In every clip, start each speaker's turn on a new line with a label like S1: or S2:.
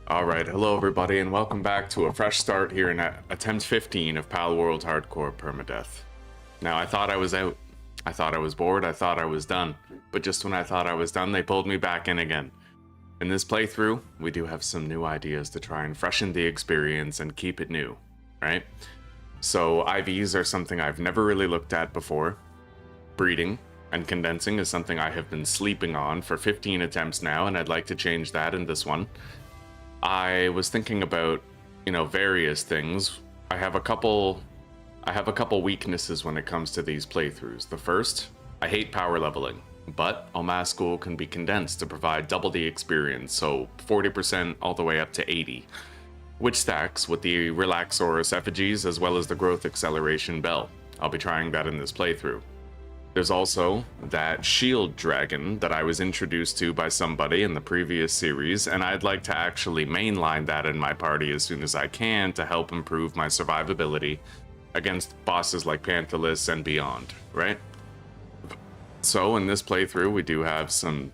S1: Alright, hello everybody, and welcome back to a fresh start here in attempt 15 of Palworld Hardcore Permadeath. Now, I thought I was out. I thought I was bored, I thought I was done. But just when I thought I was done, they pulled me back in again. In this playthrough, we do have some new ideas to try and freshen the experience and keep it new, right? So, IVs are something I've never really looked at before. Breeding and condensing is something I have been sleeping on for 15 attempts now, and I'd like to change that in this one. I was thinking about, various things. I have a couple weaknesses when it comes to these playthroughs. The first, I hate power leveling, but Omas School can be condensed to provide double the experience, so 40% all the way up to 80, which stacks with the Relaxaurus effigies as well as the growth acceleration bell. I'll be trying that in this playthrough. There's also that shield dragon that I was introduced to by somebody in the previous series, and I'd like to actually mainline that in my party as soon as I can to help improve my survivability against bosses like Panthalus and beyond, right? So in this playthrough, we do have some,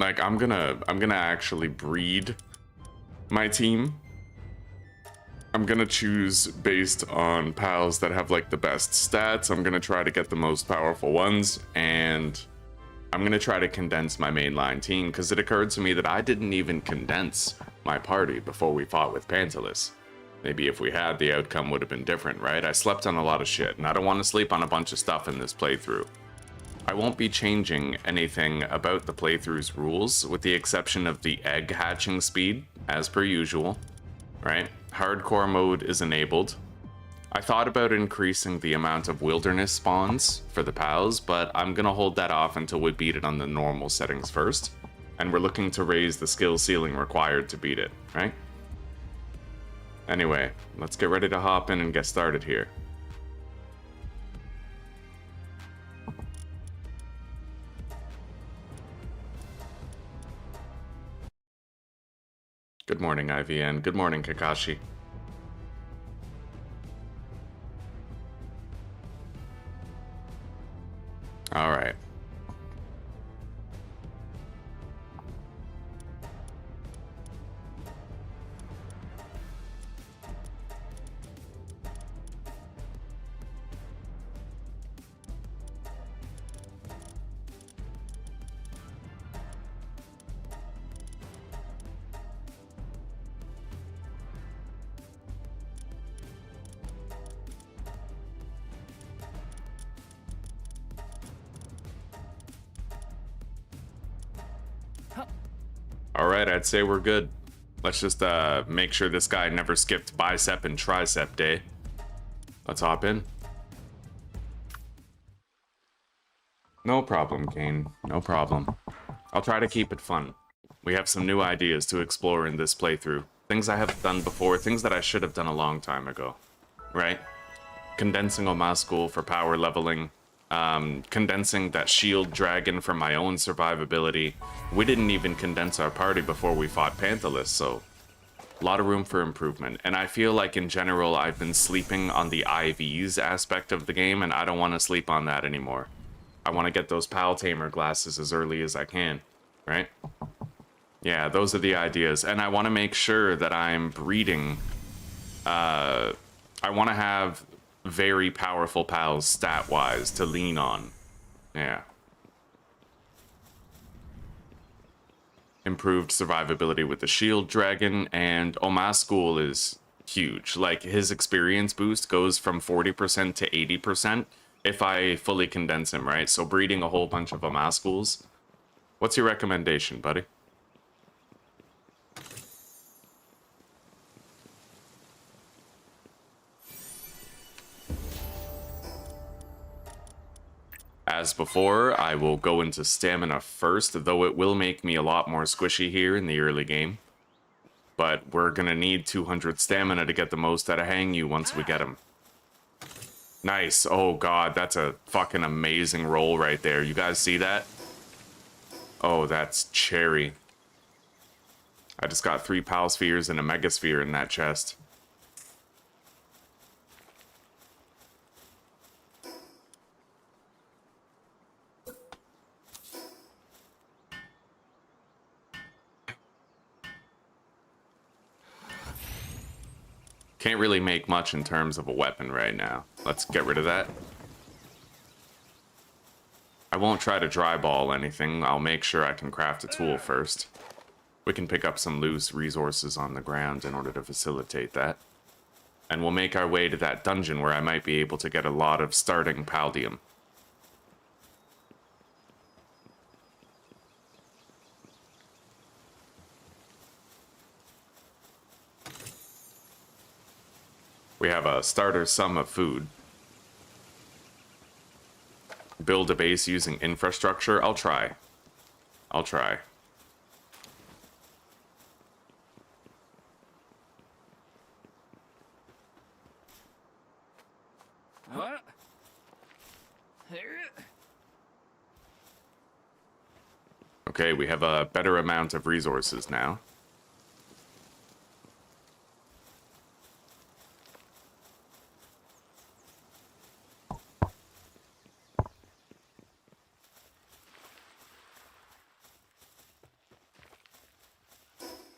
S1: I'm gonna actually breed my team. I'm gonna choose based on pals that have the best stats. I'm gonna try to get the most powerful ones, and I'm gonna try to condense my mainline team, because it occurred to me that I didn't even condense my party before we fought with Panthalus. Maybe if we had, the outcome would have been different, right? I slept on a lot of shit, and I don't want to sleep on a bunch of stuff in this playthrough. I won't be changing anything about the playthrough's rules, with the exception of the egg hatching speed, as per usual, right? Hardcore mode is enabled. I thought about increasing the amount of wilderness spawns for the pals, but I'm gonna hold that off until we beat it on the normal settings first. And we're looking to raise the skill ceiling required to beat it, right? Anyway, let's get ready to hop in and get started here. Good morning, IVN. Good morning, Kakashi. All right. Alright, I'd say we're good. Let's just make sure this guy never skipped bicep and tricep day. Let's hop in. No problem, Kane. No problem. I'll try to keep it fun. We have some new ideas to explore in this playthrough. Things I haven't done before, things that I should have done a long time ago. Right? Condensing Omas School for power leveling. Condensing that shield dragon for my own survivability. We didn't even condense our party before we fought Panthalus, so a lot of room for improvement. And I feel like in general I've been sleeping on the IVs aspect of the game, and I don't want to sleep on that anymore. I want to get those Pal Tamer glasses as early as I can, right? Yeah, those are the ideas. And I want to make sure that I'm breeding. I want to have very powerful pals stat-wise to lean on. Yeah. Improved survivability with the shield dragon, and Omas School is huge. His experience boost goes from 40% to 80% if I fully condense him, right? So breeding a whole bunch of Omas Schools. What's your recommendation, buddy? As before, I will go into stamina first, though it will make me a lot more squishy here in the early game. But we're gonna need 200 stamina to get the most out of Hangyu once we get him. Nice. Oh god, that's a fucking amazing roll right there. You guys see that? Oh, that's cherry. I just got 3 Pal Spheres and a Mega Sphere in that chest. Can't really make much in terms of a weapon right now. Let's get rid of that. I won't try to dry ball anything. I'll make sure I can craft a tool first. We can pick up some loose resources on the ground in order to facilitate that. And we'll make our way to that dungeon where I might be able to get a lot of starting paldium. We have a starter sum of food. Build a base using infrastructure. I'll try. I'll try. Okay, we have a better amount of resources now.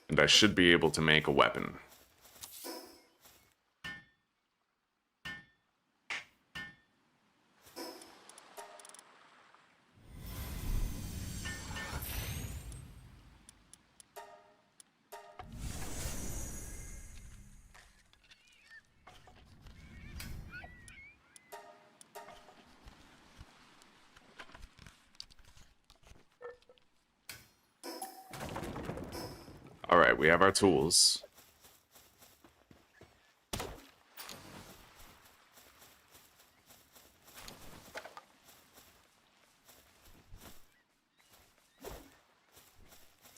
S1: And I should be able to make a weapon. Alright, we have our tools.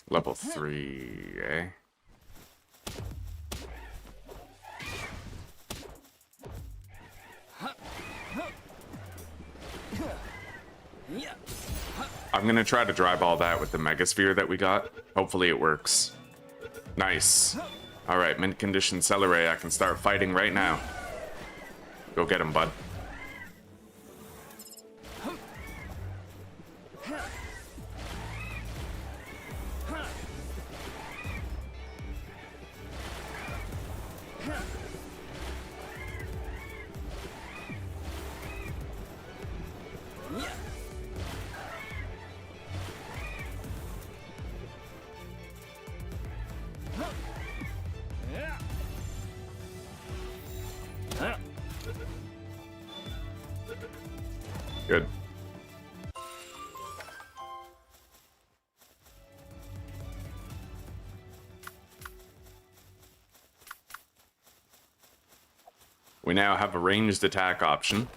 S1: Level 3, eh? I'm gonna try to dry ball that with the Megasphere that we got. Hopefully it works. Nice. Alright, mint condition celery. I can start fighting right now. Go get him, bud. Good. We now have a ranged attack option.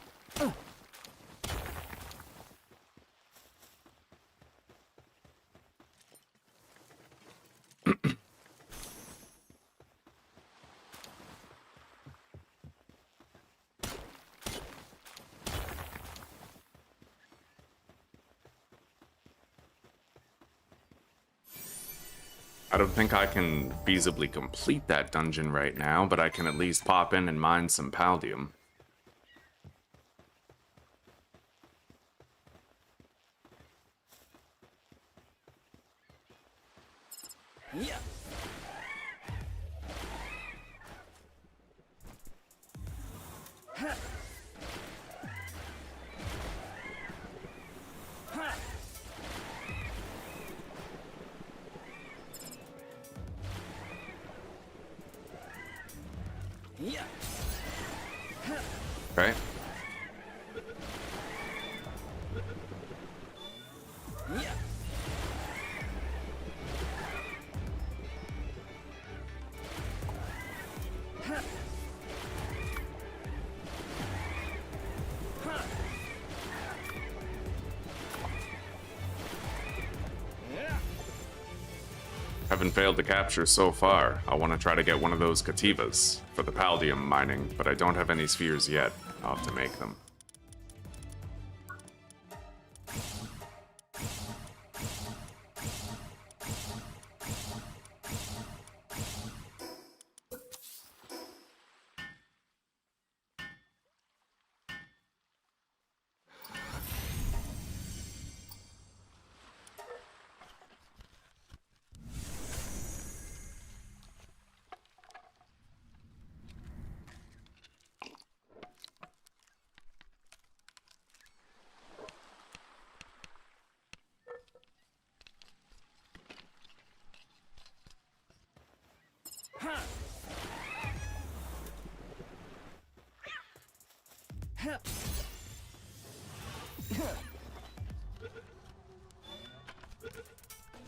S1: I don't think I can feasibly complete that dungeon right now, but I can at least pop in and mine some paldium.
S2: Yeah.
S1: Right? Haven't failed to capture so far. I want to try to get one of those Cativas for the paldium mining, but I don't have any spheres yet. I'll have to make them.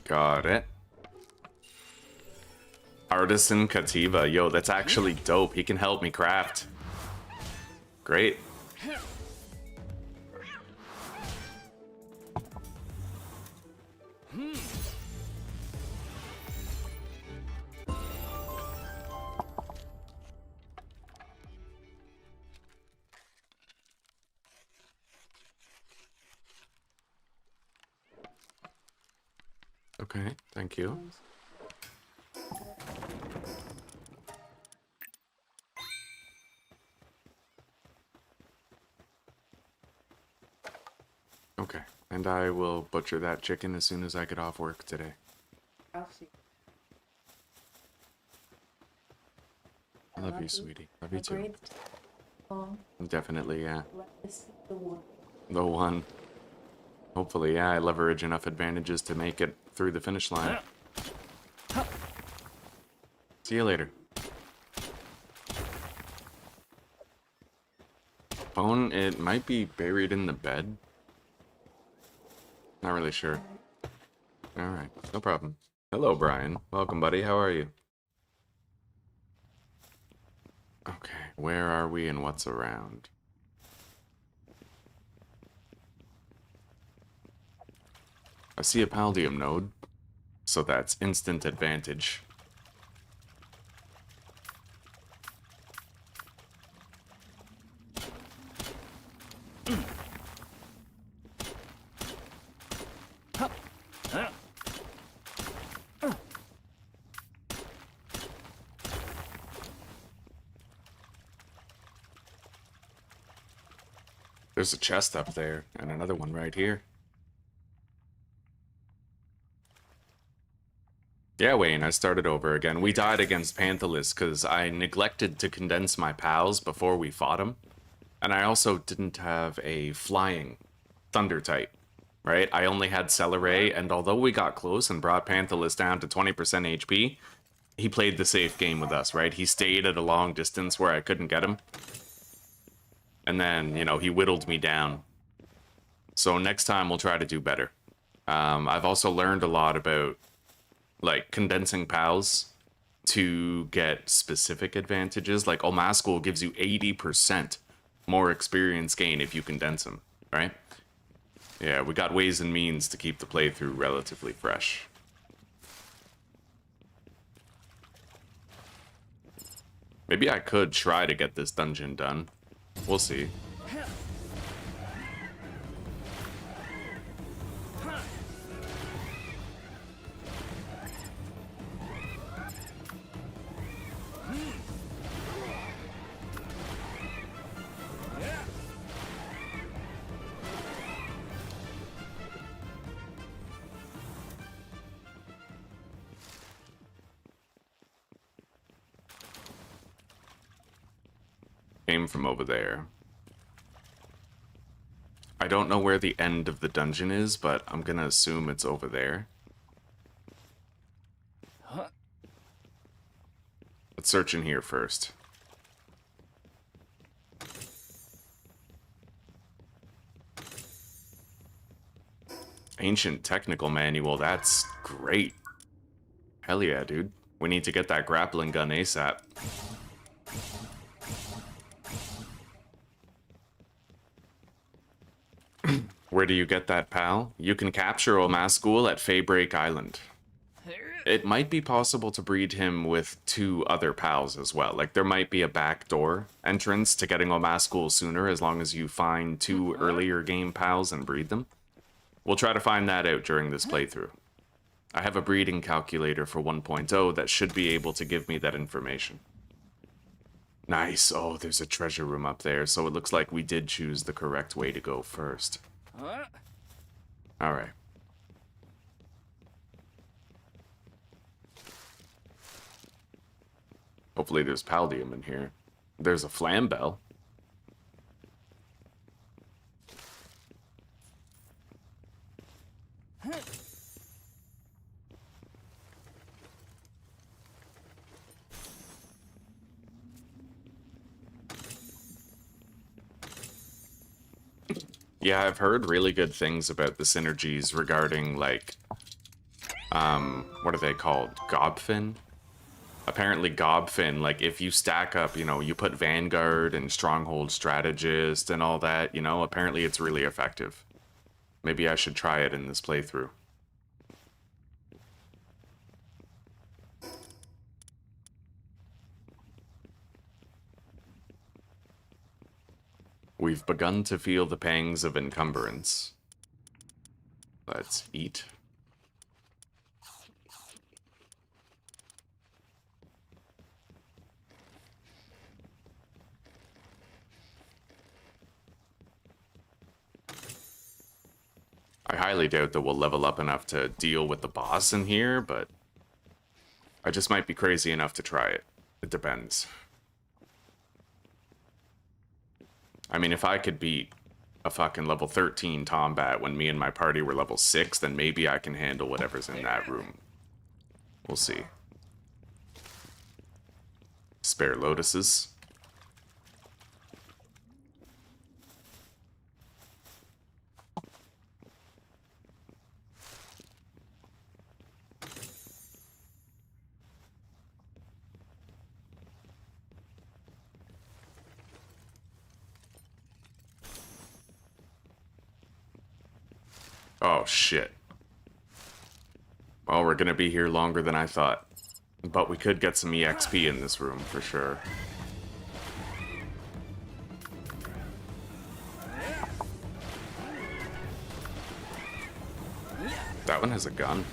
S1: Got it. Artisan Kativa. Yo, that's actually dope. He can help me craft. Great. Okay, thank you. Okay, and I will butcher that chicken as soon as I get off work today.
S3: I'll see.
S1: I love you, sweetie. Love you too.
S3: Great song.
S1: Definitely, yeah.
S3: Let this be the one.
S1: The one. Hopefully, yeah, I leverage enough advantages to make it through the finish line. See you later. Phone, it might be buried in the bed. Not really sure. Alright, no problem. Hello, Brian. Welcome, buddy. How are you? Okay, where are we and what's around? I see a Paldium node, so that's instant advantage. There's a chest up there, and another one right here. Yeah, Wayne, I started over again. We died against Panthalus because I neglected to condense my pals before we fought him. And I also didn't have a flying thunder type, right? I only had Celeray, and although we got close and brought Panthalus down to 20% HP, he played the safe game with us, right? He stayed at a long distance where I couldn't get him. And then, you know, he whittled me down. So next time we'll try to do better. I've also learned a lot about, like, condensing pals to get specific advantages. Like, Omascul gives you 80% more experience gain if you condense him, right? Yeah, we got ways and means to keep the playthrough relatively fresh. Maybe I could try to get this dungeon done. We'll see. Came from over there. I don't know where the end of the dungeon is, but I'm gonna assume it's over there. Let's search in here first. Ancient technical manual, that's great. Hell yeah, dude. We need to get that grappling gun ASAP. Where do you get that, pal? You can capture Omascul at Faybreak Island. It might be possible to breed him with 2 other pals as well. Like, there might be a backdoor entrance to getting Omascul sooner as long as you find 2 earlier game pals and breed them. We'll try to find that out during this playthrough. I have a breeding calculator for 1.0 that should be able to give me that information. Nice. Oh, there's a treasure room up there, so it looks like we did choose the correct way to go first. Alright. Hopefully there's Paldium in here. There's a Flambell. Yeah, I've heard really good things about the synergies regarding, like, what are they called? Gobfin? Apparently Gobfin, like, if you stack up, you know, you put Vanguard and Stronghold Strategist and all that, you know, apparently it's really effective. Maybe I should try it in this playthrough. We've begun to feel the pangs of encumbrance. Let's eat. I highly doubt that we'll level up enough to deal with the boss in here, but I just might be crazy enough to try it. It depends. I mean, if I could beat a fucking level 13 Tombat when me and my party were level 6, then maybe I can handle whatever's in that room. We'll see. Spare lotuses. Oh, shit. Well, we're gonna be here longer than I thought. But we could get some EXP in this room, for sure. That one has a gun.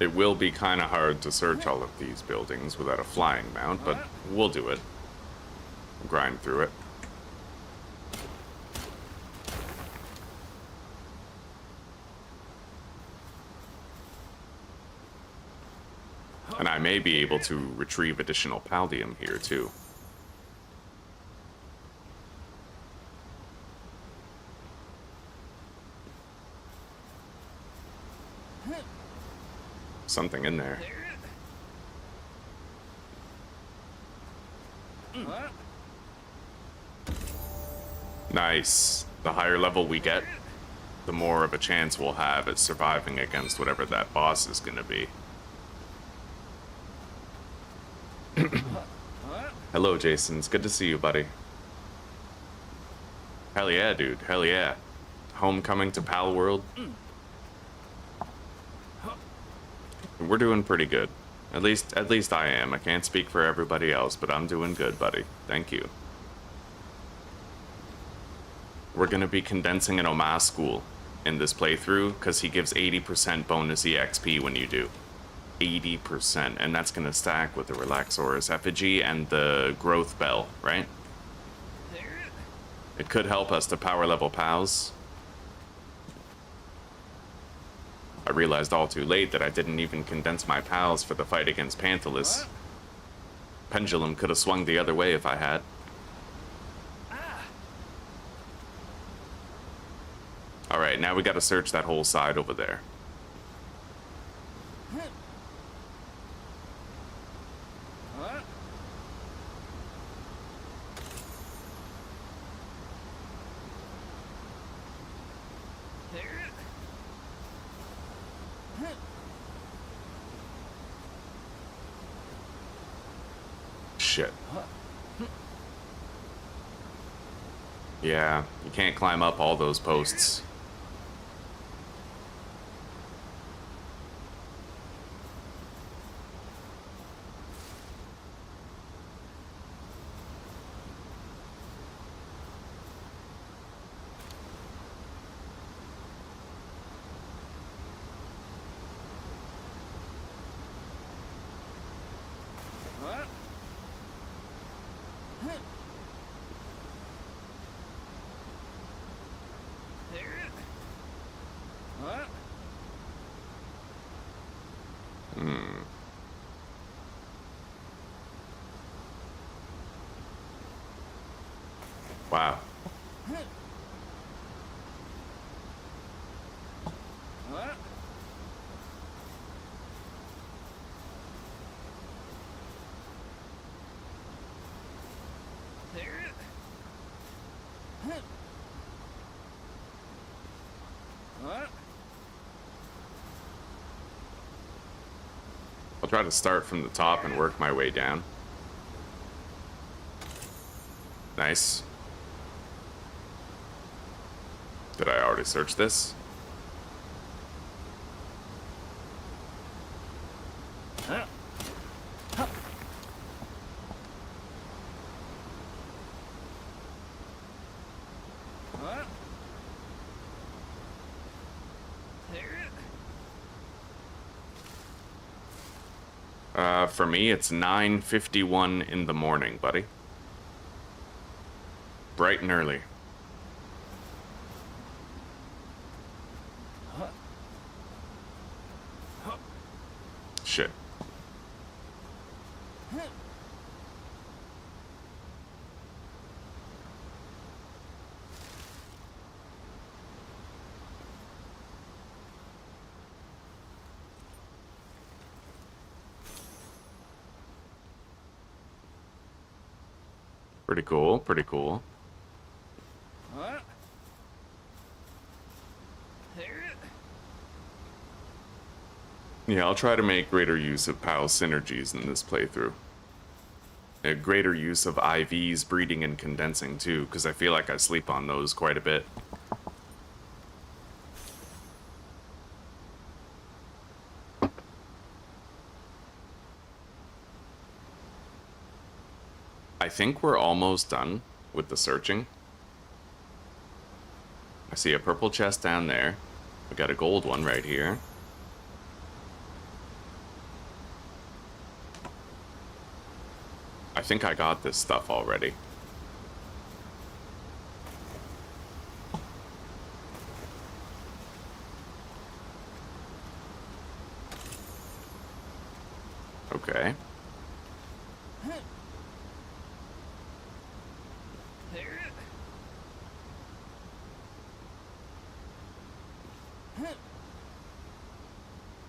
S1: It will be kind of hard to search all of these buildings without a flying mount, but we'll do it. We'll grind through it. And I may be able to retrieve additional Paldium here, too. Something in there. Nice. The higher level we get, the more of a chance we'll have at surviving against whatever that boss is gonna be. Hello, Jason. It's good to see you, buddy. Hell yeah, dude. Hell yeah. Homecoming to Palworld. We're doing pretty good. At least I am. I can't speak for everybody else, but I'm doing good, buddy. Thank you. We're gonna be condensing an Oma school in this playthrough because he gives 80% bonus EXP when you do. 80%, and that's gonna stack with the Relaxorus Effigy and the Growth Bell, right? It could help us to power level pals. I realized all too late that I didn't even condense my pals for the fight against Panthalus. Pendulum could have swung the other way if I had. Alright, now we gotta search that whole side over there. Shit. Yeah, you can't climb up all those posts. Wow. I'll try to start from the top and work my way down. Nice. Did I already search this? For me, it's 9:51 in the morning, buddy. Bright and early. Shit. Pretty cool, pretty cool. Yeah, I'll try to make greater use of PAL synergies in this playthrough. A greater use of IVs, breeding, and condensing too, because I feel like I sleep on those quite a bit. I think we're almost done with the searching. I see a purple chest down there. We got a gold one right here. I think I got this stuff already. Okay.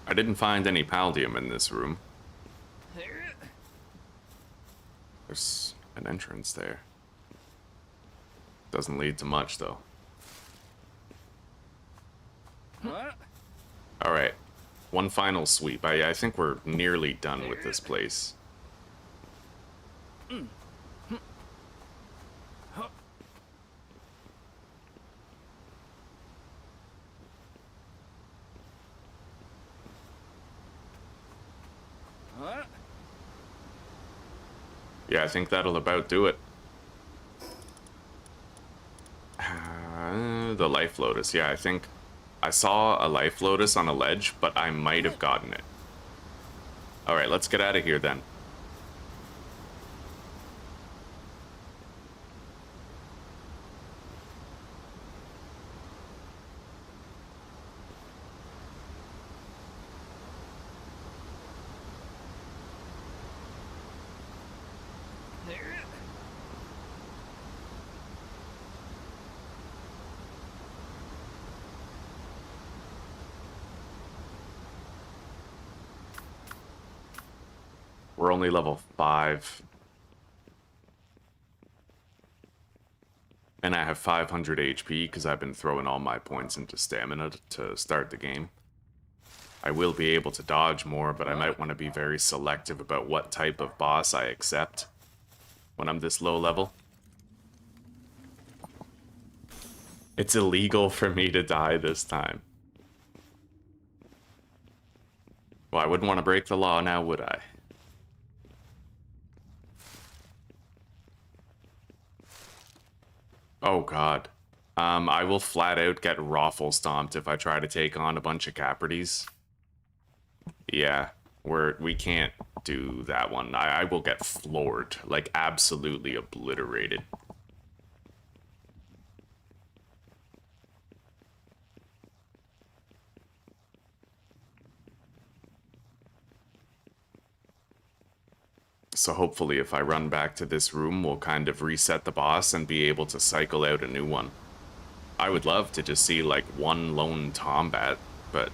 S1: I didn't find any paldium in this room. There's an entrance there. Doesn't lead to much, though. Alright. One final sweep. I think we're nearly done with this place. Yeah, I think that'll about do it. The Life Lotus. Yeah, I think I saw a Life Lotus on a ledge, but I might have gotten it. Alright, let's get out of here then. We're only level 5. And I have 500 HP because I've been throwing all my points into stamina to start the game. I will be able to dodge more, but I might want to be very selective about what type of boss I accept when I'm this low level. It's illegal for me to die this time. Well, I wouldn't want to break the law now, would I? Oh god. I will flat out get raffle stomped if I try to take on a bunch of Caprides. Yeah, we can't do that one. I will get floored, like absolutely obliterated. So hopefully if I run back to this room, we'll kind of reset the boss and be able to cycle out a new one. I would love to just see like one lone Tombat, but...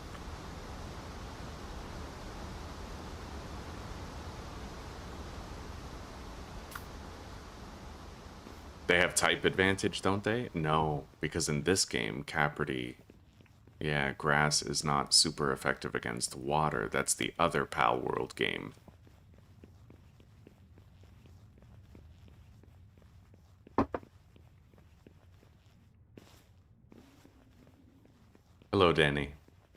S1: They have type advantage, don't they? No, because in this game, Capricorn, yeah, grass is not super effective against water. That's the other Palworld game. Hello, Danny.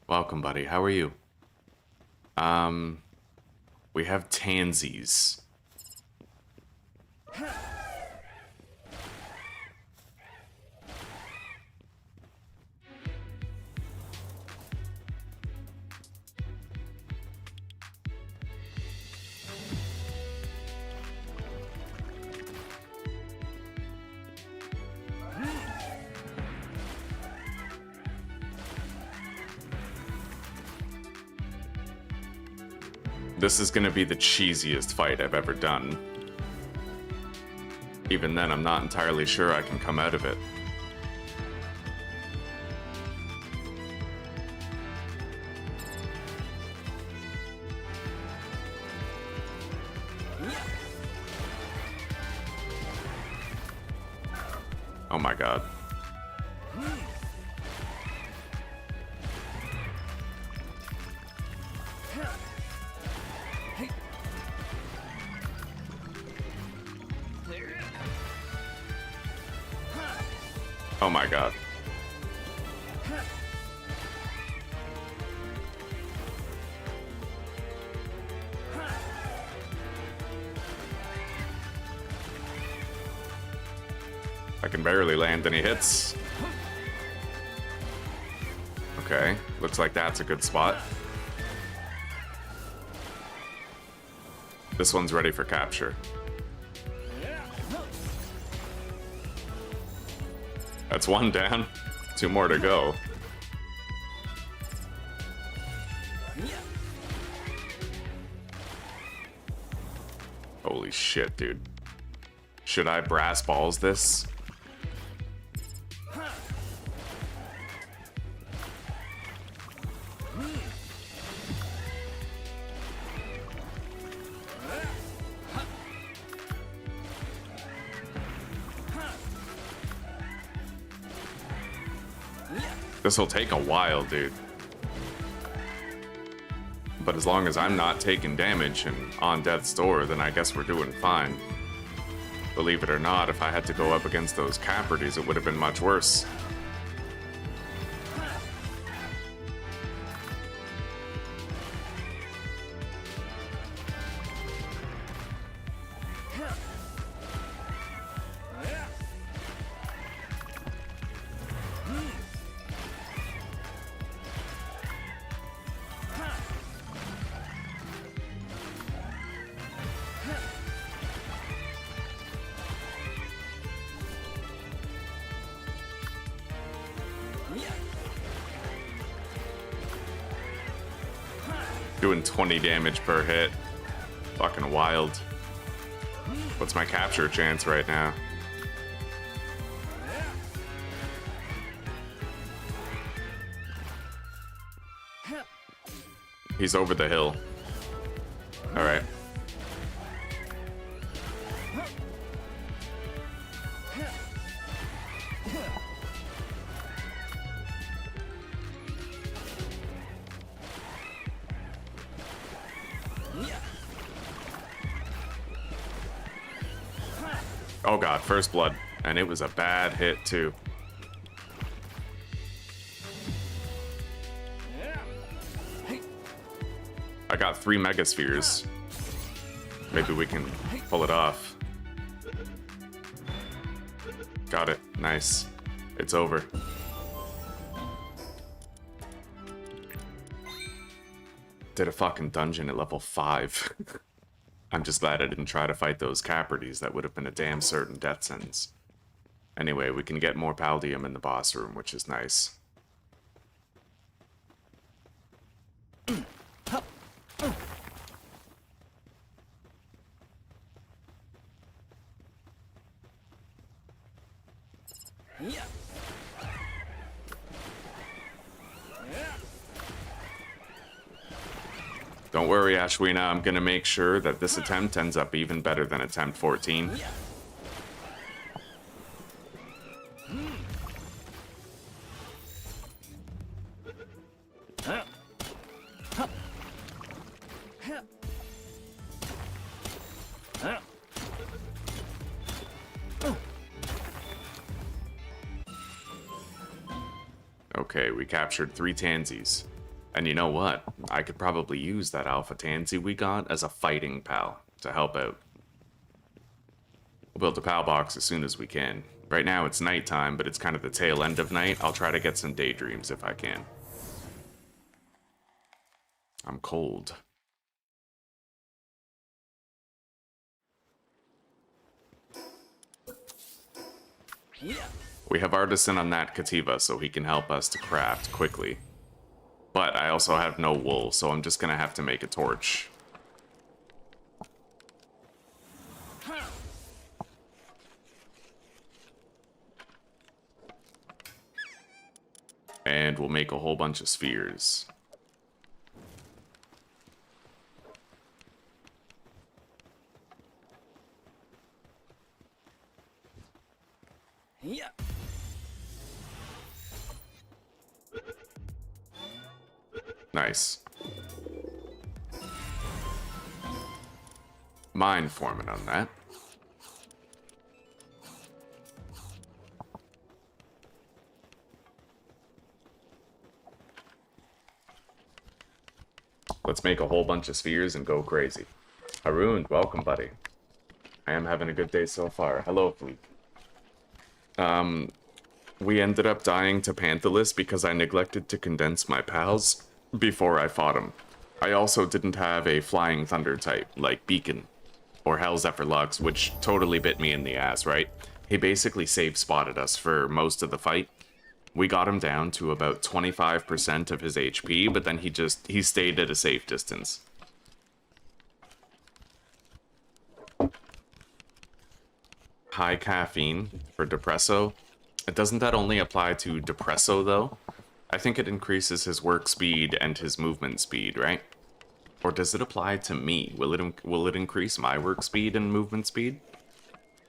S1: Welcome, buddy. How are you? We have Tansies. This is gonna be the cheesiest fight I've ever done. Even then, I'm not entirely sure I can come out of it. Oh my god. Oh my god. I can barely land any hits. Okay, looks like that's a good spot. This one's ready for capture. That's one down. 2 more to go. Holy shit, dude. Should I brass balls this? This will take a while, dude. But as long as I'm not taking damage and on death's door, then I guess we're doing fine. Believe it or not, if I had to go up against those Capricorns, it would have been much worse. Doing 20 damage per hit. Fucking wild. What's my capture chance right now? He's over the hill. Alright. Oh god, first blood. And it was a bad hit too. I got 3 megaspheres. Maybe we can pull it off. Got it. Nice. It's over. Did a fucking dungeon at level 5. I'm just glad I didn't try to fight those Capricorns. That would have been a damn certain death sentence. Anyway, we can get more Paldium in the boss room, which is nice.
S2: Yeah.
S1: Don't worry, Ashwina, I'm gonna make sure that this attempt ends up even better than attempt 14.
S2: Yeah.
S1: Okay, we captured 3 Tansies. And you know what? I could probably use that Alpha Tansy we got as a fighting pal to help out. We'll build a pal box as soon as we can. Right now it's nighttime, but it's kind of the tail end of night. I'll try to get some daydreams if I can. I'm cold.
S2: Yeah.
S1: We have Artisan on that Kativa, so he can help us to craft quickly. But I also have no wool, so I'm just gonna have to make a torch. And we'll make a whole bunch of spheres.
S2: Yeah.
S1: Nice. Mine forming on that. Let's make a whole bunch of spheres and go crazy. Haroon, welcome, buddy. I am having a good day so far. Hello, Fleek. We ended up dying to Panthalus because I neglected to condense my pals before I fought him. I also didn't have a flying thunder type, like Beacon or Hell Zephyr Lux, which totally bit me in the ass, right? He basically safe spotted us for most of the fight. We got him down to about 25% of his HP, but then he stayed at a safe distance. High caffeine for Depresso. Doesn't that only apply to Depresso, though? I think it increases his work speed and his movement speed, right? Or does it apply to me? Will it increase my work speed and movement speed?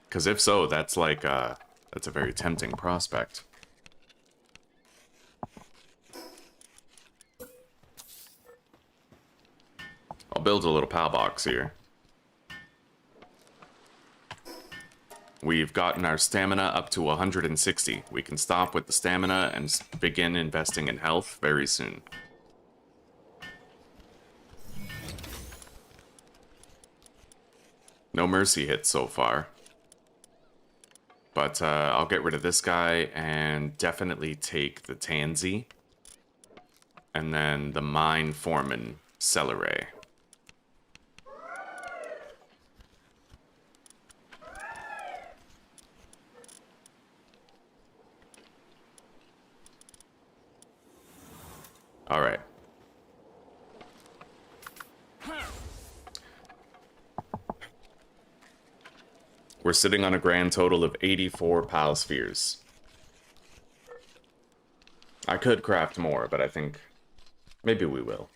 S1: Because if so, that's like, that's a very tempting prospect. I'll build a little pal box here. We've gotten our stamina up to 160. We can stop with the stamina and begin investing in health very soon. No mercy hits so far. But I'll get rid of this guy and definitely take the Tansy. And then the Mine Foreman Celeray. Alright. We're sitting on a grand total of 84 pal spheres. I could craft more, but I think maybe we will.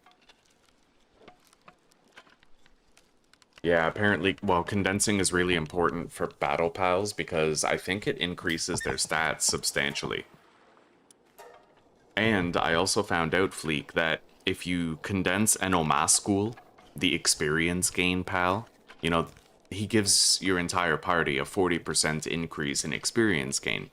S1: Yeah, apparently, well, condensing is really important for battle pals because I think it increases their stats substantially. And I also found out, Fleek, that if you condense an Omascul, the experience gain pal, you know, he gives your entire party a 40% increase in experience gain.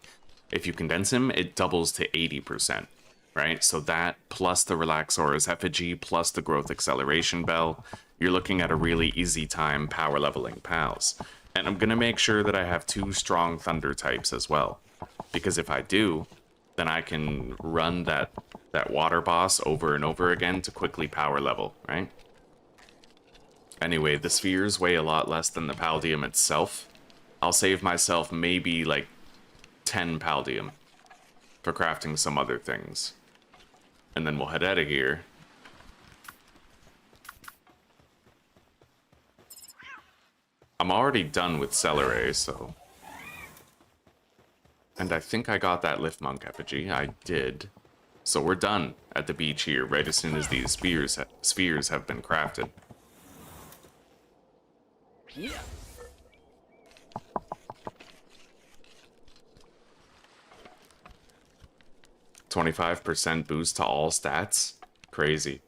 S1: If you condense him, it doubles to 80%, right? So that, plus the Relaxor's Effigy, plus the Growth Acceleration Bell, you're looking at a really easy time power leveling pals. And I'm going to make sure that I have 2 strong Thunder types as well. Because if I do, then I can run that water boss over and over again to quickly power level, right? Anyway, the spheres weigh a lot less than the Paldium itself. I'll save myself maybe like 10 Paldium for crafting some other things. And then we'll head out of here. I'm already done with Celeray, so... And I think I got that lift monk effigy. I did. So we're done at the beach here, right as soon as these spheres have been crafted.
S2: Yeah.
S1: 25% boost to all stats? Crazy.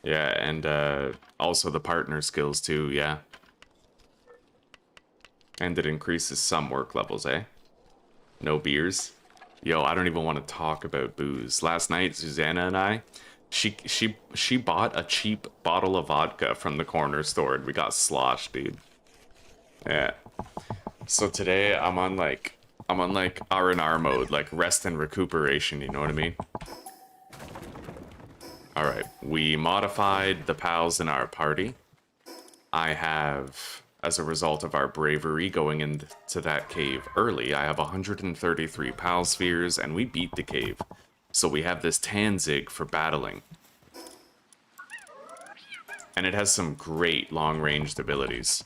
S1: Yeah, and also the partner skills too, yeah. And it increases some work levels, eh? No beers. Yo, I don't even want to talk about booze. Last night, Susanna and I, she bought a cheap bottle of vodka from the corner store and we got sloshed, dude. Yeah. So today I'm on like R&R mode, like rest and recuperation, you know what I mean? Alright, we modified the pals in our party. I have, as a result of our bravery going into that cave early, I have 133 pal spheres and we beat the cave. So we have this Tanzig for battling. And it has some great long-ranged abilities.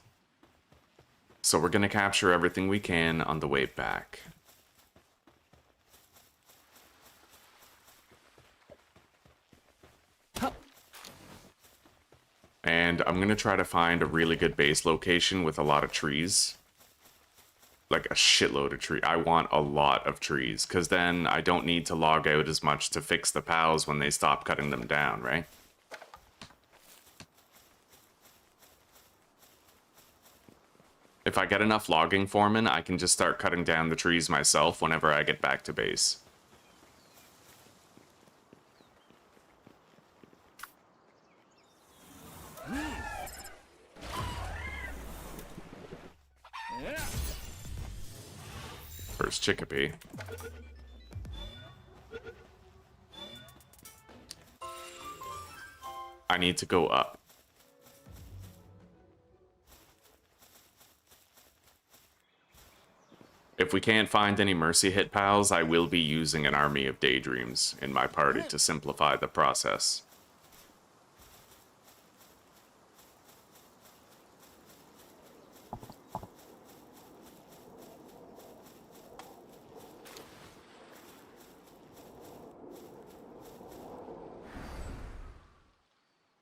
S1: So we're gonna capture everything we can on the way back. And I'm gonna try to find a really good base location with a lot of trees. Like a shitload of trees. I want a lot of trees, because then I don't need to log out as much to fix the pals when they stop cutting them down, right? If I get enough logging foremen, I can just start cutting down the trees myself whenever I get back to base. First chickpea. I need to go up. If we can't find any mercy hit pals, I will be using an army of daydreams in my party to simplify the process.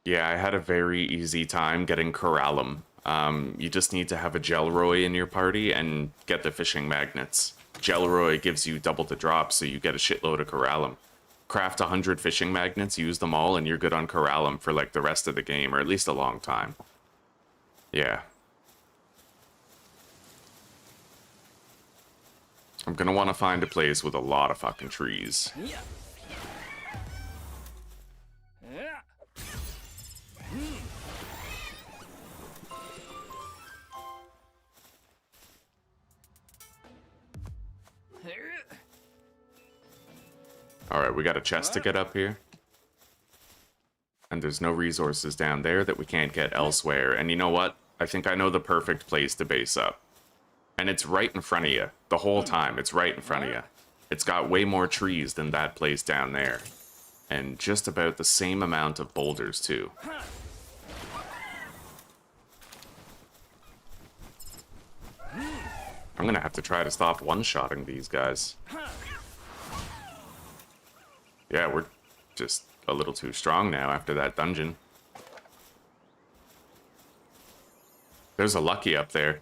S1: Yeah, I had a very easy time getting Corallum. You just need to have a Gelroy in your party and get the fishing magnets. Gelroy gives you double the drop, so you get a shitload of Corallum. Craft 100 fishing magnets, use them all, and you're good on Corallum for like the rest of the game, or at least a long time. Yeah. I'm gonna want to find a place with a lot of fucking trees.
S2: Yeah. Yeah.
S1: Alright, we got a chest to get up here. And there's no resources down there that we can't get elsewhere. And you know what? I think I know the perfect place to base up. And it's right in front of you. The whole time, it's right in front of you. It's got way more trees than that place down there. And just about the same amount of boulders, too. I'm gonna have to try to stop one-shotting these guys. Yeah, we're just a little too strong now after that dungeon. There's a Lucky up there.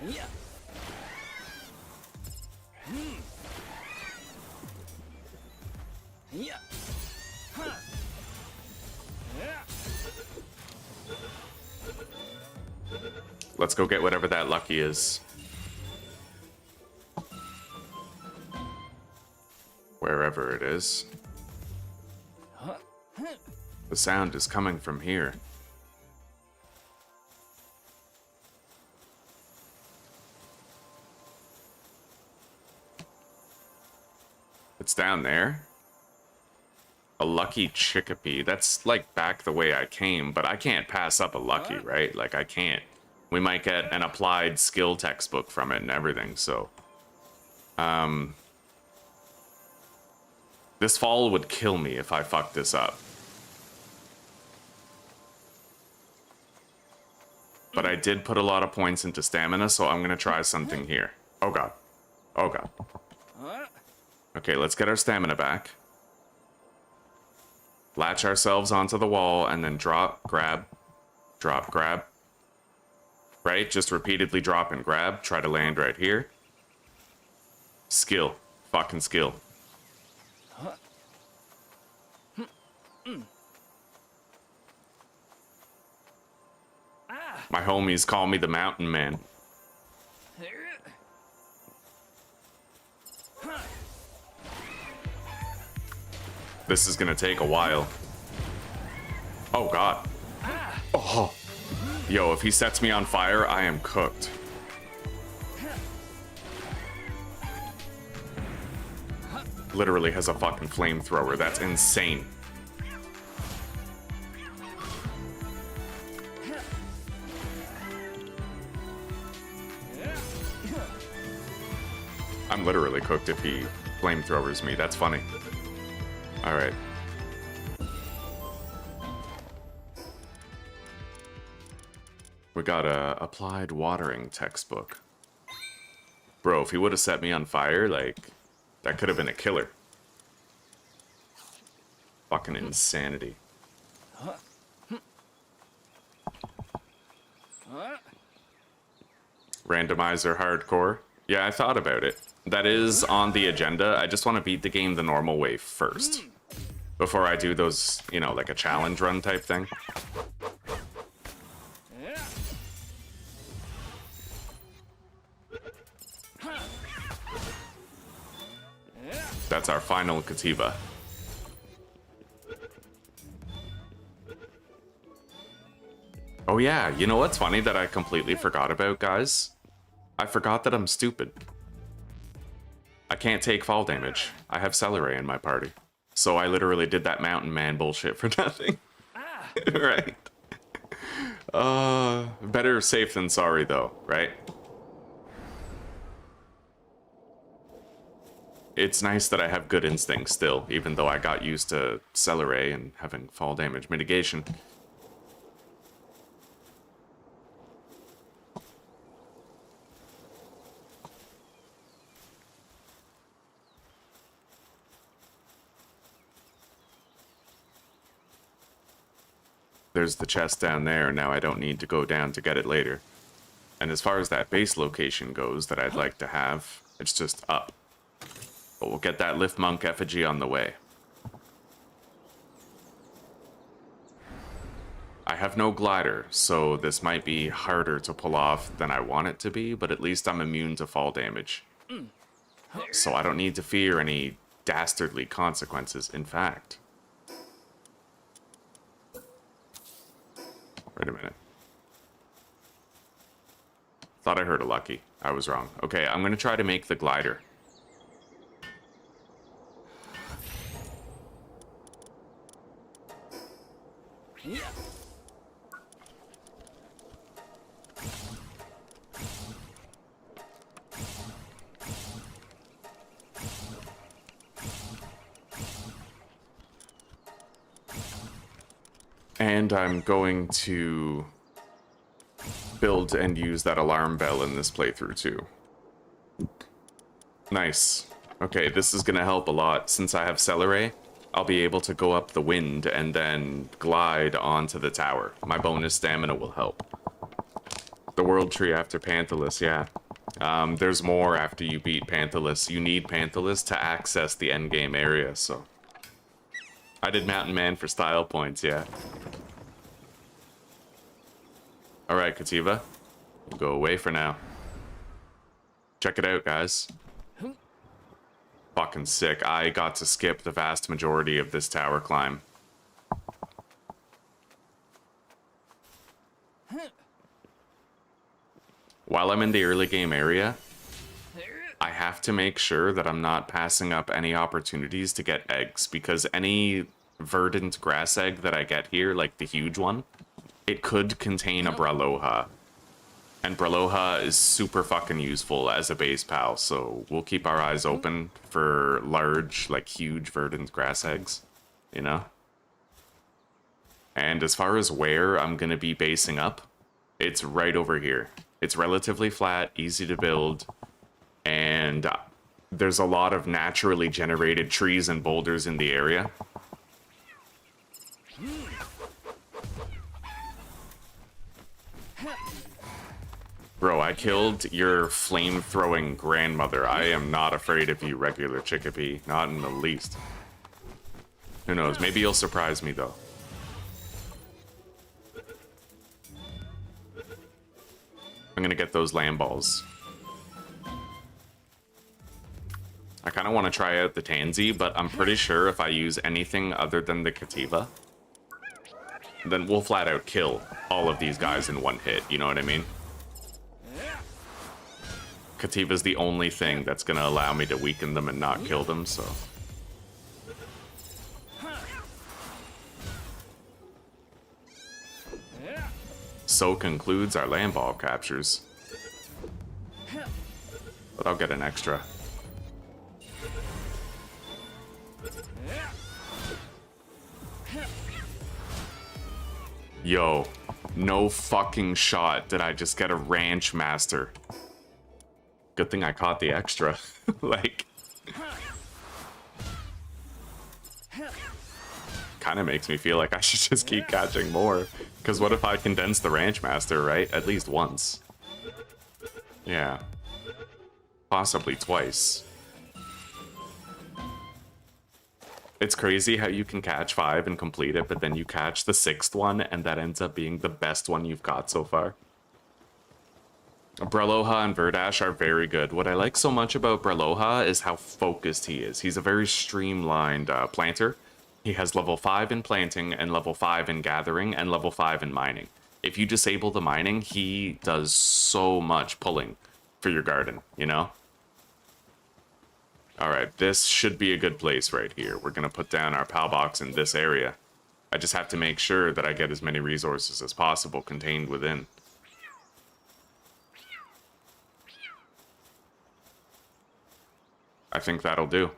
S2: Yeah. Yeah. Huh. Yeah.
S1: Let's go get whatever that Lucky is. Wherever it is. The sound is coming from here. It's down there. A Lucky chickpea. That's like back the way I came, but I can't pass up a Lucky, right? Like I can't. We might get an applied skill textbook from it and everything, so. This fall would kill me if I fucked this up. But I did put a lot of points into stamina, so I'm gonna try something here. Oh god. Oh god. Okay, let's get our stamina back. Latch ourselves onto the wall and then drop, grab, drop, grab. Right? Just repeatedly drop and grab. Try to land right here. Skill. Fucking skill. My homies call me the Mountain Man. This is gonna take a while. Oh god. Oh. Yo, if he sets me on fire, I am cooked. Literally has a fucking flamethrower. That's insane. I'm literally cooked if he flamethrowers me. That's funny. Alright. We got a applied watering textbook. Bro, if he would have set me on fire, like, that could have been a killer. Fucking insanity. Randomizer hardcore. Yeah, I thought about it. That is on the agenda. I just want to beat the game the normal way first. Before I do those, you know, like a challenge run type thing. That's our final Kativa. Oh yeah, you know what's funny that I completely forgot about, guys? I forgot that I'm stupid. I can't take fall damage. I have Celeray in my party. So I literally did that Mountain Man bullshit for nothing. Right? Better safe than sorry though, right? It's nice that I have good instincts still, even though I got used to Celeray and having fall damage mitigation. There's the chest down there, now I don't need to go down to get it later. And as far as that base location goes that I'd like to have, it's just up. But we'll get that Lift Monk effigy on the way. I have no glider, so this might be harder to pull off than I want it to be, but at least I'm immune to fall damage. So I don't need to fear any dastardly consequences, in fact. Wait a minute. Thought I heard a lucky. I was wrong. Okay, I'm gonna try to make the glider. And I'm going to build and use that alarm bell in this playthrough too. Nice. Okay, this is gonna help a lot. Since I have Celeray, I'll be able to go up the wind and then glide onto the tower. My bonus stamina will help. The world tree after Panthalus, yeah. There's more after you beat Panthalus. You need Panthalus to access the endgame area, so... I did Mountain Man for style points, yeah. Alright, Kativa. We'll go away for now. Check it out, guys. Fucking sick. I got to skip the vast majority of this tower climb. While I'm in the early game area, I have to make sure that I'm not passing up any opportunities to get eggs, because any verdant grass egg that I get here, like the huge one, it could contain a Braloha. And Braloha is super fucking useful as a base pal, so we'll keep our eyes open for large, like huge verdant grass eggs, you know? And as far as where I'm gonna be basing up, It's right over here. It's relatively flat, easy to build, and there's a lot of naturally generated trees and boulders in the area. Bro, I killed your flame-throwing grandmother. I am not afraid of you, regular Chickapee. Not in the least. Who knows? Maybe you'll surprise me, though. I'm gonna get those lamb balls. I kind of want to try out the Tansy, but I'm pretty sure if I use anything other than the Kativa, then we'll flat out kill all of these guys in one hit, you know what I mean? Kativa's the only thing that's gonna allow me to weaken them and not kill them, so... So concludes our land ball captures. But I'll get an extra. Yo, no fucking shot did I just get a ranch master. Good thing I caught the extra. Like, kind of makes me feel like I should just keep catching more. Because what if I condense the ranch master, right? At least once. Yeah. Possibly twice. It's crazy how you can catch 5 and complete it, but then you catch the 6th one, and that ends up being the best one you've caught so far. Breloha and Verdash are very good. What I like so much about Breloha is how focused he is. He's a very streamlined planter. He has level 5 in planting, and level 5 in gathering, and level 5 in mining. If you disable the mining, he does so much pulling for your garden, you know? Alright, this should be a good place right here. We're gonna put down our Palbox in this area. I just have to make sure that I get as many resources as possible contained within. I think that'll do.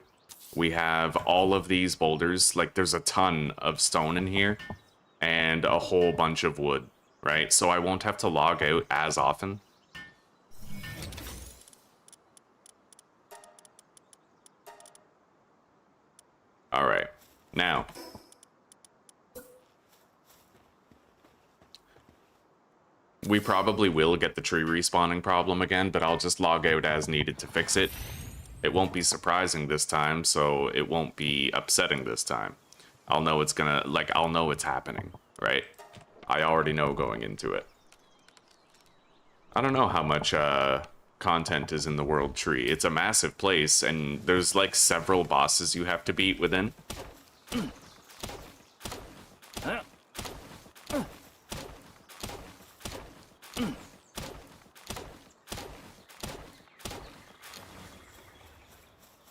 S1: We have all of these boulders, like there's a ton of stone in here, and a whole bunch of wood, right? So I won't have to log out as often. Alright, now. We probably will get the tree respawning problem again, but I'll just log out as needed to fix it. It won't be surprising this time, so it won't be upsetting this time. I'll know it's gonna, like, I'll know it's happening, right? I already know going into it. I don't know how much content is in the world tree. It's a massive place, and there's like several bosses you have to beat within.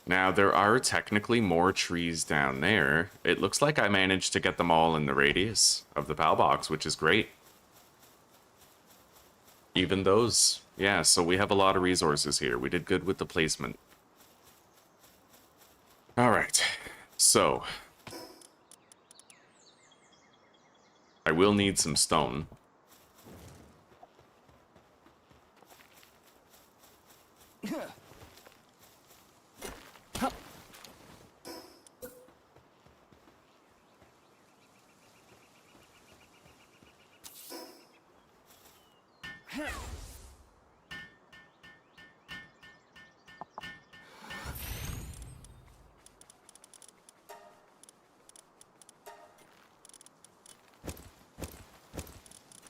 S1: Now, there are technically more trees down there. It looks like I managed to get them all in the radius of the Palbox, which is great. Even those. Yeah, so we have a lot of resources here. We did good with the placement. Alright, so. I will need some stone.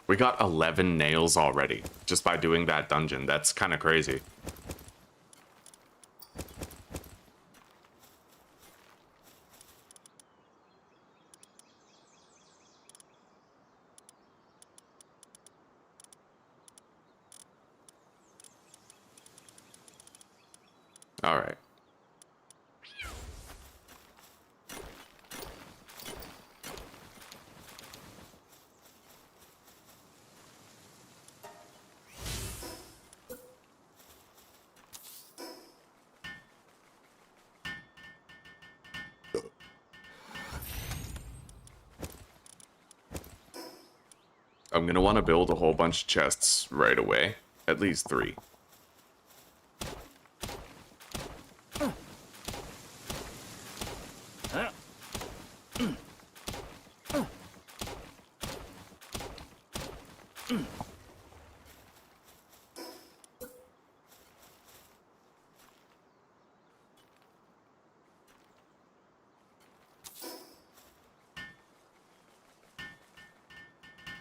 S1: We got 11 nails already, just by doing that dungeon. That's kind of crazy. All right. I'm gonna want to build a whole bunch of chests right away. At least 3.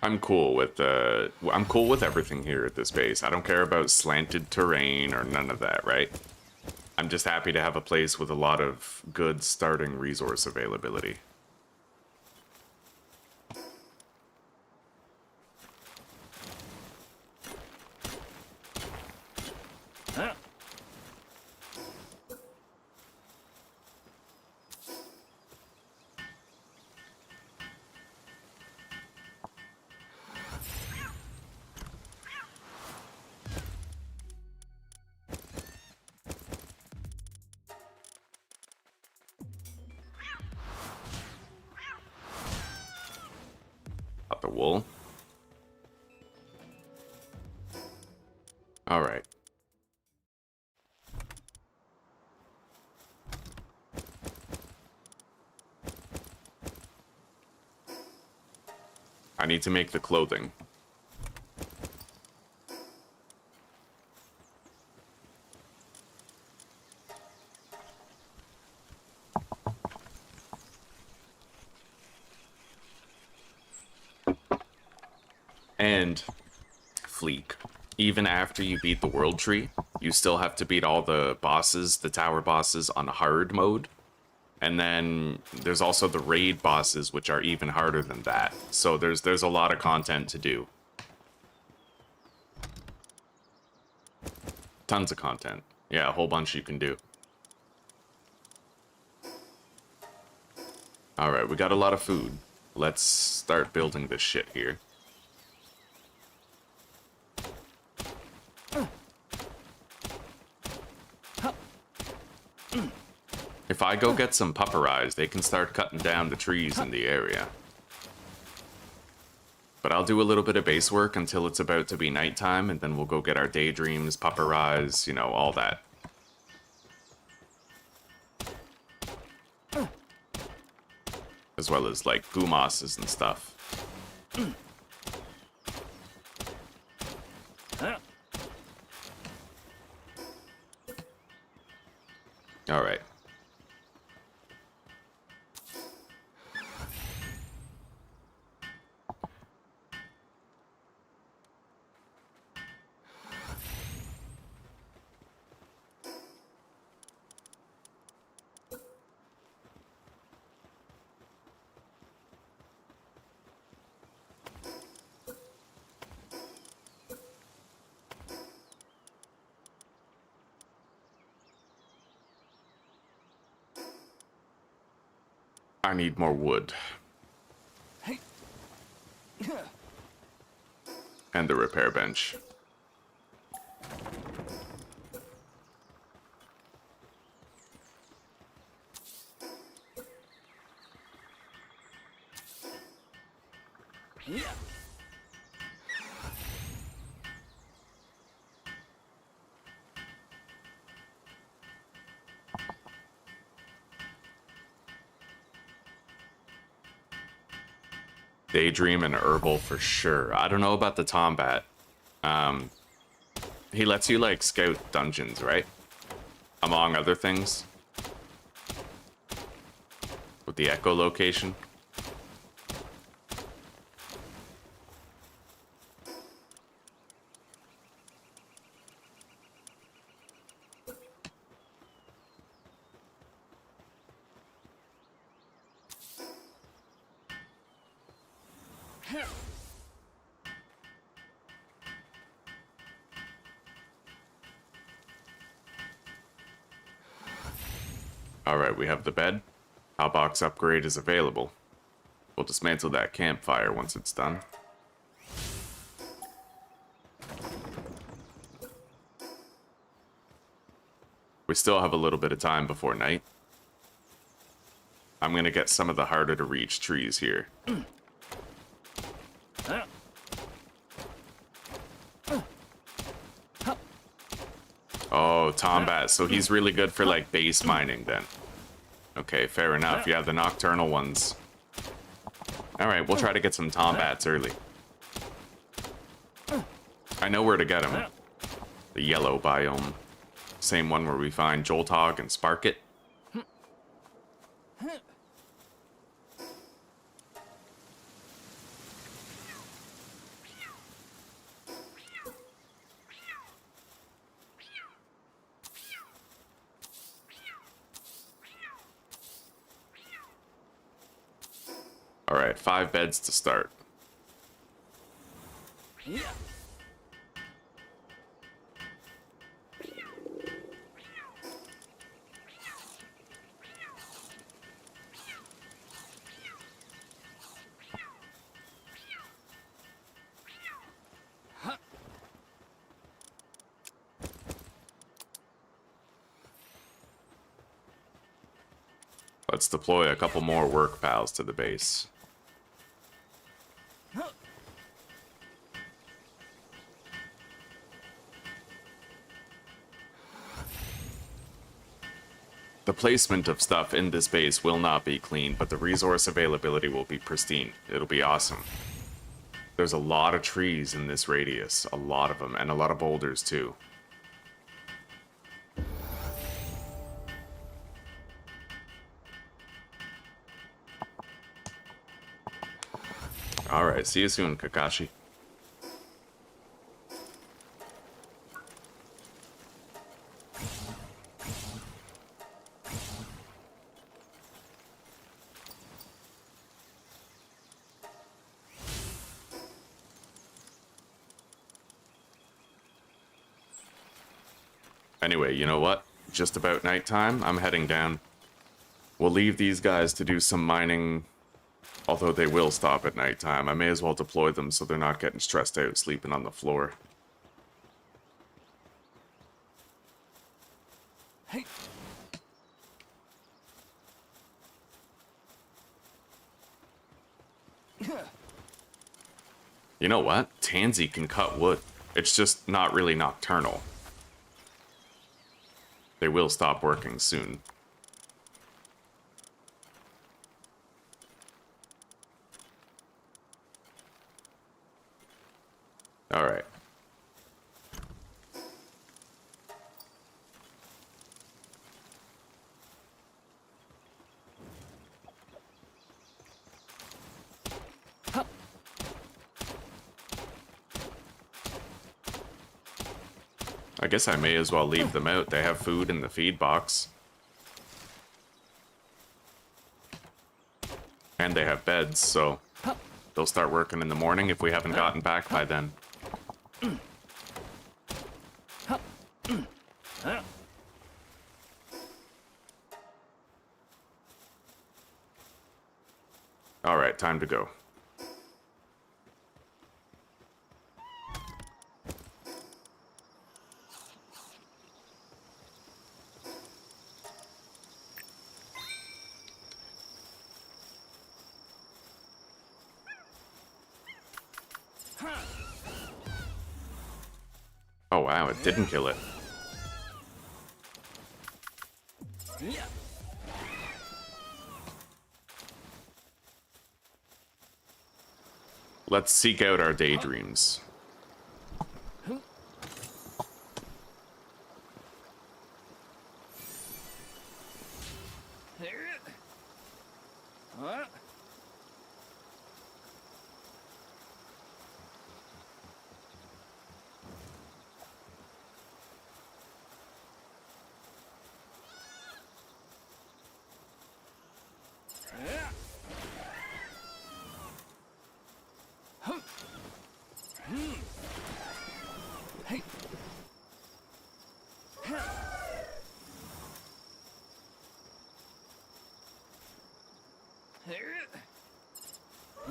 S1: I'm cool with everything here at this base. I don't care about slanted terrain or none of that, right? I'm just happy to have a place with a lot of good starting resource availability. Got the wool. All right. I need to make the clothing. And Fleek, even after you beat the world tree, you still have to beat all the bosses, the tower bosses, on hard mode. And then there's also the raid bosses, which are even harder than that. So there's a lot of content to do. Tons of content. Yeah, a whole bunch you can do. Alright, we got a lot of food. Let's start building this shit here. If I go get some pupperized, they can start cutting down the trees in the area. But I'll do a little bit of base work until it's about to be nighttime, and then we'll go get our daydreams, pupperize, you know, all that. As well as, like, gumosses and stuff. Alright. I need more wood. And the repair bench.
S2: Yeah.
S1: Daydream and herbal for sure. I don't know about the Tombat. He lets you, like, scout dungeons, right? Among other things. With the echolocation. Alright, we have the bed. Palbox upgrade is available. We'll dismantle that campfire once it's done. We still have a little bit of time before night. I'm gonna get some of the harder to reach trees here. Oh, Tombat. So he's really good for like base mining then. Okay, fair enough. Yeah, the nocturnal ones. Alright, we'll try to get some Tombats early. I know where to get them. The yellow biome. Same one where we find Joltog and Sparkit. Alright, 5 beds to start.
S2: Yeah.
S1: Let's deploy a couple more work pals to the base. The placement of stuff in this base will not be clean, but the resource availability will be pristine. It'll be awesome. There's a lot of trees in this radius, a lot of them, and a lot of boulders too. Alright, see you soon, Kakashi. Anyway, you know what? Just about nighttime, I'm heading down. We'll leave these guys to do some mining, although they will stop at nighttime. I may as well deploy them so they're not getting stressed out sleeping on the floor.
S2: Hey.
S1: You know what? Tansy can cut wood. It's just not really nocturnal. They will stop working soon. All right. I guess I may as well leave them out. They have food in the feed box. And they have beds, so they'll start working in the morning if we haven't gotten back by then. Alright, time to go. Oh wow, it didn't kill it.
S2: Yeah.
S1: Let's seek out our daydreams.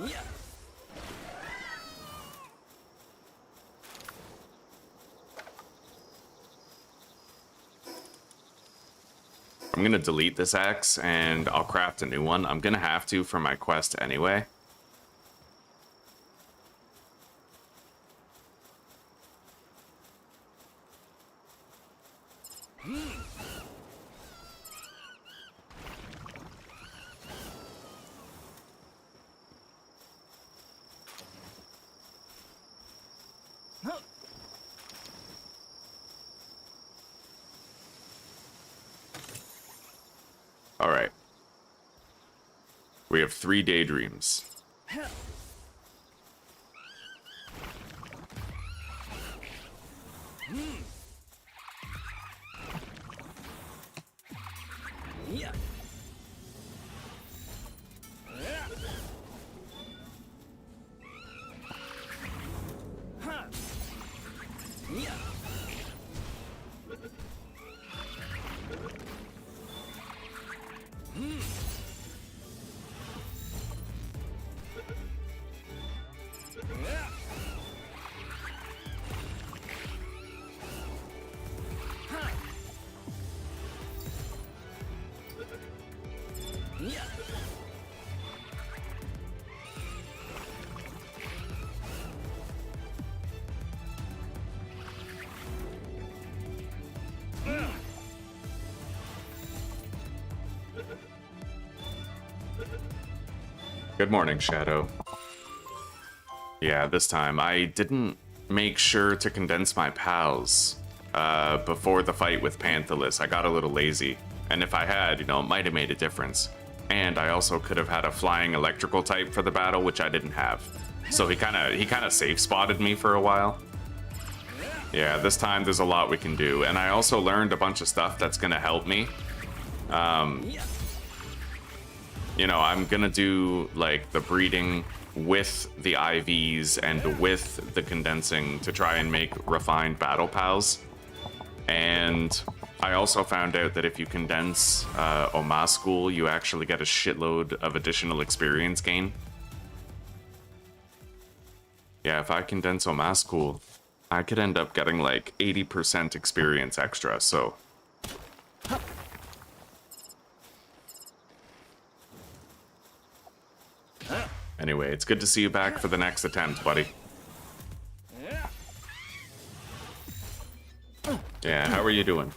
S2: Yeah.
S1: I'm gonna delete this axe and I'll craft a new one. I'm gonna have to for my quest anyway. All right. We have 3 daydreams.
S2: Yeah. Yeah. Yeah.
S1: Good morning, Shadow. Yeah, this time I didn't make sure to condense my pals before the fight with Panthalus. I got a little lazy, and if I had, you know, it might have made a difference. And I also could have had a flying electrical type for the battle, which I didn't have. So he kind of safe spotted me for a while. Yeah, this time there's a lot we can do, and I also learned a bunch of stuff that's gonna help me. You know, I'm gonna do like the breeding with the IVs and with the condensing to try and make refined battle pals. And I also found out that if you condense Omaschool, you actually get a shitload of additional experience gain. Yeah, if I condense Omaschool, I could end up getting like 80% experience extra, so... Anyway, it's good to see you back for the next attempt, buddy. Yeah, how are you doing?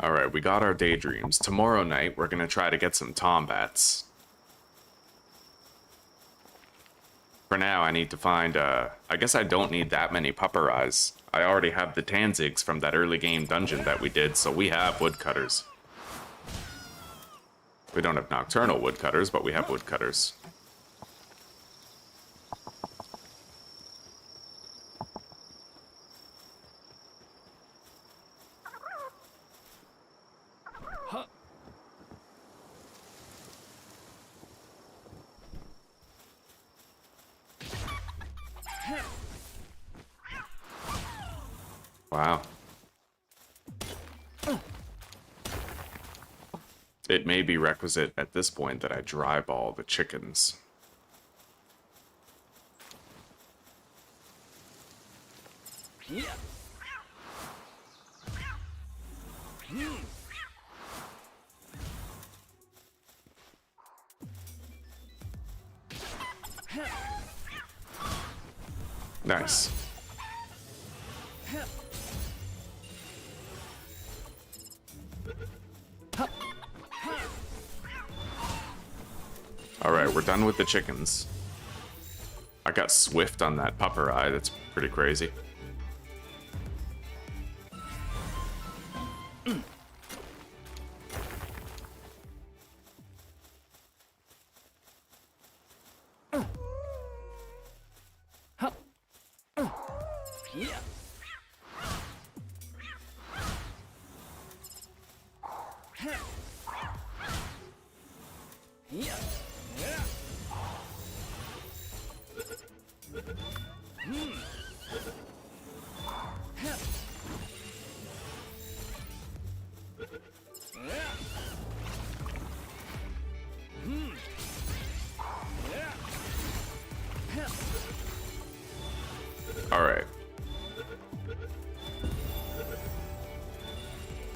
S1: Alright, we got our daydreams. Tomorrow night, we're gonna try to get some tombats. For now, I need to find, I guess I don't need that many pupper eyes. I already have the Tanzigs from that early game dungeon that we did, so we have woodcutters. We don't have nocturnal woodcutters, but we have woodcutters. Wow. It may be requisite at this point that I dry ball the chickens.
S2: Yeah.
S1: Nice. Alright, we're done with the chickens. I got swift on that pupper eye, that's pretty crazy.
S2: Yeah. Yeah.
S1: All right.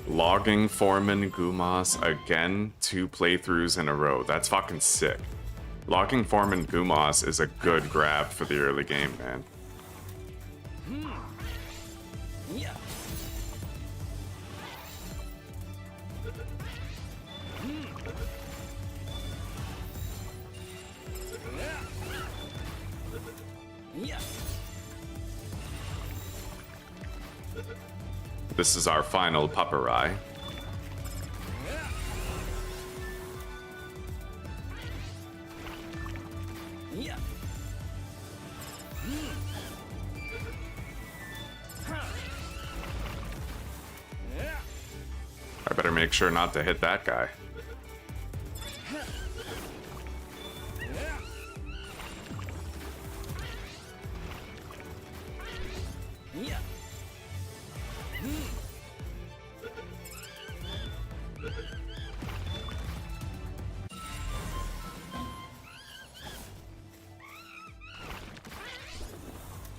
S1: Logging Foreman Gumas again, 2 playthroughs in a row. That's fucking sick. Logging Foreman Gumas is a good grab for the early game, man.
S2: Yeah. Yeah.
S1: This is our final Pupperai.
S2: Yeah.
S1: I better make sure not to hit that guy.
S2: Yeah.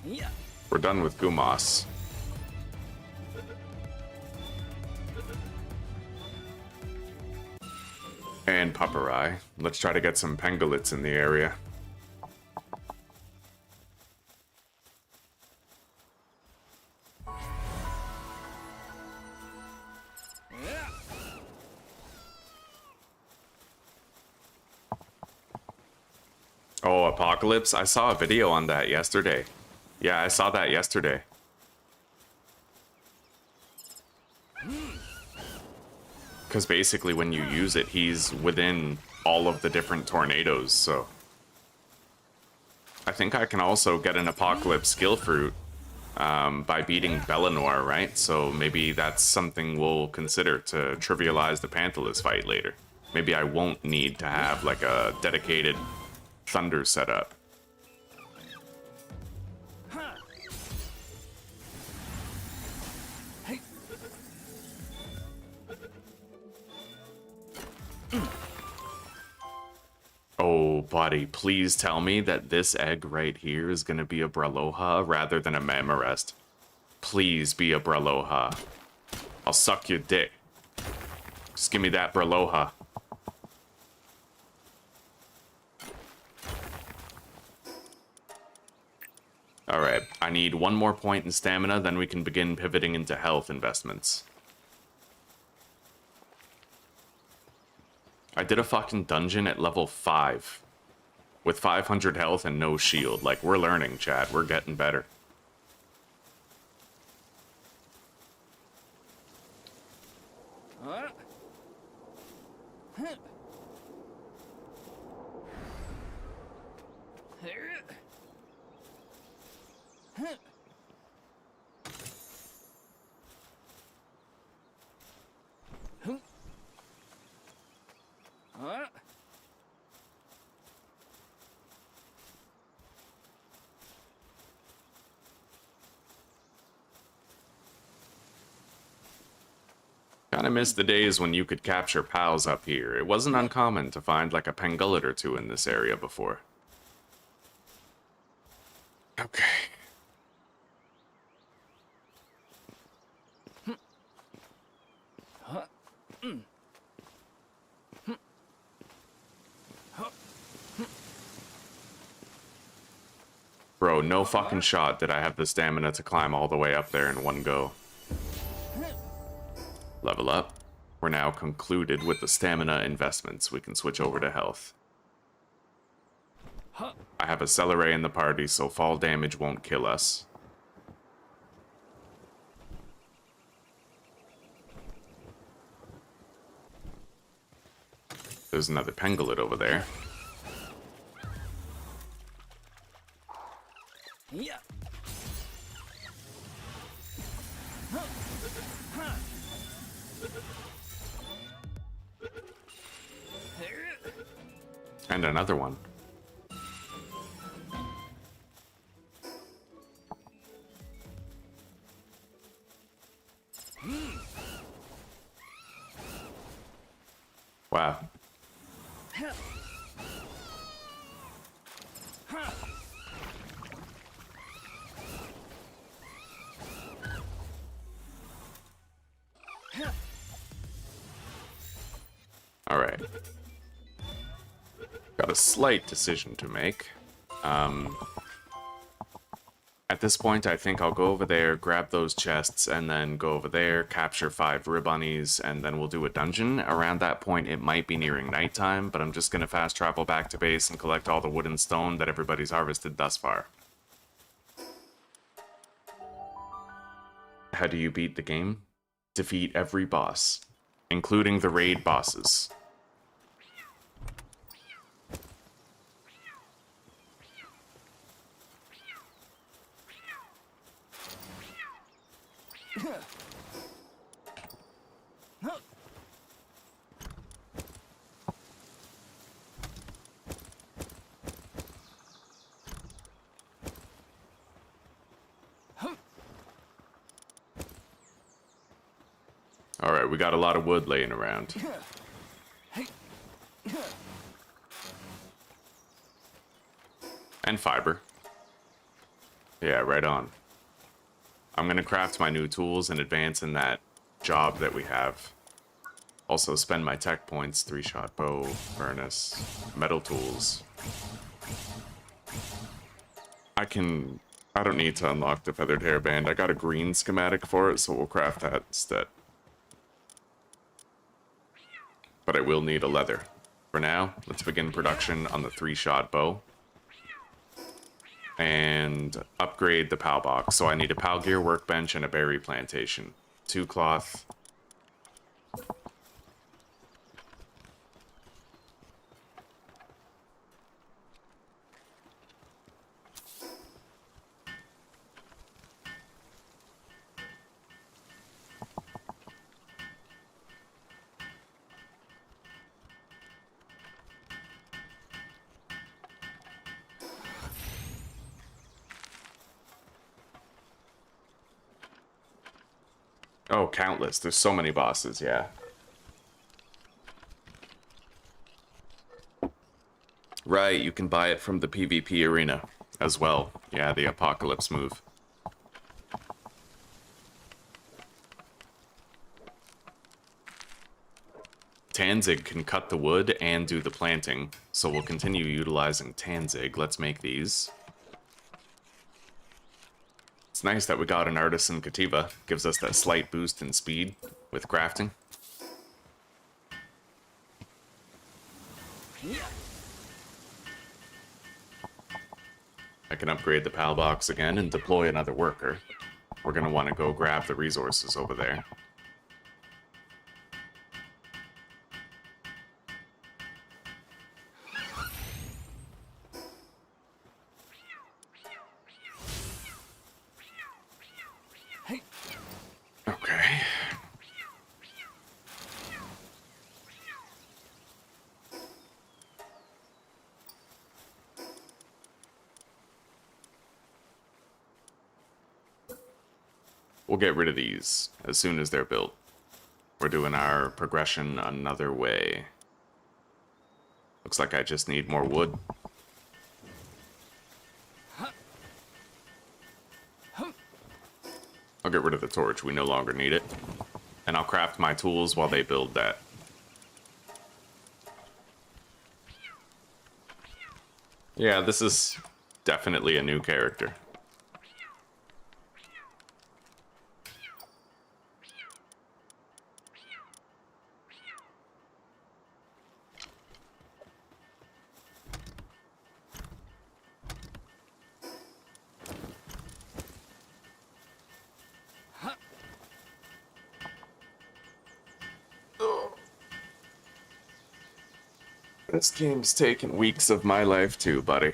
S2: Yeah.
S1: We're done with Gumas. And Pupperai. Let's try to get some pangolins in the area. Oh, Apocalypse? I saw a video on that yesterday. Yeah, I saw that yesterday. Because basically when you use it, he's within all of the different tornadoes, so... I think I can also get an Apocalypse skill fruit by beating Bellanor, right? So maybe that's something we'll consider to trivialize the Panthalus fight later. Maybe I won't need to have like a dedicated Thunder setup. Oh, buddy, please tell me that this egg right here is gonna be a Braloha rather than a Mamarest. Please be a Braloha. I'll suck your dick. Just give me that Braloha. Alright, I need 1 more point in stamina, then we can begin pivoting into health investments. I did a fucking dungeon at level 5 with 500 health and no shield. Like, we're learning, chat. We're getting better. Kinda miss the days when you could capture pals up here. It wasn't uncommon to find like a pangolin or 2 in this area before. Okay. Bro, no fucking shot did I have the stamina to climb all the way up there in one go. Level up. We're now concluded with the stamina investments. We can switch over to health. I have a Celeray in the party, so fall damage won't kill us. There's another pangolin over there.
S2: Yeah.
S1: And another one. Wow. All right. Got a slight decision to make. At this point, I think I'll go over there, grab those chests, and then go over there, capture 5 ribbonies, and then we'll do a dungeon. Around that point, it might be nearing nighttime, but I'm just going to fast travel back to base and collect all the wood and stone that everybody's harvested thus far. How do you beat the game? Defeat every boss, including the raid bosses. Alright, we got a lot of wood laying around. And fiber. Yeah, right on. I'm gonna craft my new tools and advance in that job that we have. Also spend my tech points, 3-shot bow, furnace, metal tools. I don't need to unlock the feathered hairband. I got a green schematic for it, so we'll craft that instead. But I will need a leather. For now, let's begin production on the 3-shot bow. And upgrade the Palbox. So I need a Palgear workbench and a berry plantation. 2 cloth. Oh, countless. There's so many bosses, yeah. Right, you can buy it from the PvP arena as well. Yeah, the apocalypse move. Tanzig can cut the wood and do the planting, so we'll continue utilizing Tanzig. Let's make these. It's nice that we got an artisan Kativa. Gives us that slight boost in speed with crafting. I can upgrade the Palbox again and deploy another worker. We're gonna want to go grab the resources over there. Okay. We'll get rid of these as soon as they're built. We're doing our progression another way. Looks like I just need more wood. I'll get rid of the torch, we no longer need it. And I'll craft my tools while they build that. Yeah, this is definitely a new character. This game's taken weeks of my life too, buddy.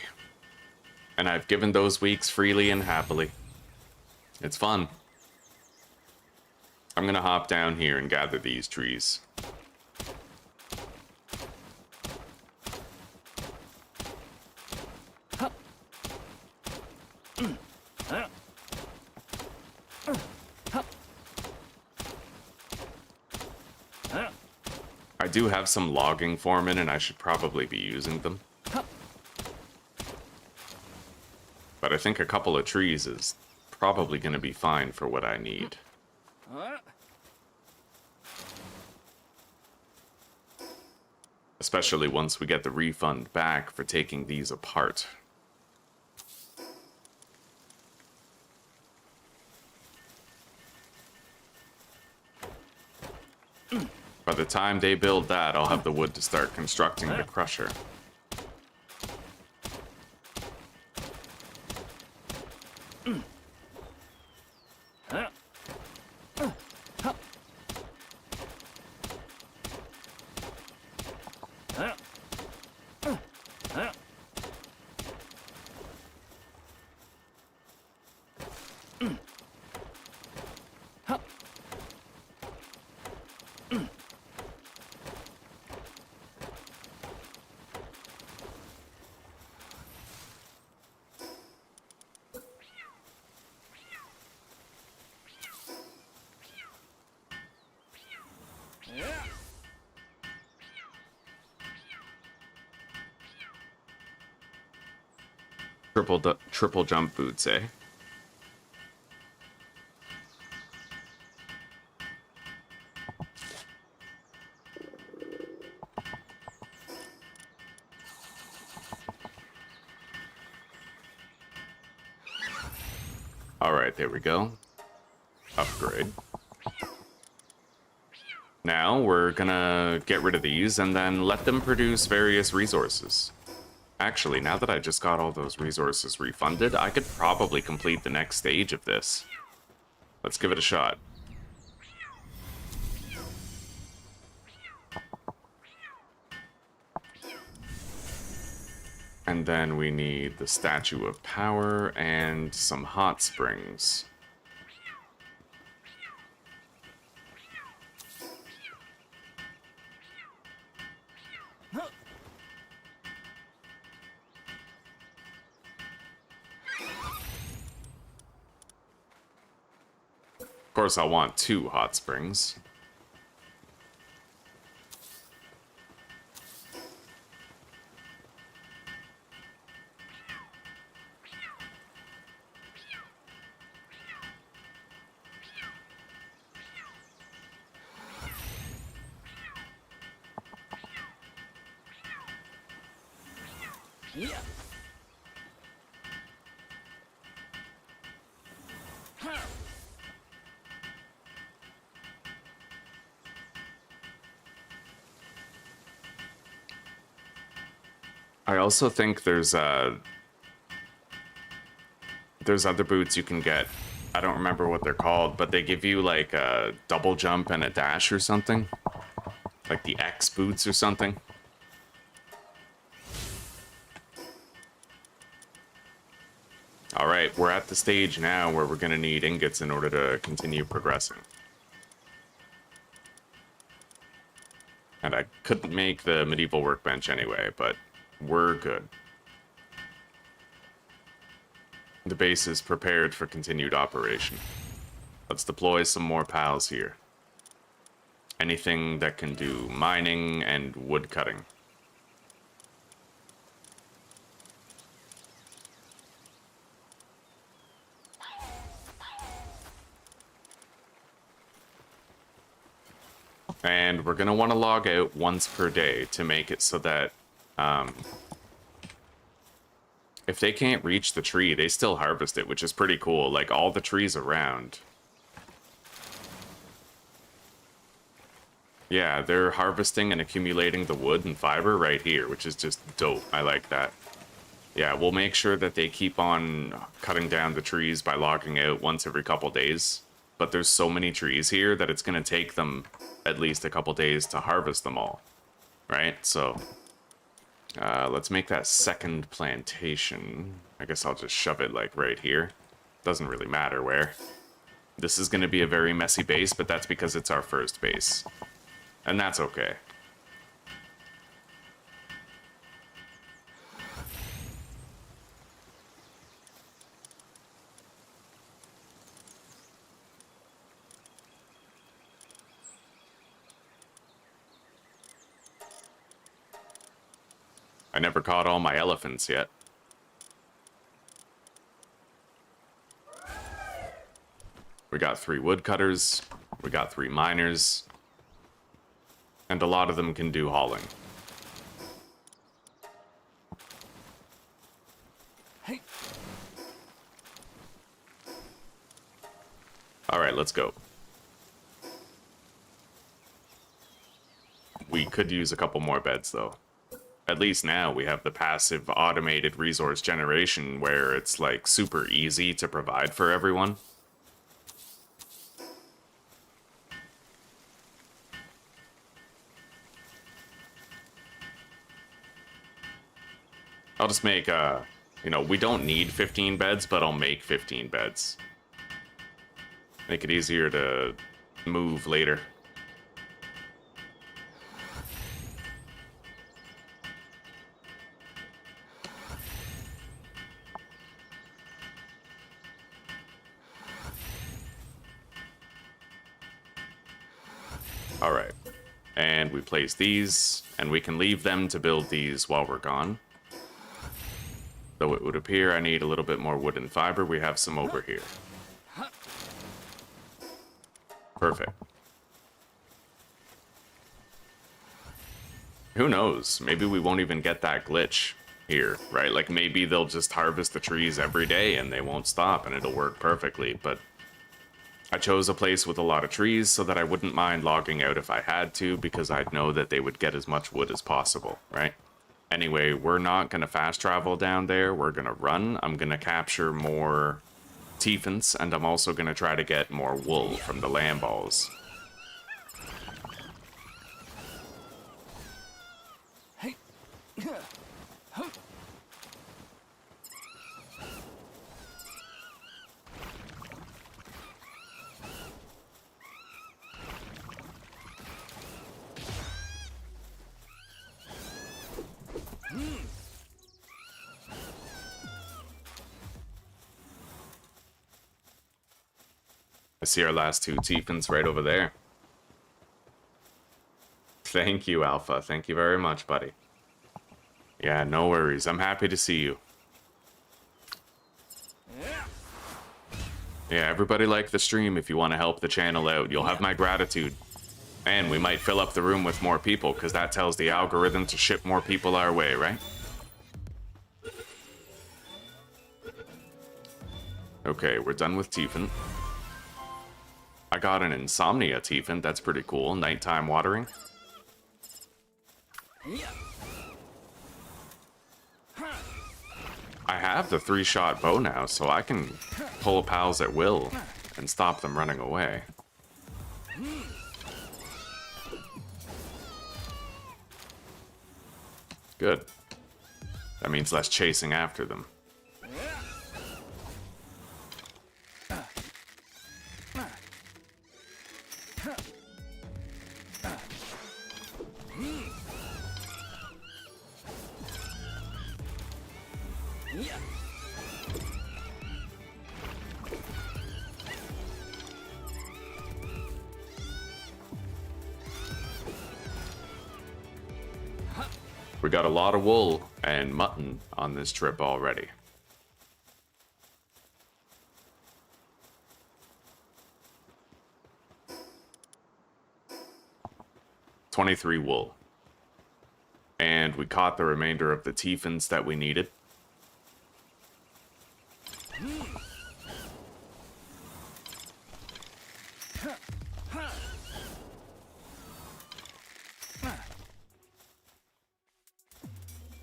S1: And I've given those weeks freely and happily. It's fun. I'm gonna hop down here and gather these trees. I do have some logging foremen, and I should probably be using them. But I think a couple of trees is probably going to be fine for what I need. Especially once we get the refund back for taking these apart. By the time they build that, I'll have the wood to start constructing the crusher. Triple jump boots, eh? Alright, there we go. Upgrade. Now we're gonna get rid of these and then let them produce various resources. Actually, now that I just got all those resources refunded, I could probably complete the next stage of this. Let's give it a shot. And then we need the Statue of Power and some hot springs. Of course, I'll want 2 hot springs.
S2: Yeah.
S1: I also think there's other boots you can get. I don't remember what they're called, but they give you like a double jump and a dash or something. Like the X boots or something. Alright, we're at the stage now where we're gonna need ingots in order to continue progressing. And I couldn't make the medieval workbench anyway, but we're good. The base is prepared for continued operation. Let's deploy some more pals here. Anything that can do mining and wood cutting. And we're going to want to log out once per day to make it so that if they can't reach the tree, they still harvest it, which is pretty cool. Like, all the trees around. Yeah, they're harvesting and accumulating the wood and fiber right here, which is just dope. I like that. Yeah, we'll make sure that they keep on cutting down the trees by logging out once every couple days. But there's so many trees here that it's going to take them at least a couple days to harvest them all. Right? So, let's make that second plantation. I guess I'll just shove it, like, right here. Doesn't really matter where. This is going to be a very messy base, but that's because it's our first base. And that's okay. I never caught all my elephants yet. We got 3 woodcutters, we got 3 miners, and a lot of them can do hauling.
S2: Hey.
S1: Alright, let's go. We could use a couple more beds, though. At least now we have the passive automated resource generation where it's like super easy to provide for everyone. I'll just make, you know, we don't need 15 beds, but I'll make 15 beds. Make it easier to move later. All right, and we place these, and we can leave them to build these while we're gone. Though it would appear I need a little bit more wood and fiber. We have some over here. Perfect. Who knows? Maybe we won't even get that glitch here, right? Like maybe they'll just harvest the trees every day and they won't stop and it'll work perfectly. But I chose a place with a lot of trees so that I wouldn't mind logging out if I had to, because I'd know that they would get as much wood as possible, right? Anyway, we're not going to fast travel down there. We're going to run. I'm going to capture more Tiefens, and I'm also going to try to get more wool from the lamb balls.
S2: Hey.
S1: I see our last 2 Tiefens right over there. Thank you, Alpha. Thank you very much, buddy. Yeah, no worries. I'm happy to see you. Yeah, everybody like the stream if you want to help the channel out. You'll have my gratitude. And we might fill up the room with more people, because that tells the algorithm to ship more people our way, right? Okay, we're done with Tiefen. I got an Insomnia Tiefen. That's pretty cool. Nighttime watering. I have the 3-shot bow now, so I can pull pals at will and stop them running away. Good. That means less chasing after them. We got a lot of wool and mutton on this trip already. $23 wool. And we caught the remainder of the Tiefens that we needed.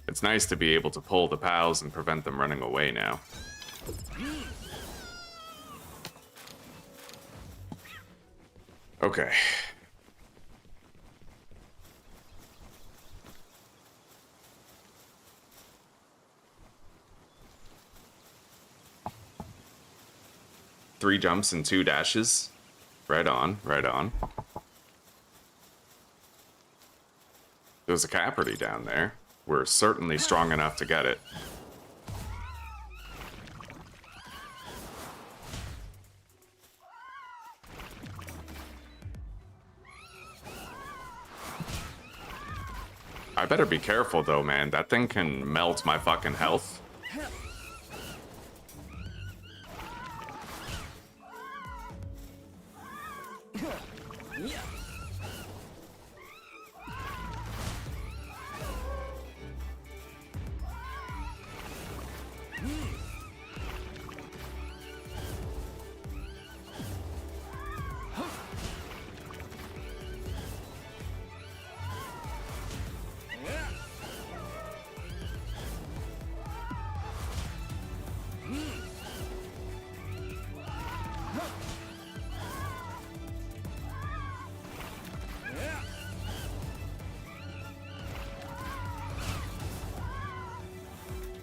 S1: It's nice to be able to pull the pals and prevent them running away now. Okay. Three jumps and 2 dashes. Right on, right on. There's a Caperty down there. We're certainly strong enough to get it. I better be careful though, man. That thing can melt my fucking health.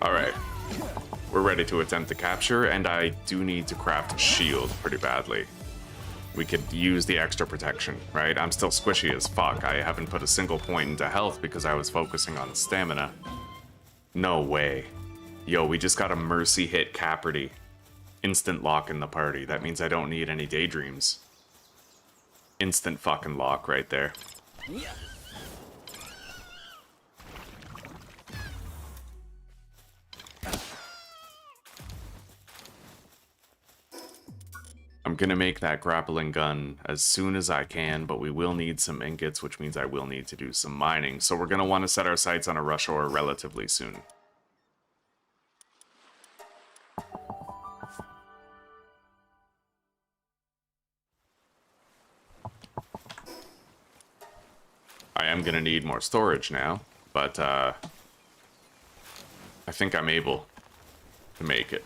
S1: Alright. We're ready to attempt the capture, and I do need to craft a shield pretty badly. We could use the extra protection, right? I'm still squishy as fuck. I haven't put a single point into health because I was focusing on stamina. No way. Yo, we just got a mercy hit Caperty. Instant lock in the party. That means I don't need any daydreams. Instant fucking lock right there. I'm gonna make that grappling gun as soon as I can, but we will need some ingots, which means I will need to do some mining. So we're gonna want to set our sights on a rush ore relatively soon. I am gonna need more storage now, but I think I'm able to make it.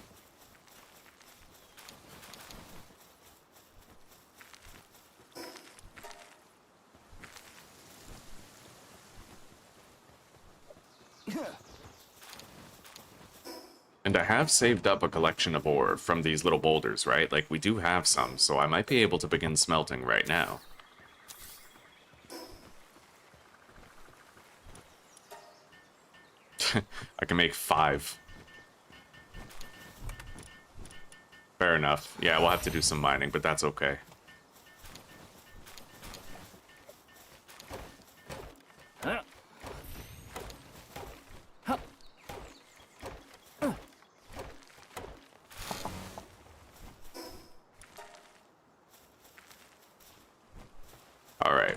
S1: And I have saved up a collection of ore from these little boulders, right? Like, we do have some, so I might be able to begin smelting right now. I can make 5. Fair enough. Yeah, we'll have to do some mining, but that's okay. Alright.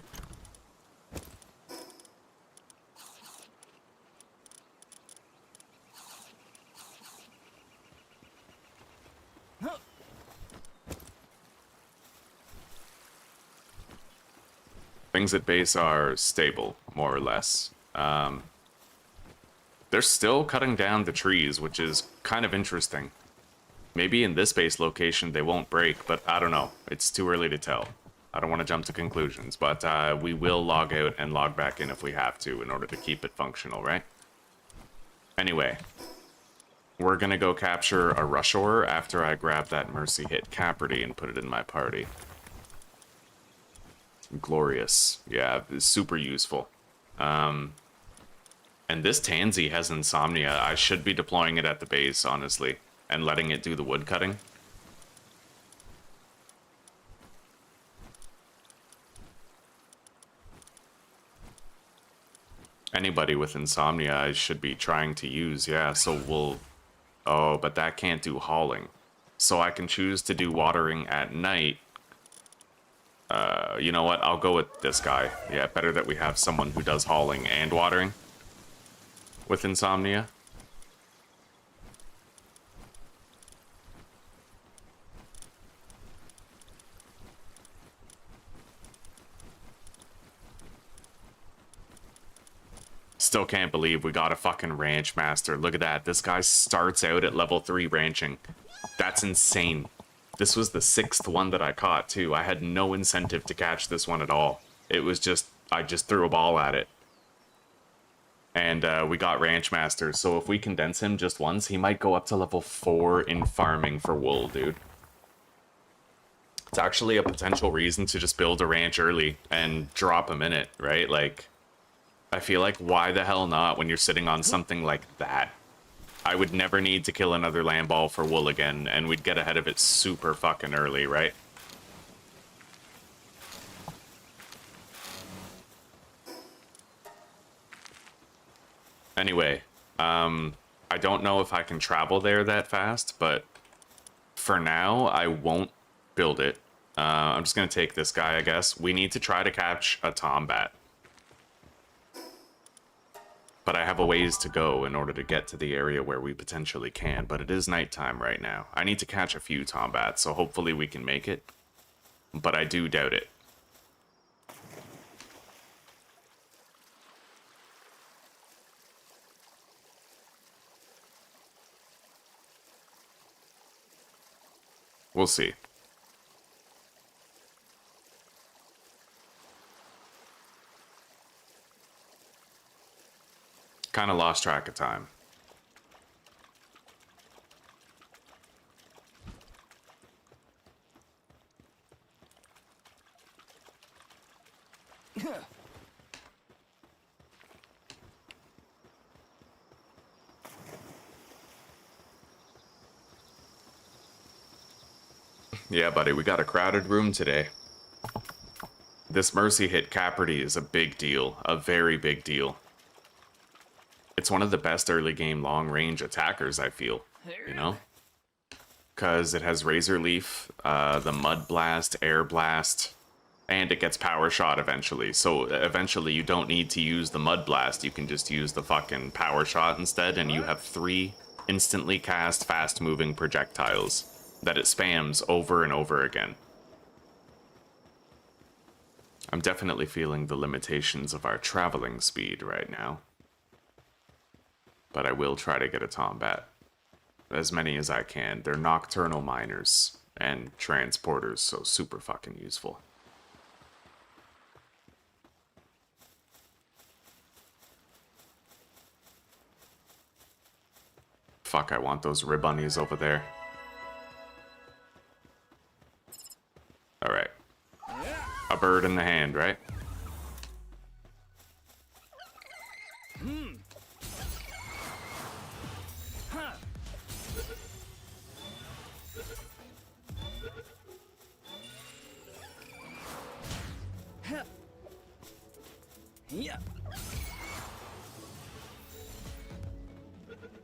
S1: Things at base are stable, more or less. They're still cutting down the trees, which is kind of interesting. Maybe in this base location they won't break, but I don't know. It's too early to tell. I don't want to jump to conclusions, but we will log out and log back in if we have to in order to keep it functional, right? Anyway, we're gonna go capture a rush ore after I grab that mercy hit Caperty and put it in my party. Glorious. Yeah, it's super useful. And this Tansy has insomnia. I should be deploying it at the base, honestly, and letting it do the wood cutting. Anybody with insomnia I should be trying to use, yeah, so we'll... Oh, but that can't do hauling. So I can choose to do watering at night. You know what? I'll go with this guy. Yeah, better that we have someone who does hauling and watering with insomnia. Still can't believe we got a fucking ranch master. Look at that. This guy starts out at level 3 ranching. That's insane. This was the 6th one that I caught, too. I had no incentive to catch this one at all. It was just... I just threw a ball at it. And we got ranch master. So if we condense him just once, he might go up to level 4 in farming for wool, dude. It's actually a potential reason to just build a ranch early and drop him in it, right? Like... I feel like, why the hell not when you're sitting on something like that? I would never need to kill another land ball for wool again, and we'd get ahead of it super fucking early, right? Anyway, I don't know if I can travel there that fast, but for now, I won't build it. I'm just gonna take this guy, I guess. We need to try to catch a tombat. But I have a ways to go in order to get to the area where we potentially can, but it is nighttime right now. I need to catch a few tombats, so hopefully we can make it. But I do doubt it. We'll see. Kind of lost track of time. Yeah, buddy, we got a crowded room today. This mercy hit Caperty is a big deal, a very big deal. It's one of the best early game long range attackers, I feel, you know? Because it has Razor Leaf, the Mud Blast, Air Blast, and it gets Power Shot eventually. So eventually you don't need to use the Mud Blast, you can just use the fucking Power Shot instead, and you have 3 instantly cast fast moving projectiles that it spams over and over again. I'm definitely feeling the limitations of our traveling speed right now. But I will try to get a tombat. As many as I can. They're nocturnal miners and transporters, so super fucking useful. Fuck, I want those ribbunnies over there. Alright. A bird in the hand, right?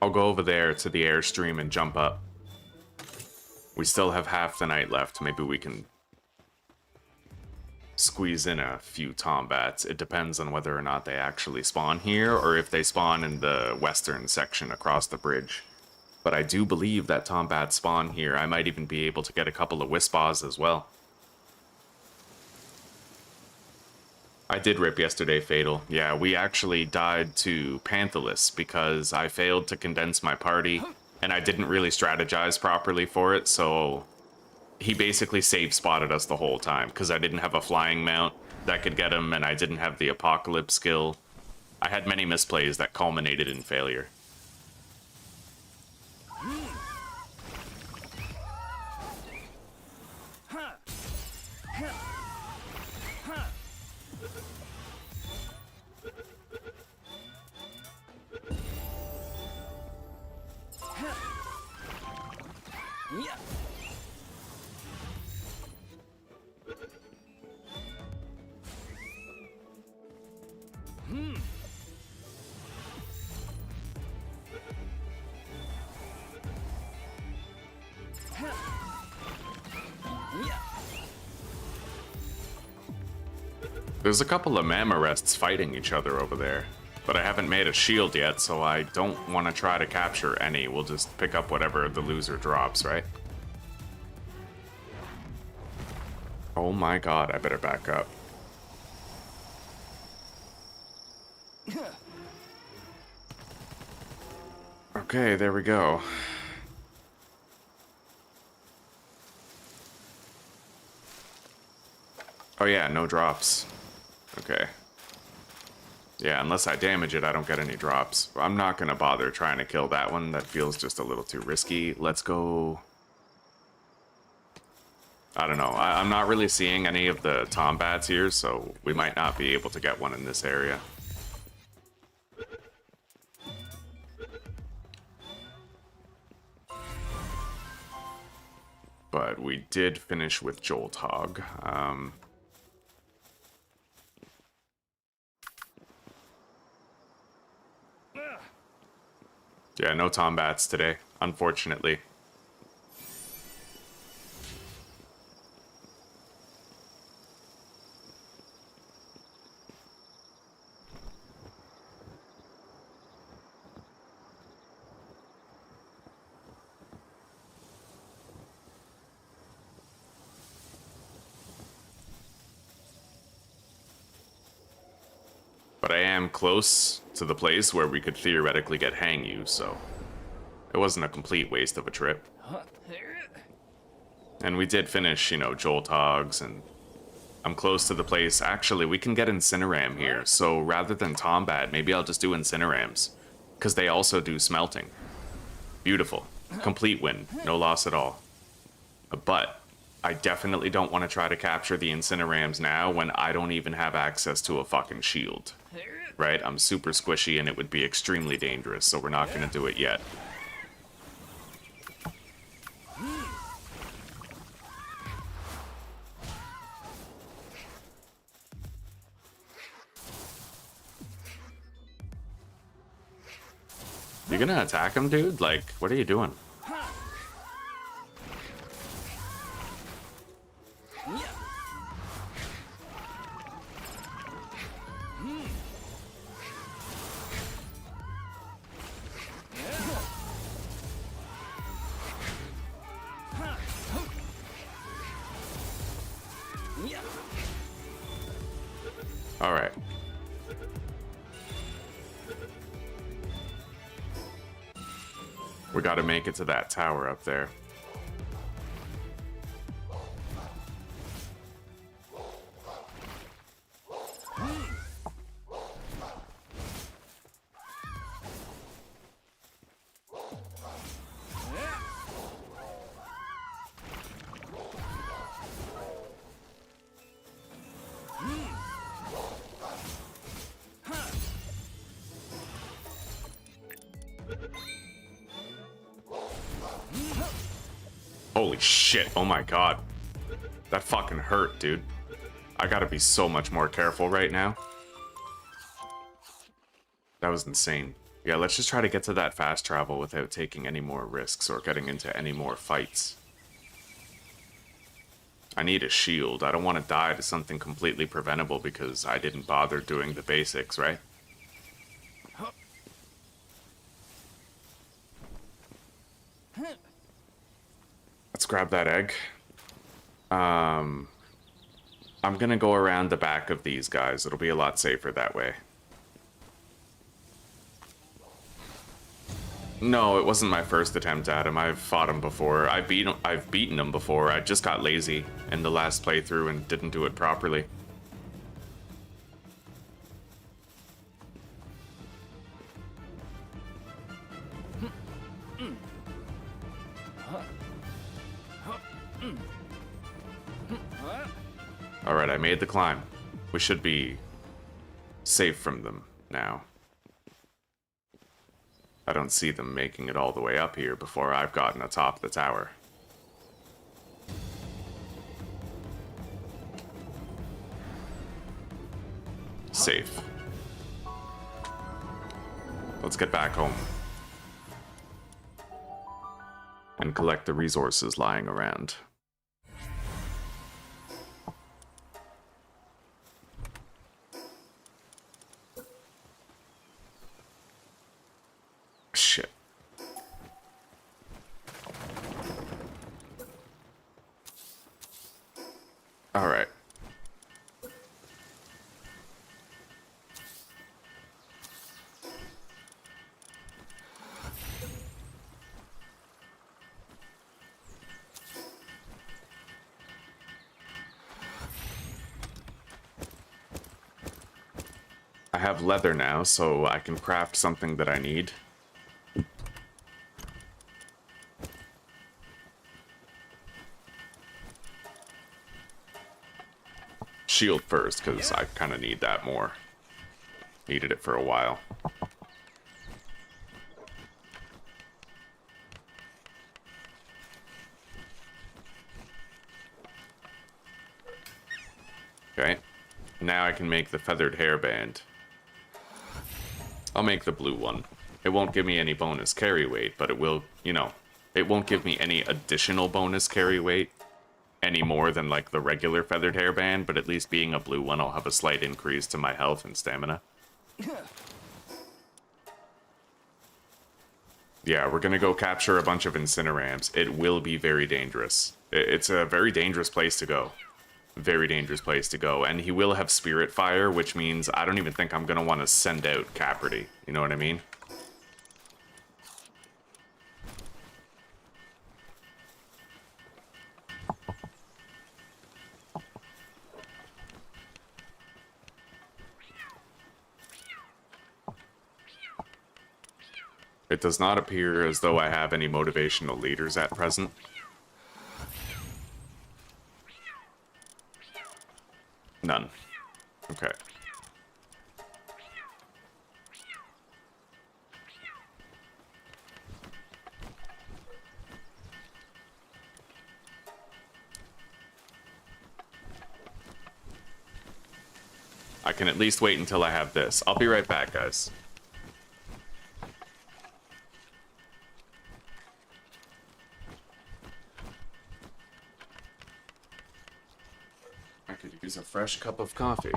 S1: I'll go over there to the airstream and jump up. We still have half the night left. Maybe we can squeeze in a few tombats. It depends on whether or not they actually spawn here or if they spawn in the western section across the bridge. But I do believe that tombats spawn here. I might even be able to get a couple of Wispas as well. I did rip yesterday, Fatal. Yeah, we actually died to Panthalus because I failed to condense my party, and I didn't really strategize properly for it, so he basically safe spotted us the whole time because I didn't have a flying mount that could get him, and I didn't have the apocalypse skill. I had many misplays that culminated in failure. There's a couple of Mammorests fighting each other over there, but I haven't made a shield yet, so I don't want to try to capture any. We'll just pick up whatever the loser drops, right? Oh my god, I better back up. Okay, there we go. Oh yeah, no drops. Okay. Yeah, unless I damage it, I don't get any drops. I'm not gonna bother trying to kill that one. That feels just a little too risky. Let's go... I don't know. I'm not really seeing any of the tombats here, so we might not be able to get one in this area. But we did finish with Jolt Hog. Yeah, no tombats today, unfortunately. But I am close to the place where we could theoretically get hang you, so it wasn't a complete waste of a trip. And we did finish, you know, Jolt Hogs, and I'm close to the place. Actually, we can get Incineram here, so rather than Tombat, maybe I'll just do Incinerams, because they also do smelting. Beautiful. Complete win. No loss at all. But I definitely don't want to try to capture the Incinerams now when I don't even have access to a fucking shield. Right? I'm super squishy and it would be extremely dangerous, so we're not going to do it yet. You gonna attack him, dude? Like, what are you doing? All right. We gotta make it to that tower up there. Holy shit, oh my god. That fucking hurt, dude. I gotta be so much more careful right now. That was insane. Yeah, let's just try to get to that fast travel without taking any more risks or getting into any more fights. I need a shield. I don't want to die to something completely preventable because I didn't bother doing the basics, right? Let's grab that egg. I'm gonna go around the back of these guys. It'll be a lot safer that way. No, it wasn't my first attempt at him. I've fought him before. I've beaten him before. I just got lazy in the last playthrough and didn't do it properly. Alright, I made the climb. We should be safe from them now. I don't see them making it all the way up here before I've gotten atop the tower. Safe. Let's get back home. And collect the resources lying around. Shit. All right. I have leather now, so I can craft something that I need. Shield first, because I kind of need that more. Needed it for a while. Okay. Now I can make the feathered hairband. I'll make the blue one. It won't give me any bonus carry weight, but it will, you know, it won't give me any additional bonus carry weight any more than like the regular feathered hairband, but at least being a blue one, I'll have a slight increase to my health and stamina. Yeah, we're gonna go capture a bunch of incinerams. It will be very dangerous. It's a very dangerous place to go. Very dangerous place to go. And he will have spirit fire, which means I don't even think I'm gonna want to send out Caperty. You know what I mean? It does not appear as though I have any motivational leaders at present. None. Okay. I can at least wait until I have this. I'll be right back, guys. I could use a fresh cup of coffee.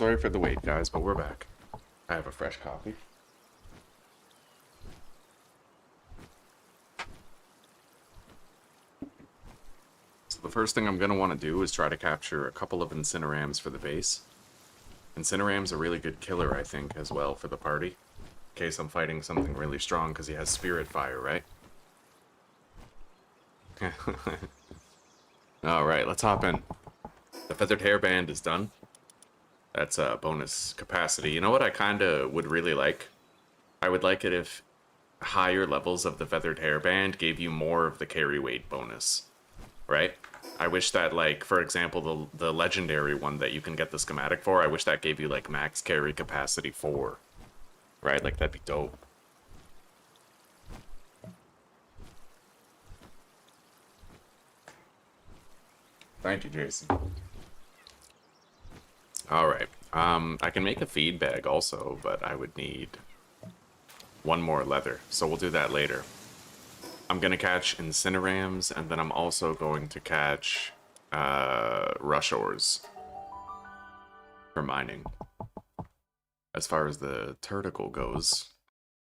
S1: Sorry for the wait, guys, but we're back. I have a fresh coffee. So the first thing I'm going to want to do is try to capture a couple of Incinerams for the base. Incineram's a really good killer, I think, as well for the party. In case I'm fighting something really strong, because he has Spirit Fire, right? Alright, let's hop in. The Feathered Hairband is done. That's a bonus capacity. You know what I kind of would really like? I would like it if higher levels of the Feathered Hairband gave you more of the carry weight bonus. Right? I wish that, like, for example, the legendary one that you can get the schematic for, I wish that gave you, like, max carry capacity 4. Right? Like, that'd be dope. Thank you, Jason. Alright. I can make a feed bag also, but I would need one more leather. So we'll do that later. I'm going to catch Incinerams, and then I'm also going to catch rush ores for mining. As far as the turtle goes,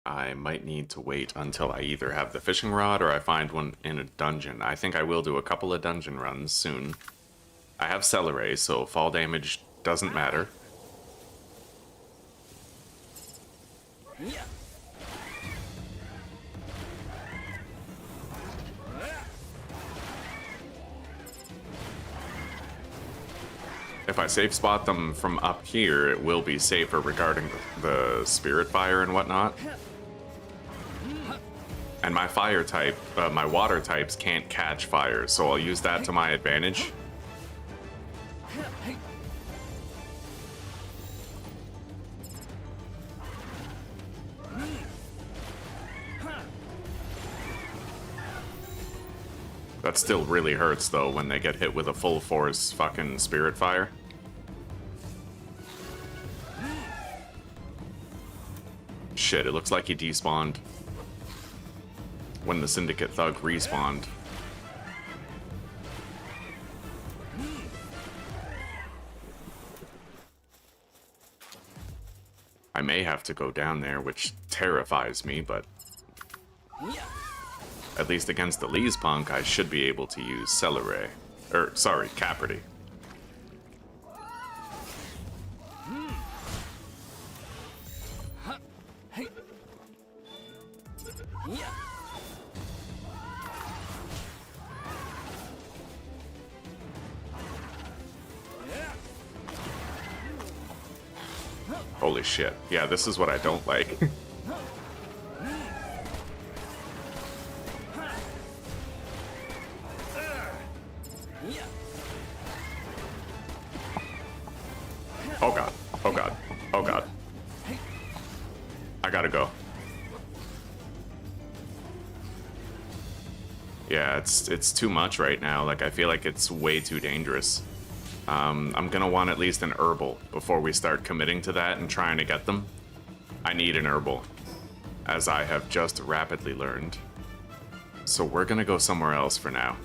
S1: I might need to wait until I either have the fishing rod or I find one in a dungeon. I think I will do a couple of dungeon runs soon. I have Celeray, so fall damage doesn't matter. If I safe spot them from up here, it will be safer regarding the Spirit Fire and whatnot. And my fire type, my water types can't catch fire, so I'll use that to my advantage. That still really hurts, though, when they get hit with a full force fucking Spirit Fire. Shit, it looks like he despawned when the Syndicate Thug respawned. I may have to go down there, which terrifies me, but at least against the Lee's Punk, I should be able to use Celeray. Sorry, Caperty. Holy shit. Yeah, this is what I don't like. Oh god. Oh god. Oh god. I gotta go. Yeah, it's too much right now. Like, I feel like it's way too dangerous. I'm gonna want at least an herbal before we start committing to that and trying to get them. I need an herbal, as I have just rapidly learned. So we're gonna go somewhere else for now.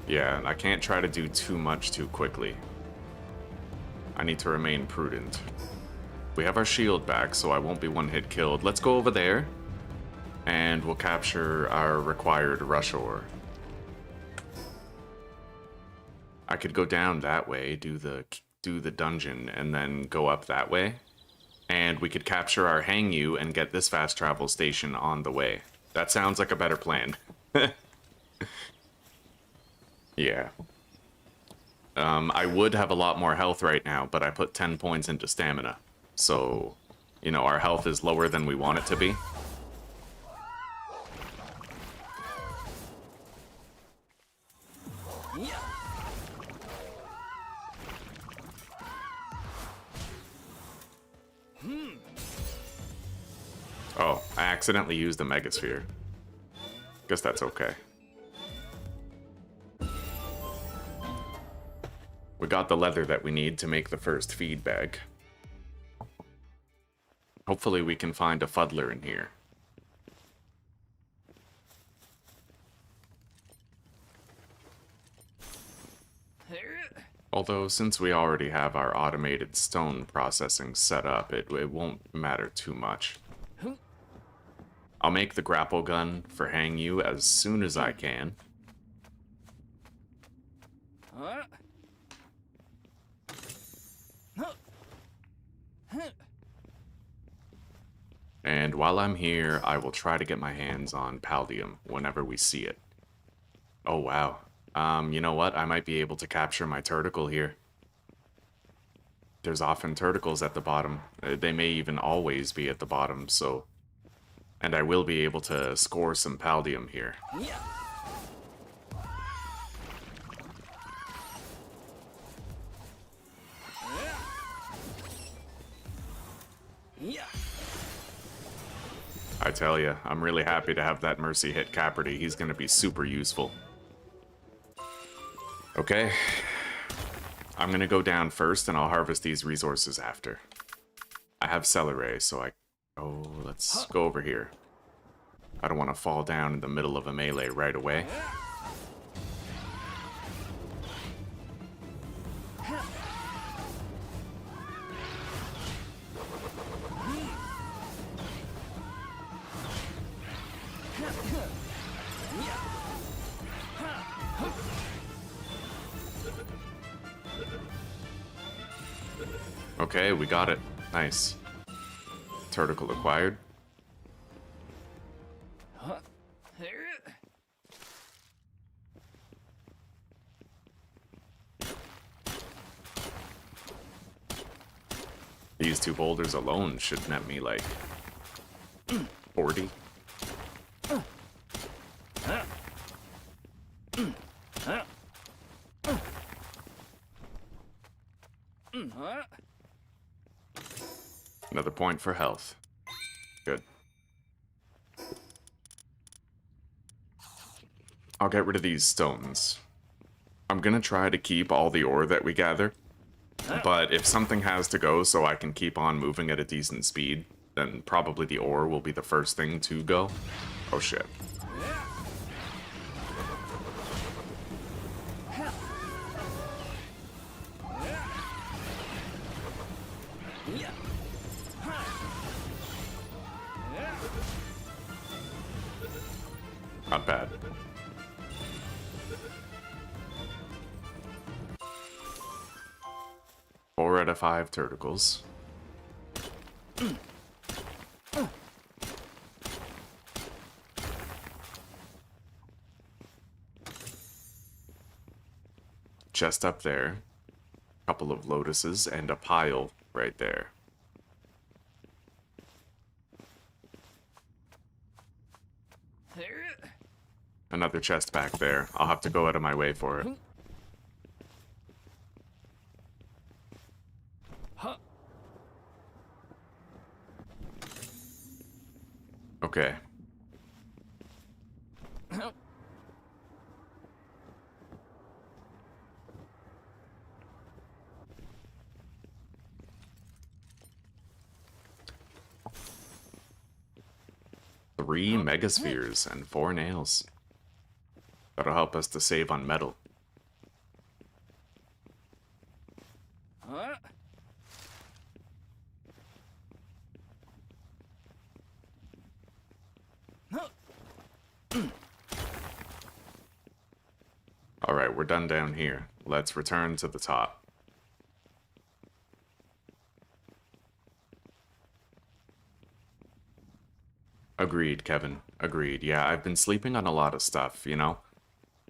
S1: Yeah, I can't try to do too much too quickly. I need to remain prudent. We have our shield back, so I won't be one-hit killed. Let's go over there, and we'll capture our required rush ore. I could go down that way, do the dungeon, and then go up that way. And we could capture our hang you and get this fast travel station on the way. That sounds like a better plan. Yeah. I would have a lot more health right now, but I put 10 points into stamina. So, you know, our health is lower than we want it to be. Oh, I accidentally used the Megasphere. Guess that's okay. We got the leather that we need to make the first feed bag. Hopefully we can find a fuddler in here. Although, since we already have our automated stone processing set up, it won't matter too much. I'll make the grapple gun for Hang You as soon as I can. And while I'm here, I will try to get my hands on Paldium whenever we see it. Oh, wow. You know what? I might be able to capture my turticle here. There's often turtles at the bottom. They may even always be at the bottom, so... And I will be able to score some Paldium here. I tell ya, I'm really happy to have that Mercy hit Caperty. He's gonna be super useful. Okay. I'm gonna go down first, and I'll harvest these resources after. I have Celery, so I... Oh, let's go over here. I don't want to fall down in the middle of a melee right away. Okay, we got it. Nice. Turticle acquired. These two boulders alone should net me like 40. Another point for health. Good. I'll get rid of these stones. I'm gonna try to keep all the ore that we gather, but if something has to go so I can keep on moving at a decent speed, then probably the ore will be the first thing to go. Oh shit. Not bad. Four out of 5 turtles. Chest up there. Couple of lotuses and a pile right there. Another chest back there. I'll have to go out of my way for it. Okay. Three megaspheres and 4 nails. That'll help us to save on metal. Alright, we're done down here. Let's return to the top. Agreed, Kevin. Agreed. Yeah, I've been sleeping on a lot of stuff, you know?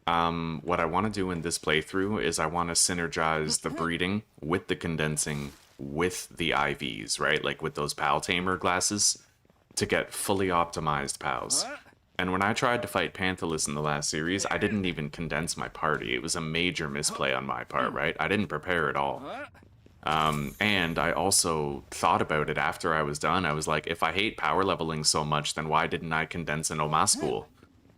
S1: What I want to do in this playthrough is I want to synergize the breeding with the condensing with the IVs, right? Like with those PAL Tamer glasses to get fully optimized PALs. And when I tried to fight Panthalus in the last series, I didn't even condense my party. It was a major misplay on my part, right? I didn't prepare at all. And I also thought about it after I was done. I was like, if I hate power leveling so much, then why didn't I condense an Omaskul?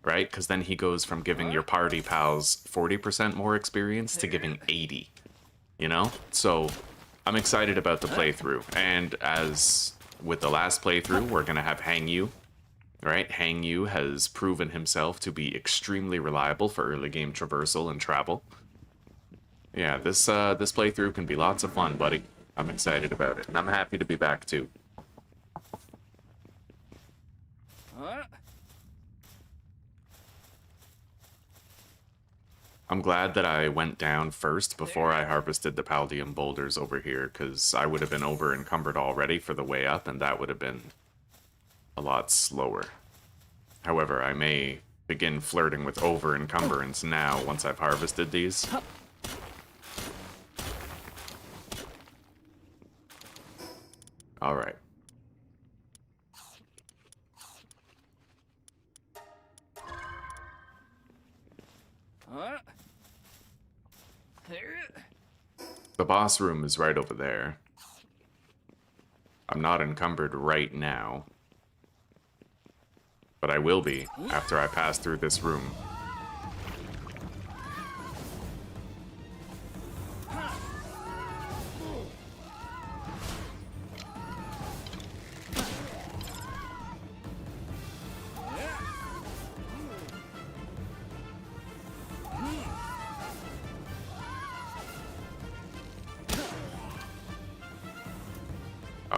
S1: Right? Because then he goes from giving your party pals 40% more experience to giving 80. You know? So, I'm excited about the playthrough. And as with the last playthrough, we're going to have Hang You. Right? Hang You has proven himself to be extremely reliable for early game traversal and travel. Yeah, this playthrough can be lots of fun, buddy. I'm excited about it, and I'm happy to be back too. I'm glad that I went down first before I harvested the Paldium boulders over here, because I would have been over encumbered already for the way up, and that would have been a lot slower. However, I may begin flirting with over encumbrance now once I've harvested these. Alright. The boss room is right over there. I'm not encumbered right now, but I will be after I pass through this room.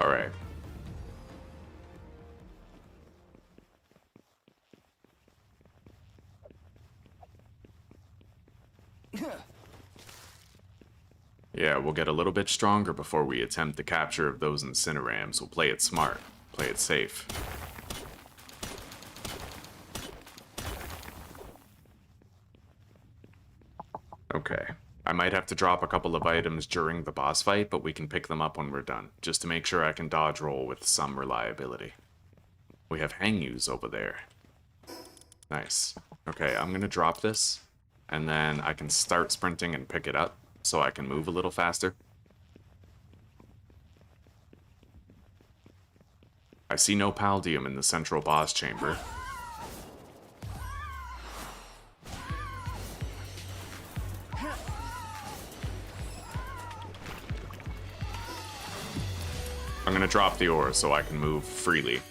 S1: All right. Yeah, we'll get a little bit stronger before we attempt the capture of those incinerams. We'll play it smart, play it safe. Okay. I might have to drop a couple of items during the boss fight, but we can pick them up when we're done, just to make sure I can dodge roll with some reliability. We have hang-yous over there. Nice. Okay, I'm gonna drop this, and then I can start sprinting and pick it up, so I can move a little faster. I see no Paldium in the central boss chamber. I'm gonna drop the ore so I can move freely.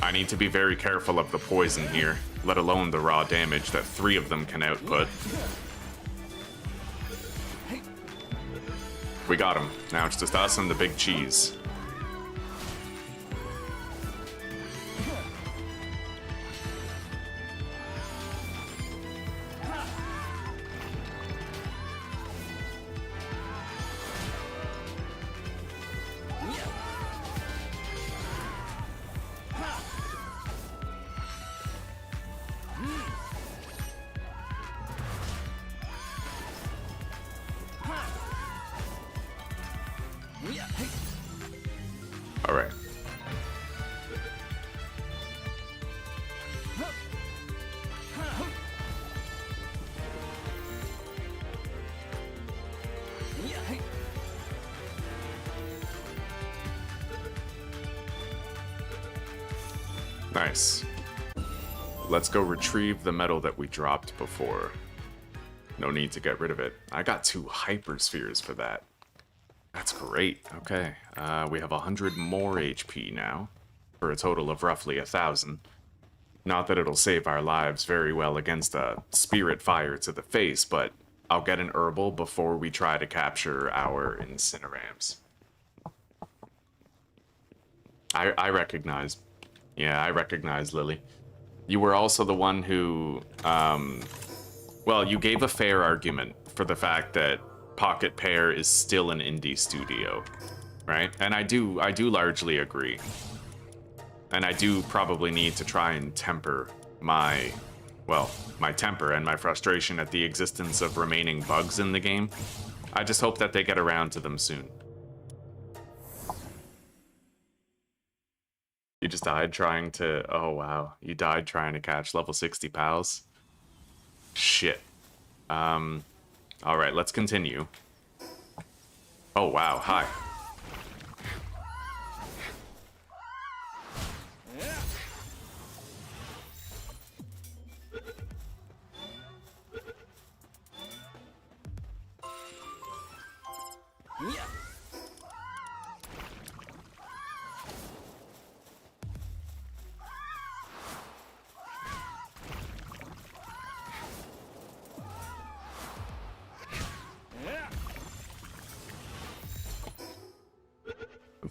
S1: I need to be very careful of the poison here, let alone the raw damage that 3 of them can output. We got him. Now it's just us and the big cheese. All right. Nice. Let's go retrieve the metal that we dropped before. No need to get rid of it. I got 2 hyperspheres for that. That's great. Okay. We have 100 more HP now, for a total of roughly 1,000. Not that it'll save our lives very well against a spirit fire to the face, but I'll get an herbal before we try to capture our incinerams. I recognize. Yeah, I recognize Lily. You were also the one who, well, you gave a fair argument for the fact that Pocket Pair is still an indie studio, right? And I do largely agree. And I do probably need to try and temper my, well, my temper and my frustration at the existence of remaining bugs in the game. I just hope that they get around to them soon. You just died trying to, oh wow, you died trying to catch level 60 pals. Shit. Alright, let's continue. Oh wow, hi.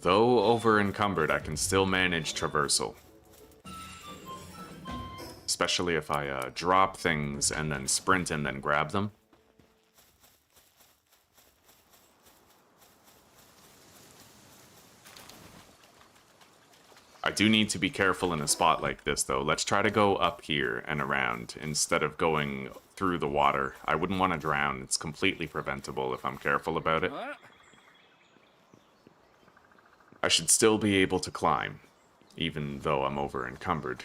S1: Though over-encumbered, I can still manage traversal. Especially if I drop things and then sprint and then grab them. I do need to be careful in a spot like this, though. Let's try to go up here and around instead of going through the water. I wouldn't want to drown. It's completely preventable if I'm careful about it. I should still be able to climb, even though I'm over-encumbered.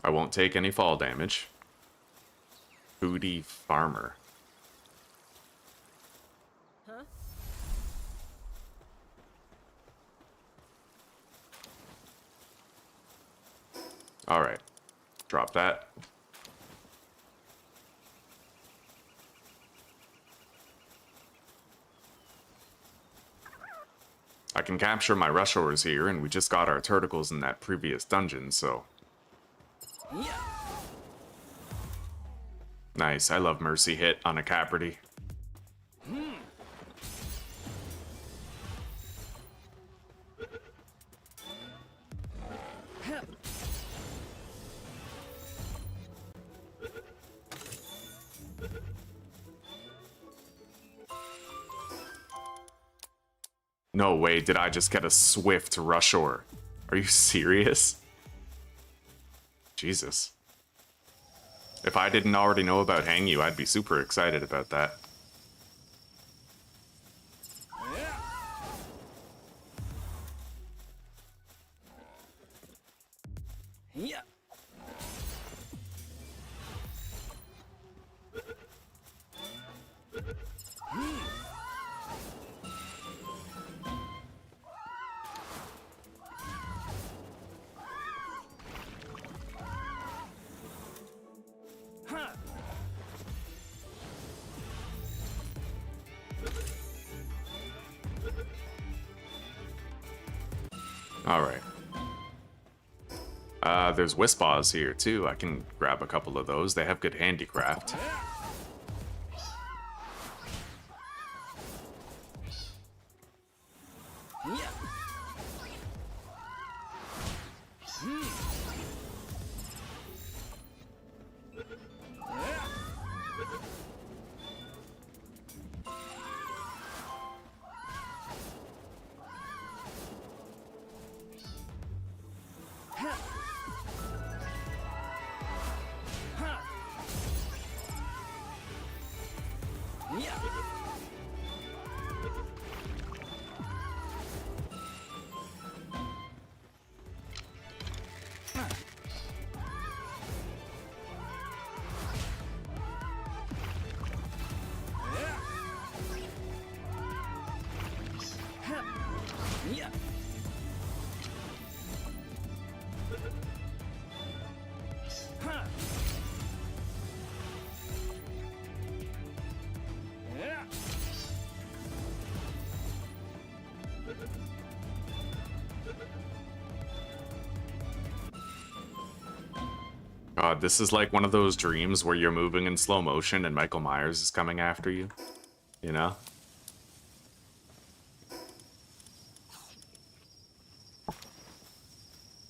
S1: I won't take any fall damage. Foodie farmer.
S4: Huh?
S1: Alright. Drop that. I can capture my rush ores here, and we just got our turtles in that previous dungeon, so... Nice, I love Mercy Hit on a Capridy. No way, did I just get a swift rush ore? Are you serious? Jesus. If I didn't already know about Hang You, I'd be super excited about that.
S2: Yeah.
S1: Alright. There's Wispaws here, too. I can grab a couple of those. They have good handicraft. God, this is like one of those dreams where you're moving in slow motion and Michael Myers is coming after you. You know?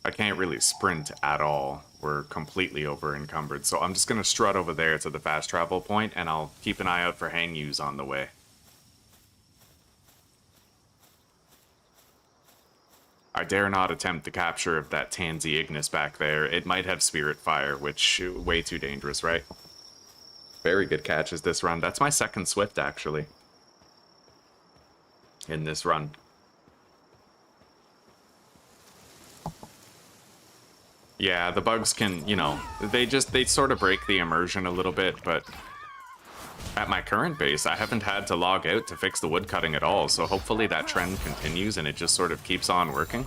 S1: I can't really sprint at all. We're completely over encumbered, so I'm just gonna strut over there to the fast travel point, and I'll keep an eye out for hang yous on the way. I dare not attempt the capture of that Tansy Ignis back there. It might have Spirit Fire, which way too dangerous, right? Very good catches this run. That's my second Swift, actually. In this run. Yeah, the bugs can, you know, they sort of break the immersion a little bit, but at my current base, I haven't had to log out to fix the woodcutting at all, so hopefully that trend continues and it just sort of keeps on working.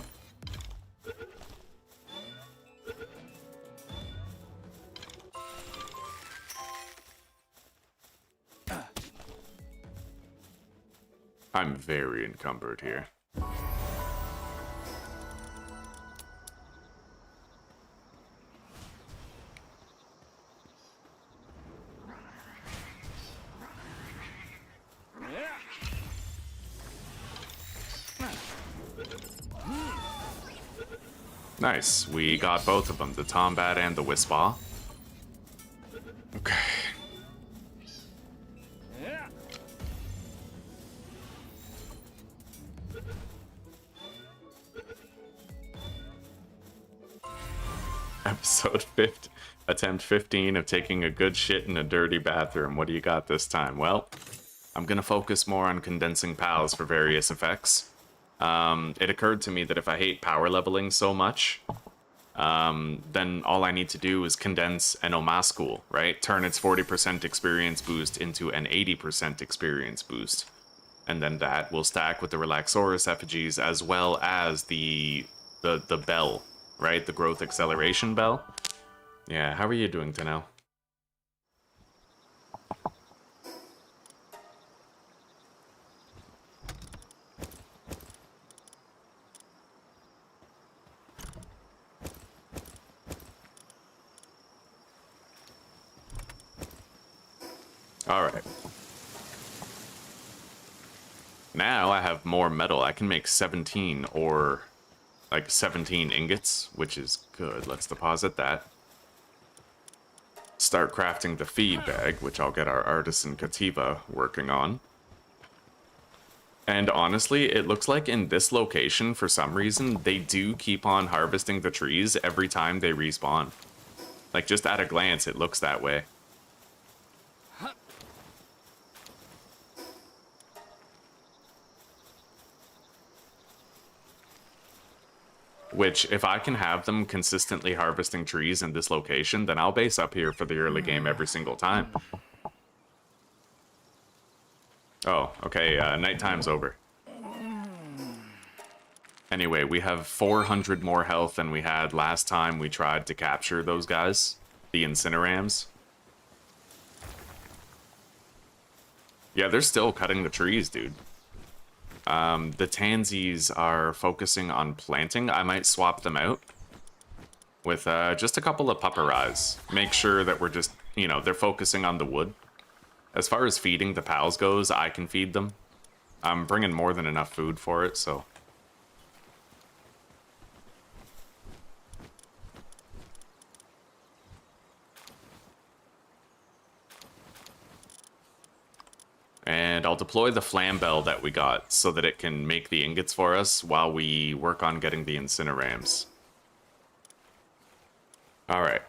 S1: I'm very encumbered here. Nice. We got both of them, the Tombat and the Wispa. Okay. Episode 50, attempt 15 of taking a good shit in a dirty bathroom. What do you got this time? Well, I'm gonna focus more on condensing pals for various effects. It occurred to me that if I hate power leveling so much, then all I need to do is condense an Omascool, right? Turn its 40% experience boost into an 80% experience boost. And then that will stack with the Relaxorus effigies as well as the bell, right? The growth acceleration bell. Yeah, how are you doing, Tanel? Alright. Now I have more metal. I can make 17 or like 17 ingots, which is good. Let's deposit that. Start crafting the feed bag, which I'll get our artisan Kativa working on. And honestly, it looks like in this location, for some reason, they do keep on harvesting the trees every time they respawn. Like, just at a glance, it looks that way. Which, if I can have them consistently harvesting trees in this location, then I'll base up here for the early game every single time. Oh, okay, nighttime's over. Anyway, we have 400 more health than we had last time we tried to capture those guys. The Incinerams. Yeah, they're still cutting the trees, dude. The Tansies are focusing on planting. I might swap them out with just a couple of Pupperized. Make sure that we're just, you know, they're focusing on the wood. As far as feeding the pals goes, I can feed them. I'm bringing more than enough food for it, so... And I'll deploy the Flambell that we got so that it can make the ingots for us while we work on getting the Incinerams. Alright.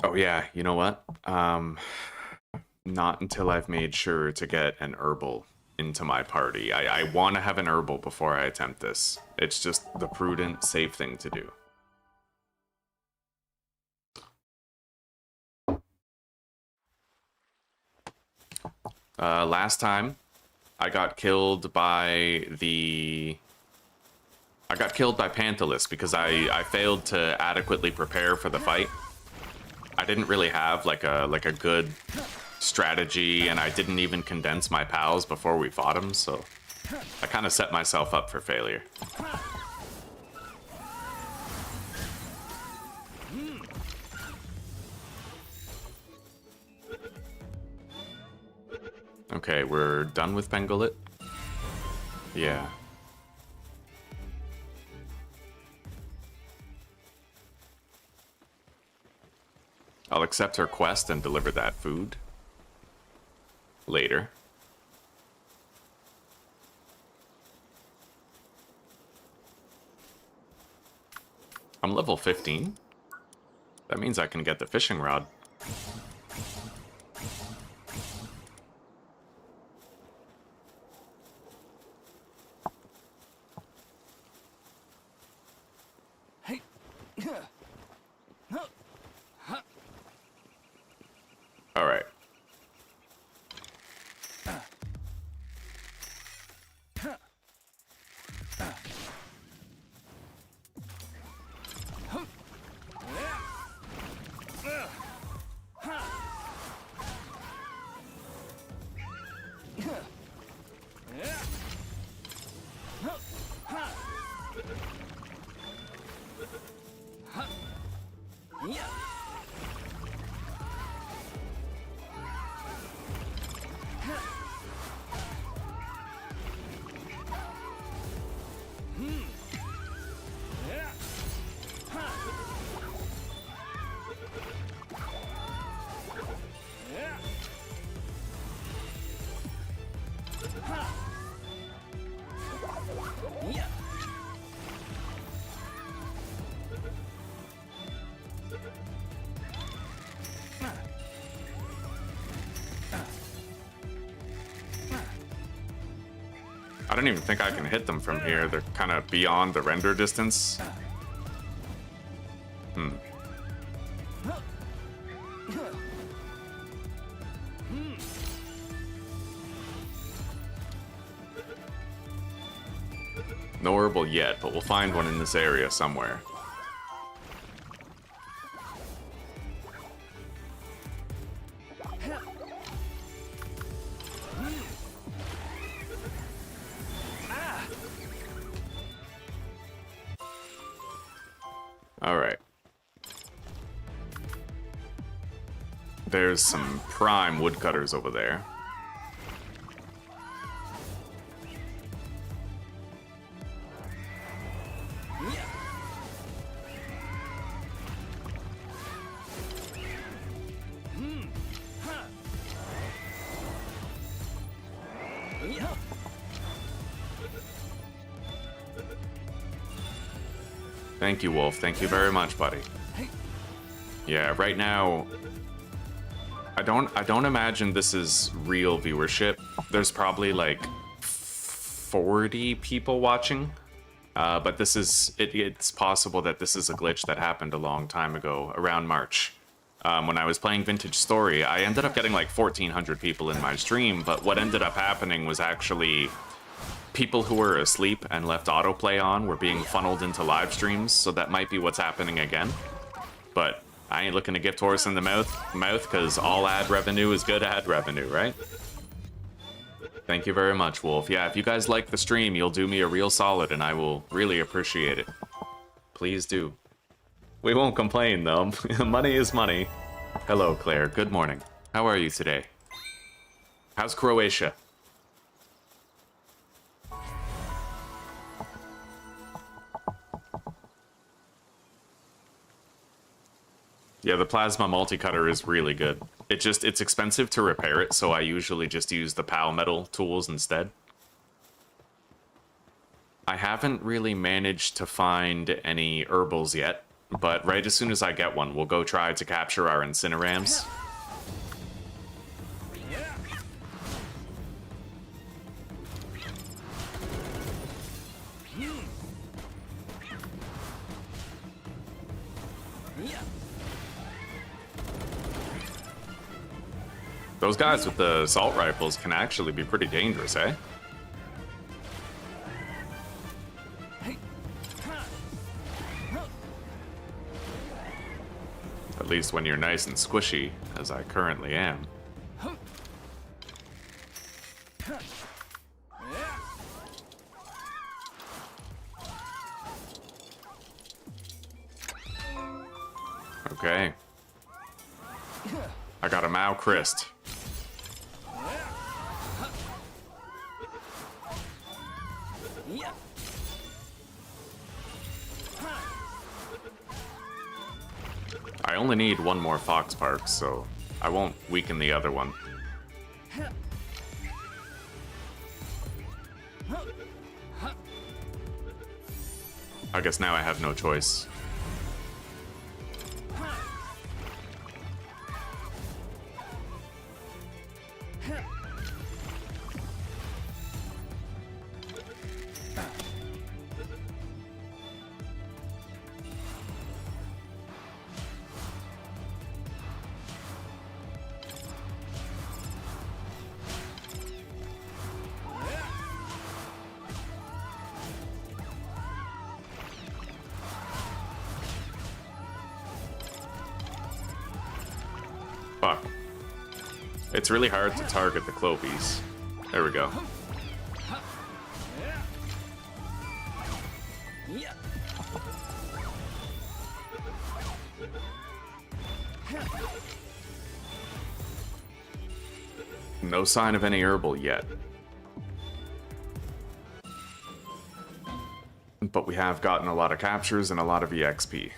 S1: Oh yeah, you know what? Not until I've made sure to get an herbal into my party. I want to have an herbal before I attempt this. It's just the prudent, safe thing to do. Last time, I got killed by the... I got killed by Panthalus because I failed to adequately prepare for the fight. I didn't really have like a good strategy, and I didn't even condense my pals before we fought him, so I kind of set myself up for failure. Okay, we're done with Pengolit? Yeah. I'll accept her quest and deliver that food later. I'm level 15. That means I can get the fishing rod. All right. I don't even think I can hit them from here. They're kind of beyond the render distance. No herbal yet, but we'll find one in this area somewhere. Alright. There's some prime woodcutters over there. Thank you, Wolf. Thank you very much, buddy. Yeah, right now, I don't imagine this is real viewership. There's probably like 40 people watching, but this is it's possible that this is a glitch that happened a long time ago, around March. When I was playing Vintage Story, I ended up getting like 1,400 people in my stream, but what ended up happening was actually people who were asleep and left autoplay on were being funneled into live streams, so that might be what's happening again. But I ain't looking to gift horse in the mouth, because all ad revenue is good ad revenue, right? Thank you very much, Wolf. Yeah, if you guys like the stream, you'll do me a real solid, and I will really appreciate it. Please do. We won't complain, though. Money is money. Hello, Claire. Good morning. How are you today? How's Croatia? Yeah, the plasma multi-cutter is really good. It's expensive to repair it, so I usually just use the PAL metal tools instead. I haven't really managed to find any herbals yet, but right as soon as I get one, we'll go try to capture our incinerams. Those guys with the assault rifles can actually be pretty dangerous, eh? At least when you're nice and squishy, as I currently am. Okay. I got a Mao Christ. I only need one more Fox Park, so I won't weaken the other one. I guess now I have no choice. Fuck. It's really hard to target the Clopies. There we go. No sign of any herbal yet. But we have gotten a lot of captures and a lot of EXP.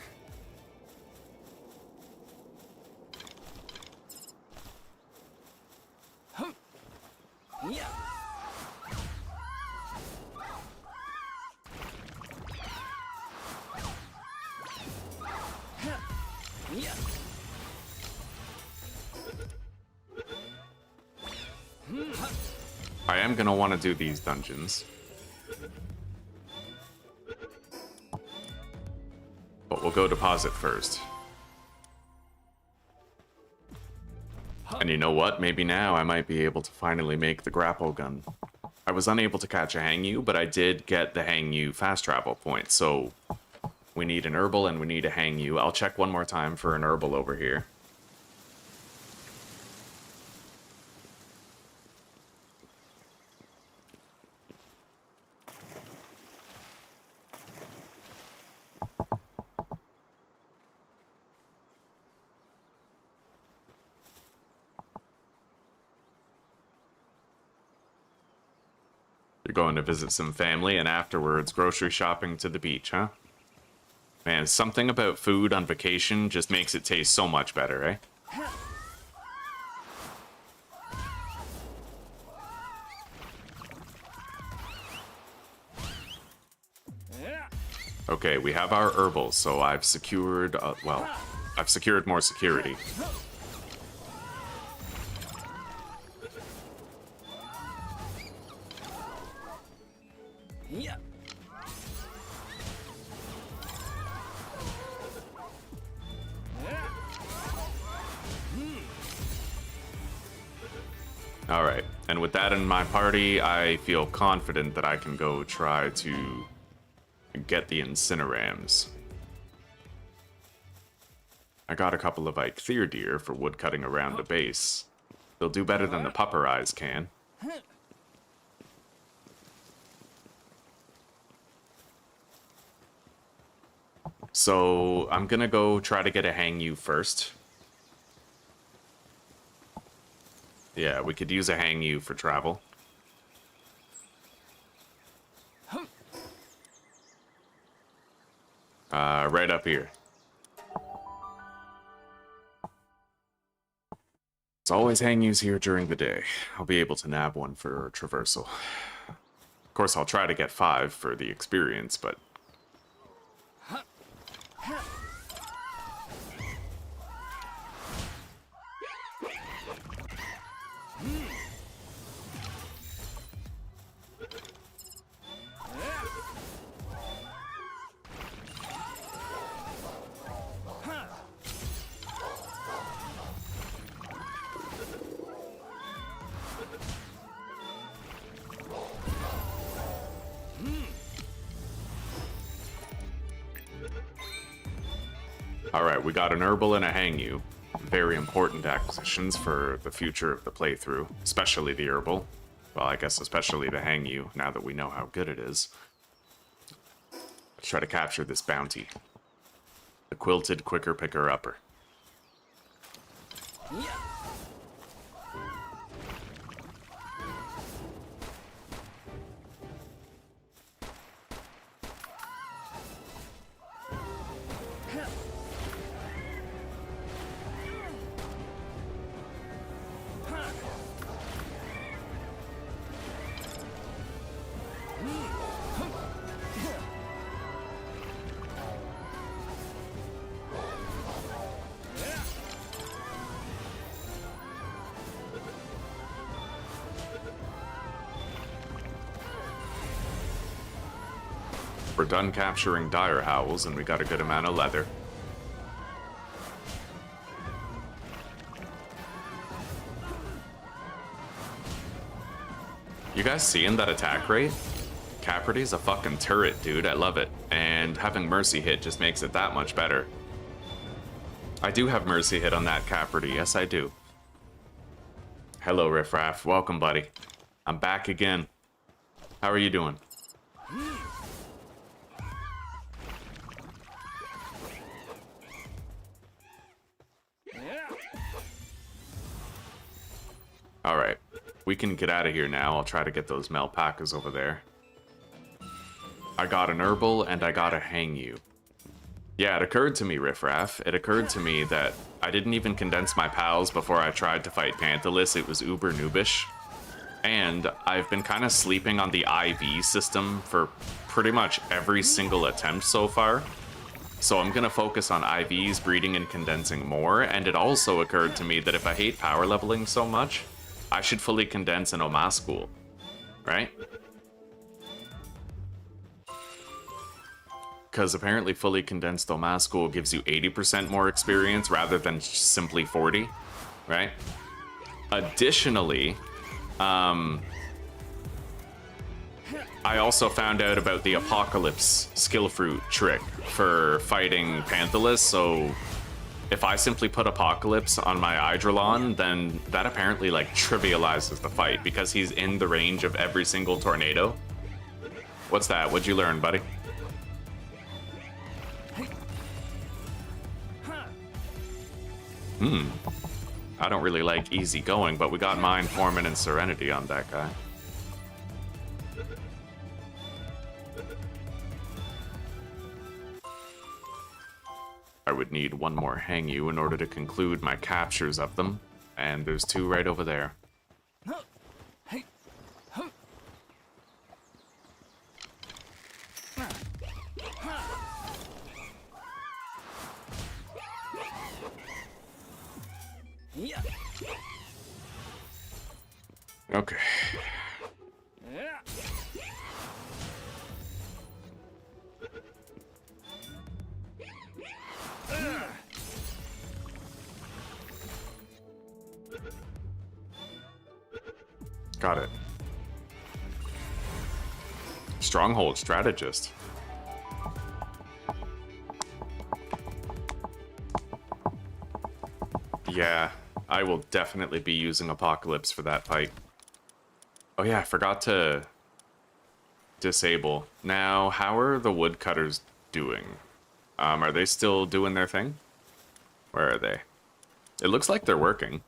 S1: I am gonna want to do these dungeons. But we'll go deposit first. And you know what? Maybe now I might be able to finally make the grapple gun. I was unable to catch a Hangyu, but I did get the Hangyu fast travel point, so we need an herbal and we need a Hangyu. I'll check one more time for an herbal over here. You're going to visit some family and afterwards grocery shopping to the beach, huh? Man, something about food on vacation just makes it taste so much better, eh? Okay, we have our herbals, so I've secured, well, I've secured more security.
S2: Yeah.
S1: Alright, and with that in my party, I feel confident that I can go try to get the Incinerams. I got a couple of Eikthyr deer for woodcutting around the base. They'll do better than the pupper eyes can. So, I'm gonna go try to get a Hangyu first. Yeah, we could use a Hangyu for travel. Right up here. It's always Hangyus here during the day. I'll be able to nab one for traversal. Of course, I'll try to get 5 for the experience, but... Alright, we got an herbal and a Hangyu. Very important acquisitions for the future of the playthrough, especially the herbal. Well, I guess especially the Hangyu, now that we know how good it is. Let's try to capture this bounty. The quilted quicker picker upper.
S2: Yeah.
S1: We're done capturing dire howls, and we got a good amount of leather. You guys seeing that attack rate? Caprity's a fucking turret, dude. I love it. And having Mercy hit just makes it that much better. I do have Mercy hit on that Caprity. Yes, I do. Hello, Riffraff. Welcome, buddy. I'm back again. How are you doing? Alright, we can get out of here now. I'll try to get those Melpacas over there. I got an herbal and I got a Hangyu. Yeah, it occurred to me, Riffraff. It occurred to me that I didn't even condense my pals before I tried to fight Panthalus. It was uber noobish. And I've been kind of sleeping on the IV system for pretty much every single attempt so far. So I'm gonna focus on IVs, breeding, and condensing more. And it also occurred to me that if I hate power leveling so much, I should fully condense an Omaschool. right? Because apparently fully condensed Omascool gives you 80% more experience rather than simply 40, right? Additionally, I also found out about the Apocalypse skill fruit trick for fighting Panthalus, so if I simply put Apocalypse on my Eidrolon, then that apparently like trivializes the fight because he's in the range of every single tornado. What's that? What'd you learn, buddy? I don't really like easy going, but we got Mind, Foreman, and Serenity on that guy. I would need one more Hang You in order to conclude my captures of them, and there's two right over there. Okay. Got it. Stronghold strategist. Yeah, I will definitely be using Apocalypse for that fight. Oh yeah, I forgot to disable. Now, how are the woodcutters doing? Are they still doing their thing? Where are they? It looks like they're working.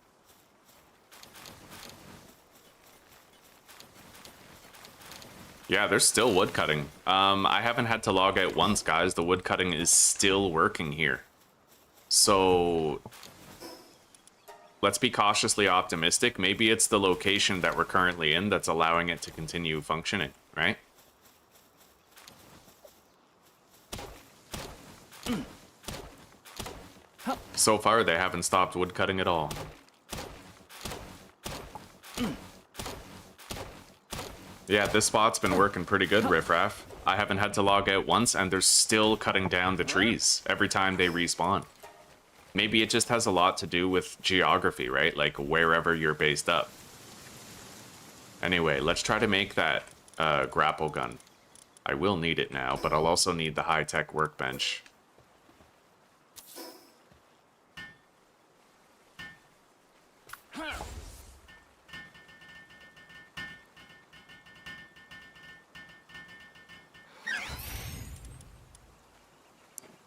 S1: Yeah, they're still woodcutting. I haven't had to log out once, guys. The woodcutting is still working here. So let's be cautiously optimistic. Maybe it's the location that we're currently in that's allowing it to continue functioning, right? So far, they haven't stopped woodcutting at all. Yeah, this spot's been working pretty good, Riffraff. I haven't had to log out once, and they're still cutting down the trees every time they respawn. Maybe it just has a lot to do with geography, right? Like, wherever you're based up. Anyway, let's try to make that grapple gun. I will need it now, but I'll also need the high-tech workbench.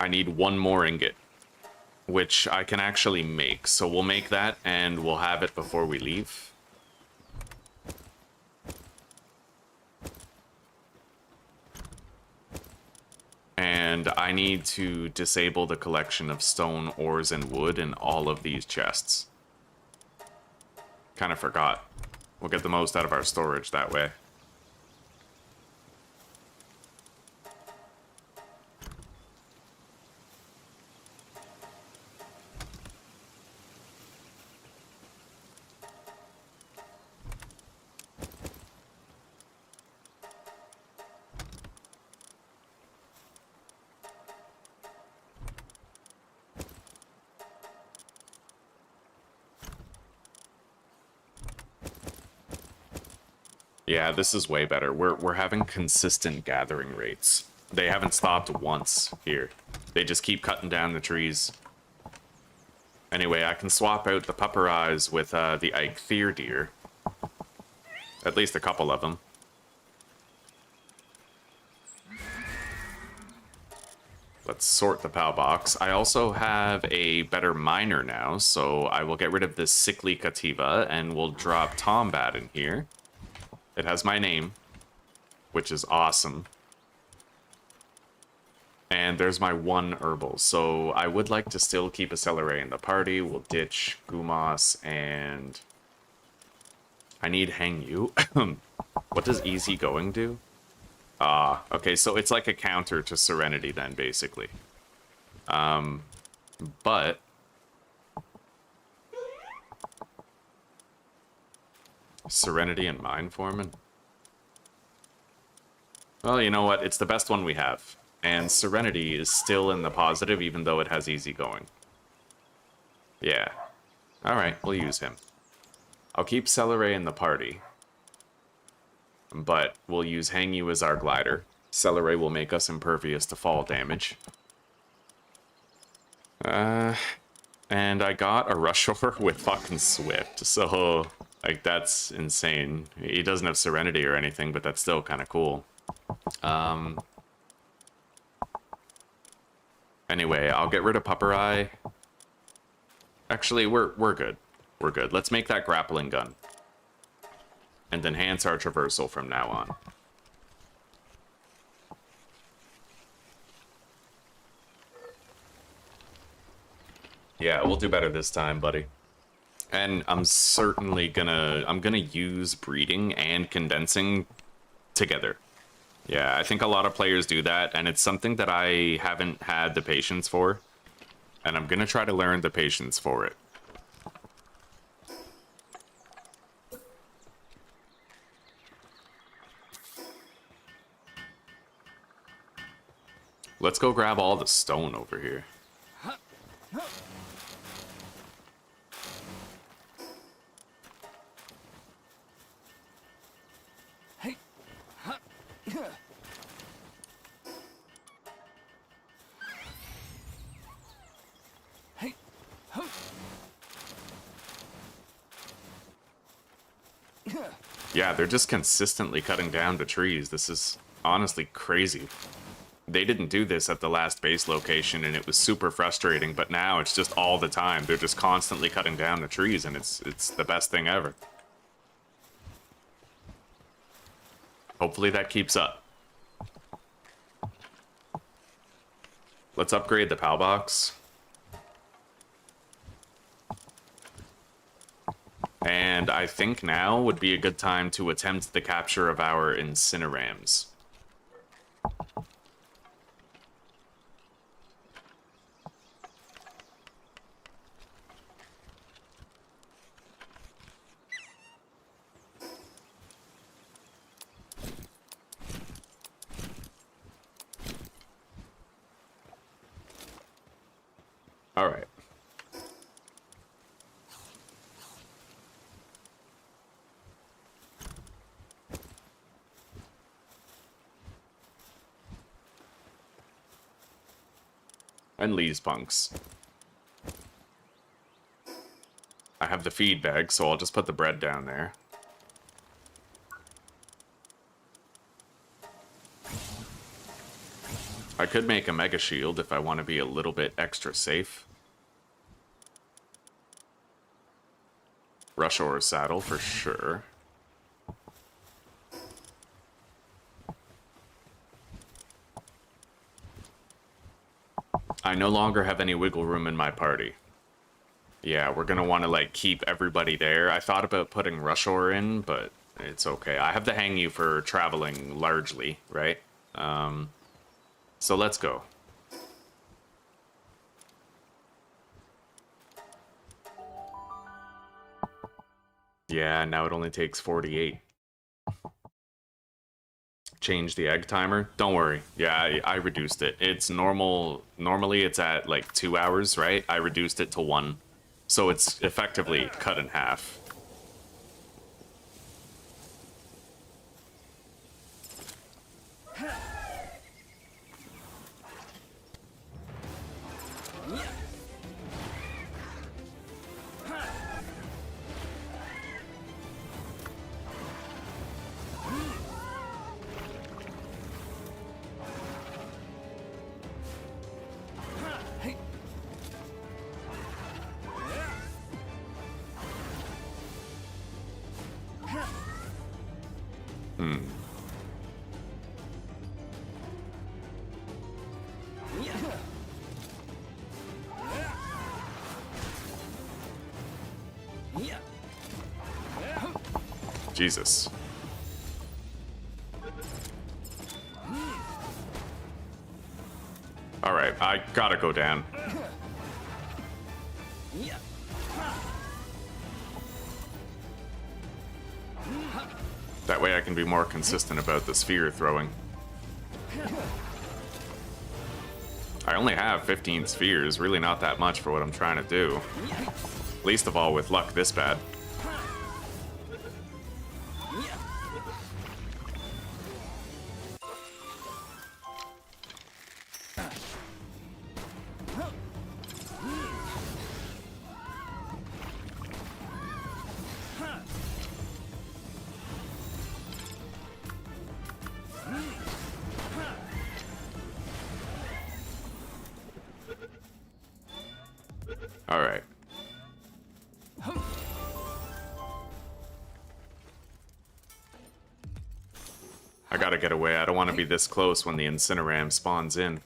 S1: I need one more ingot, which I can actually make. So we'll make that, and we'll have it before we leave. And I need to disable the collection of stone, ores, and wood in all of these chests. Kind of forgot. We'll get the most out of our storage that way. Yeah, this is way better. We're having consistent gathering rates. They haven't stopped once here. They just keep cutting down the trees. Anyway, I can swap out the pupper eyes with the Eikthyr deer. At least a couple of them. Let's sort the Palbox. I also have a better miner now, so I will get rid of this sickly Kativa, and we'll drop Tombat in here. It has my name, which is awesome. And there's my one herbal. So I would like to still keep a Celeray in the party. We'll ditch Gumas, and I need Hang You. What does easy going do? Okay, so it's like a counter to Serenity then, basically. But Serenity and Mind Foreman? Well, you know what? It's the best one we have. And Serenity is still in the positive, even though it has easy going. Yeah. Alright, we'll use him. I'll keep Celeray in the party. But we'll use Hang You as our glider. Celeray will make us impervious to fall damage. And I got a Rushover with fucking Swift, so, like, that's insane. He doesn't have Serenity or anything, but that's still kind of cool. Anyway, I'll get rid of Pupper Eye. Actually, we're good. We're good. Let's make that grappling gun. And enhance our traversal from now on. Yeah, we'll do better this time, buddy. And I'm certainly gonna use breeding and condensing together. Yeah, I think a lot of players do that, and it's something that I haven't had the patience for. And I'm gonna try to learn the patience for it. Let's go grab all the stone over here.
S2: Hey. Hey.
S1: Yeah, they're just consistently cutting down the trees. This is honestly crazy. They didn't do this at the last base location, and it was super frustrating, but now it's just all the time. They're just constantly cutting down the trees, and it's the best thing ever. Hopefully that keeps up. Let's upgrade the Palbox. And I think now would be a good time to attempt the capture of our Incinerams. All right. And Lee's punks. I have the feed bag, so I'll just put the bread down there. I could make a mega shield if I want to be a little bit extra safe. Rush or saddle for sure. I no longer have any wiggle room in my party. Yeah, we're gonna want to like keep everybody there. I thought about putting Rushor in, but it's okay. I have to hang you for traveling largely, right? So let's go. Yeah, now it only takes 48. Change the egg timer. Don't worry. Yeah, I reduced it. It's normal. Normally it's at like 2 hours, right? I reduced it to 1. So it's effectively cut in half. Jesus. Alright, I gotta go down. That way I can be more consistent about the sphere throwing. I only have 15 spheres, really not that much for what I'm trying to do. Least of all with luck this bad. All right. I gotta get away. I don't want to be this close when the Incineram spawns in.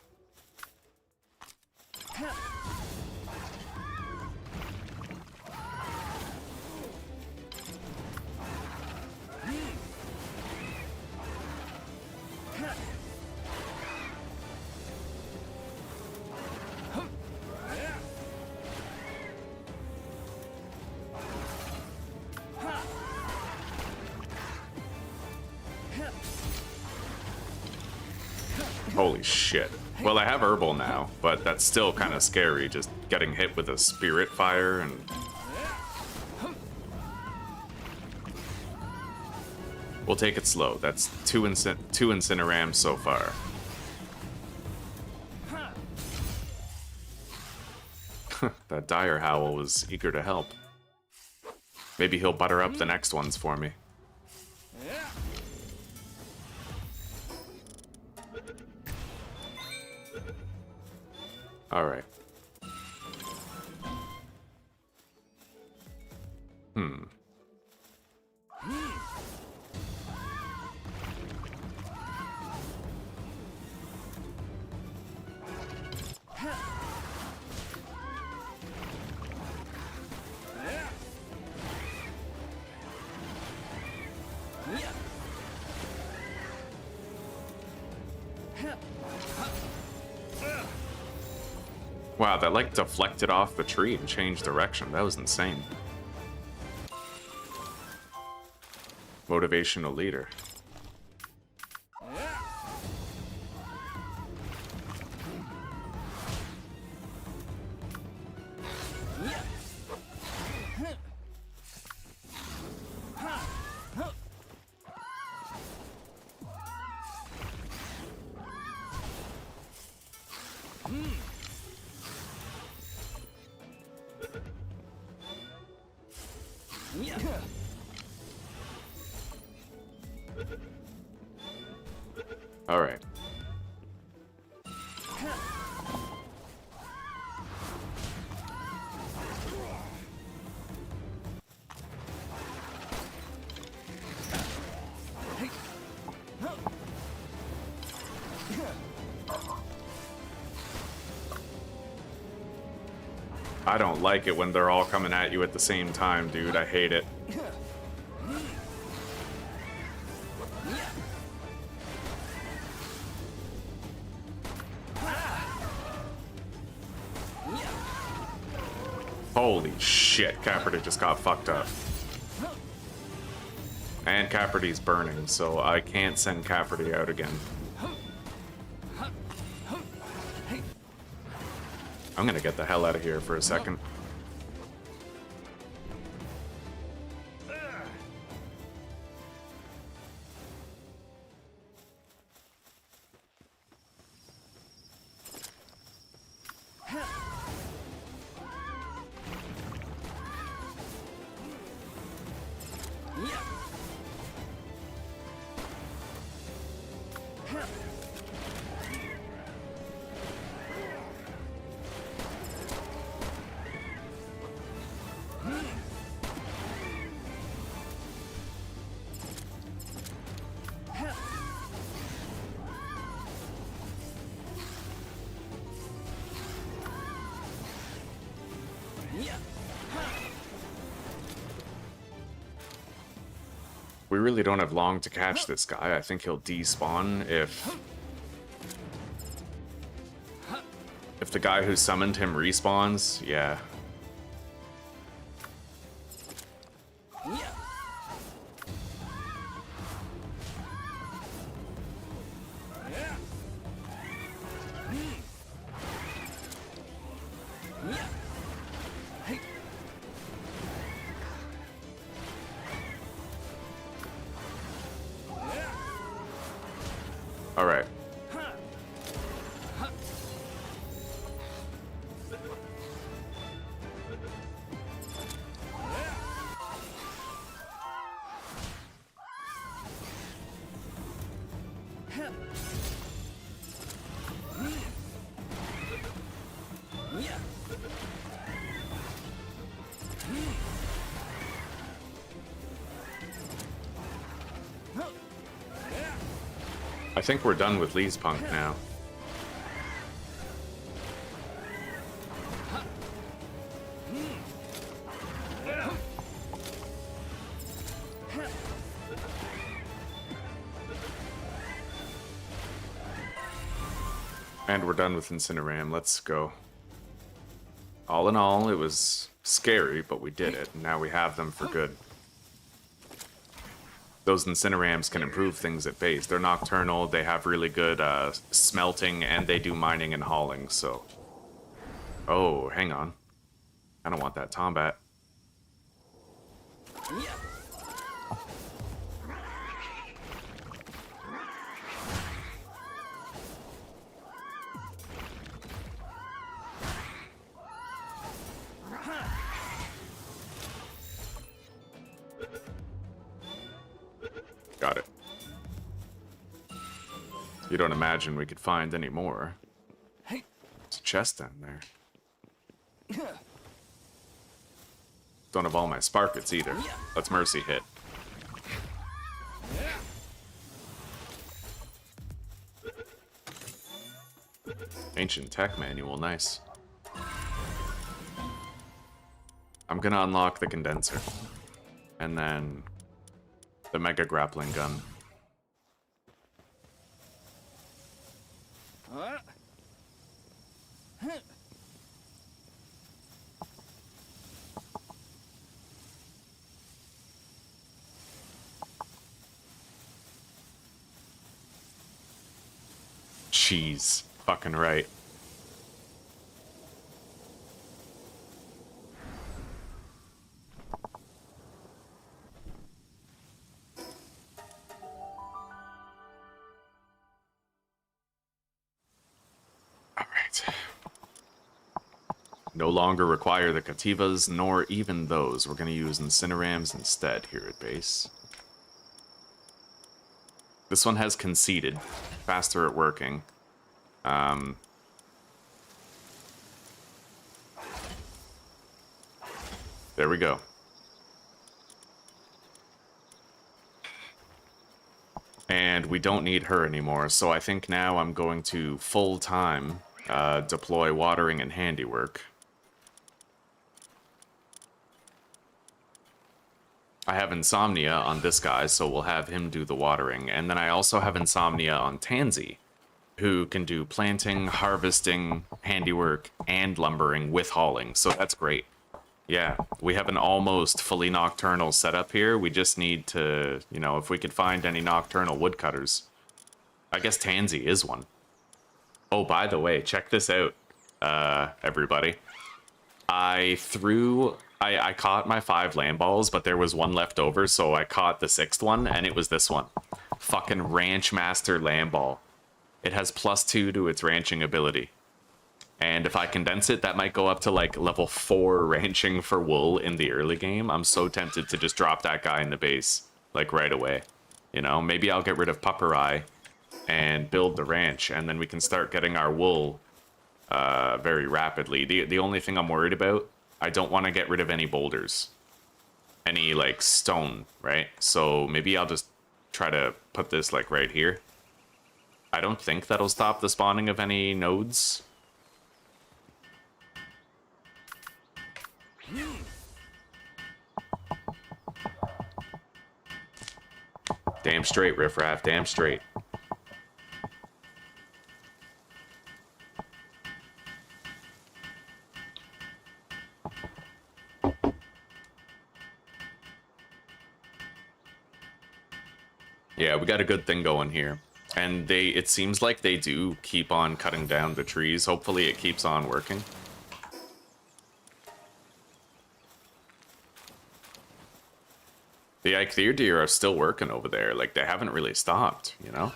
S1: Holy shit. Well, I have Herbal now, but that's still kind of scary, just getting hit with a Spirit Fire and... We'll take it slow. That's two Incinerams so far. That Dire Howl was eager to help. Maybe he'll butter up the next ones for me. All right. Wow, that like deflected off the tree and changed direction. That was insane. Motivational leader. All right. I don't like it when they're all coming at you at the same time, dude. I hate it. Holy shit, Caperty just got fucked up. And Caperty's burning, so I can't send Caperty out again. I'm gonna get the hell out of here for a second. We really don't have long to catch this guy. I think he'll despawn if the guy who summoned him respawns. Yeah. All right. I think we're done with Lee's punk now. And we're done with Incineram. Let's go. All in all, it was scary, but we did it. And now we have them for good. Those Incinerams can improve things at base. They're nocturnal, they have really good smelting, and they do mining and hauling, so... Oh, hang on. I don't want that Tombat. Got it. You don't imagine we could find any more.
S2: Hey.
S1: There's a chest down there. Don't have all my sparkets either. Let's mercy hit. Ancient tech manual, nice. I'm gonna unlock the condenser. And then the mega grappling gun. Jeez, fucking right. No longer require the Kativas, nor even those. We're going to use Incinerams instead here at base. This one has conceded. Faster at working. There we go. And we don't need her anymore, so I think now I'm going to full-time deploy watering and handiwork. I have Insomnia on this guy, so we'll have him do the watering. And then I also have Insomnia on Tansy, who can do planting, harvesting, handiwork, and lumbering with hauling. So that's great. Yeah, we have an almost fully nocturnal setup here. We just need to, you know, if we could find any nocturnal woodcutters. I guess Tansy is one. Oh, by the way, check this out, everybody. I caught my 5 land balls, but there was one left over, so I caught the 6th one, and it was this one. Fucking Ranch Master land ball. It has +2 to its ranching ability. And if I condense it, that might go up to like level 4 ranching for wool in the early game. I'm so tempted to just drop that guy in the base, like right away. You know, maybe I'll get rid of Pupperai and build the ranch, and then we can start getting our wool very rapidly. The only thing I'm worried about, I don't want to get rid of any boulders. Any, like, stone, right? So maybe I'll just try to put this, like, right here. I don't think that'll stop the spawning of any nodes. Damn straight, riffraff, damn straight. Yeah, we got a good thing going here. And it seems like they do keep on cutting down the trees. Hopefully it keeps on working. The Eikthyr deer are still working over there. Like, they haven't really stopped, you know?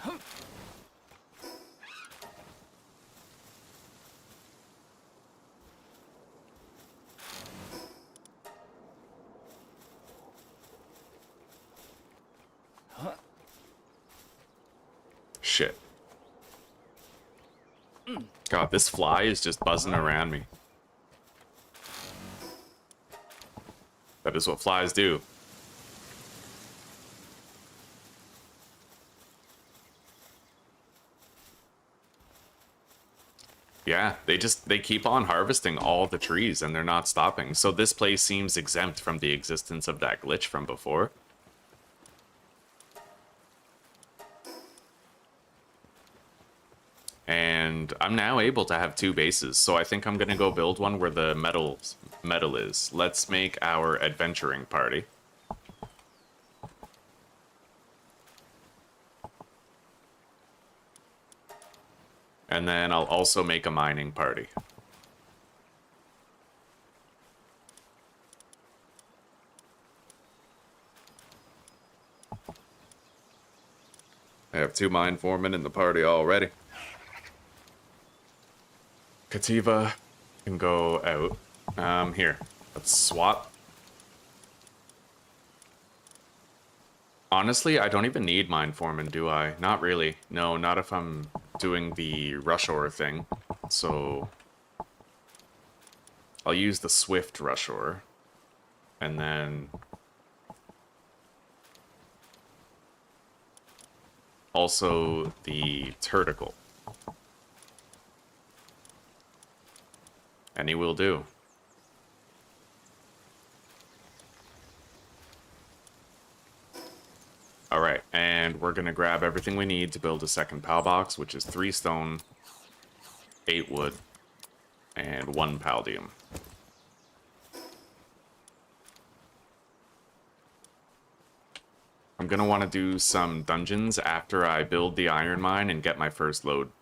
S1: shit. God, this fly is just buzzing around me. That is what flies do. Yeah, they keep on harvesting all the trees and they're not stopping. So this place seems exempt from the existence of that glitch from before. And I'm now able to have 2 bases, so I think I'm gonna go build one where the metal is. Let's make our adventuring party. And then I'll also make a mining party. I have 2 mine foremen in the party already. Kativa can go out. Here, let's swap. Honestly, I don't even need mine foreman, do I? Not really. No, not if I'm doing the rush ore thing. So I'll use the swift rush ore. And then also the turticle. Any will do. Alright, and we're gonna grab everything we need to build a second PAL box, which is 3 stone, 8 wood, and 1 paldium. I'm gonna want to do some dungeons after I build the iron mine and get my first load.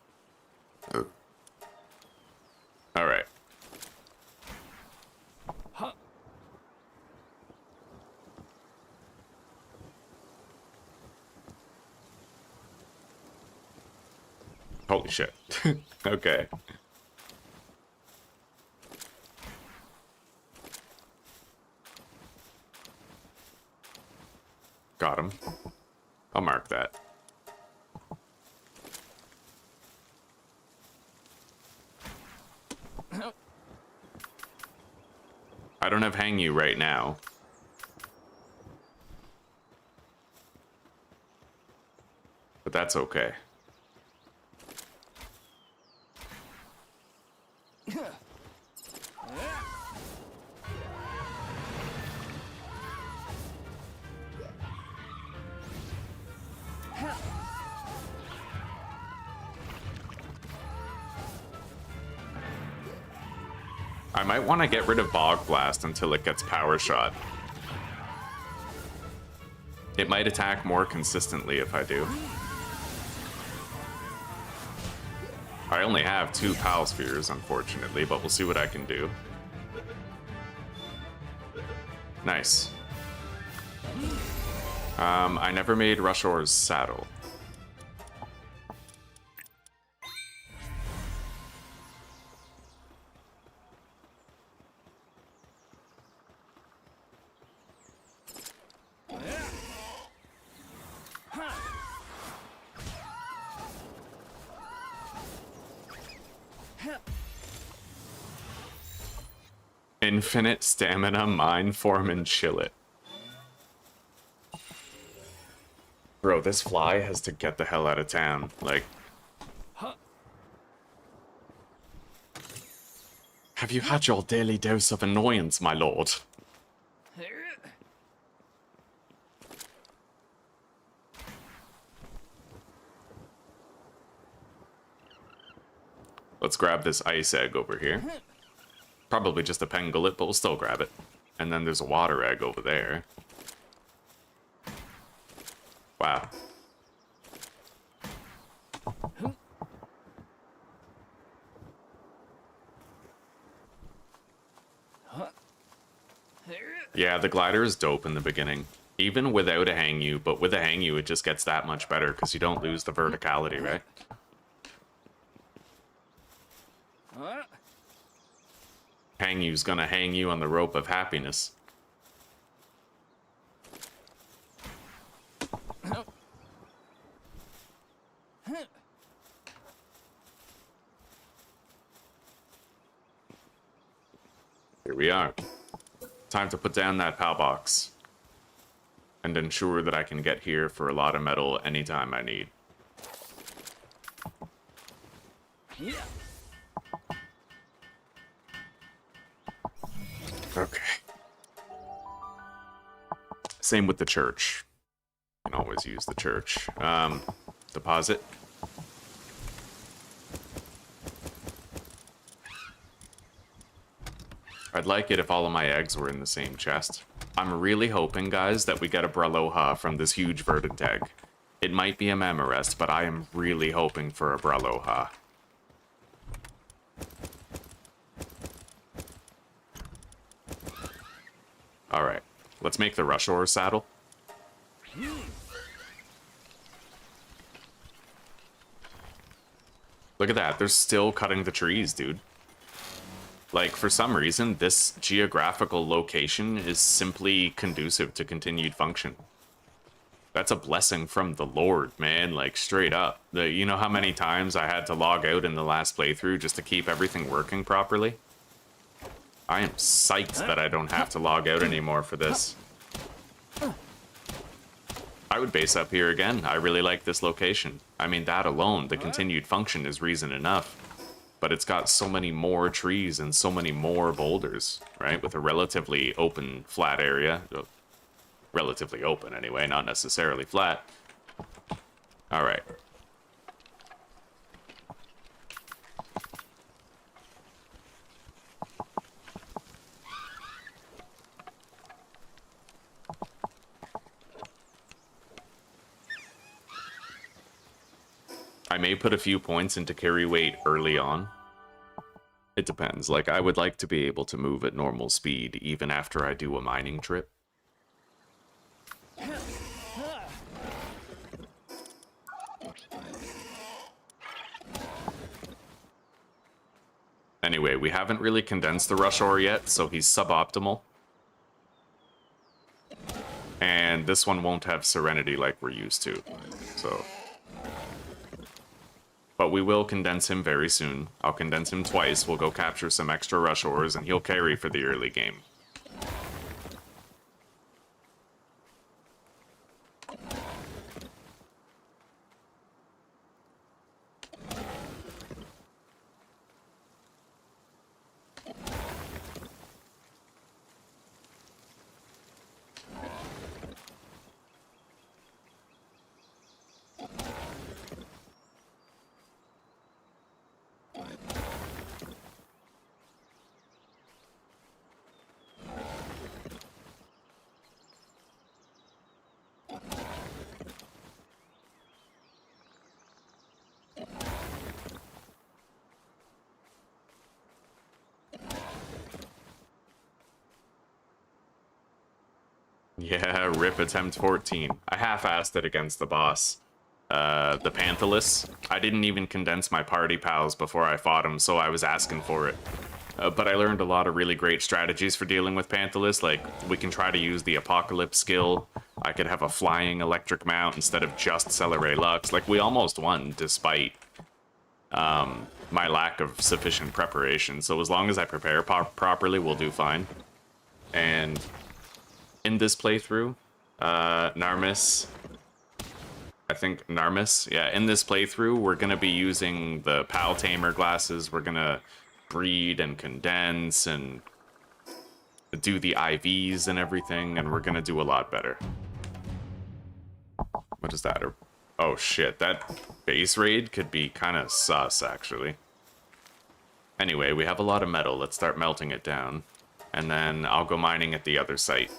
S1: Alright. Holy shit. Okay. Got him. I'll mark that. I don't have hang you right now. But that's okay. I might want to get rid of Bog Blast until it gets Power Shot. It might attack more consistently if I do. I only have 2 Pal Spheres, unfortunately, but we'll see what I can do. Nice. I never made Rushor's saddle. Infinite stamina, mine form, and chill it. Bro, this fly has to get the hell out of town. Like, have you had your daily dose of annoyance, my lord? Let's grab this ice egg over here. Probably just a pangolin, but we'll still grab it. And then there's a water egg over there. Wow. Yeah, the glider is dope in the beginning. Even without a hang you, but with a hang you, it just gets that much better because you don't lose the verticality, right? Hang you's gonna hang you on the rope of happiness. Here we are. Time to put down that PAL box and ensure that I can get here for a lot of metal anytime I need. Okay. Same with the church. You can always use the church. Deposit. I'd like it if all of my eggs were in the same chest. I'm really hoping, guys, that we get a Braloha from this huge verdant egg. It might be a Mamarest, but I am really hoping for a Braloha. Alright, let's make the rush ore saddle. Look at that, they're still cutting the trees, dude. Like, for some reason, this geographical location is simply conducive to continued function. That's a blessing from the Lord, man, like, straight up. You know how many times I had to log out in the last playthrough just to keep everything working properly? I am psyched that I don't have to log out anymore for this. I would base up here again. I really like this location. I mean, that alone, the continued function is reason enough. But it's got so many more trees and so many more boulders, right? With a relatively open, flat area. Relatively open, anyway, not necessarily flat. Alright. I may put a few points into carry weight early on. It depends. Like, I would like to be able to move at normal speed even after I do a mining trip. Anyway, we haven't really condensed the rush ore yet, so he's suboptimal. And this one won't have serenity like we're used to, so... But we will condense him very soon. I'll condense him twice, we'll go capture some extra rush ores, and he'll carry for the early game. Yeah, rip attempt 14. I half-assed it against the boss. The Panthalus. I didn't even condense my party pals before I fought him, so I was asking for it. But I learned a lot of really great strategies for dealing with Panthalus, like we can try to use the Apocalypse skill. I could have a flying electric mount instead of just Celeray Lux. Like, we almost won, despite my lack of sufficient preparation. So as long as I prepare properly, we'll do fine. And in this playthrough, Narmis, yeah, in this playthrough, we're going to be using the Pal Tamer glasses. We're going to breed and condense and do the IVs and everything, and we're going to do a lot better. What is that? Oh shit, that base raid could be kind of sus, actually. Anyway, we have a lot of metal. Let's start melting it down, and then I'll go mining at the other site.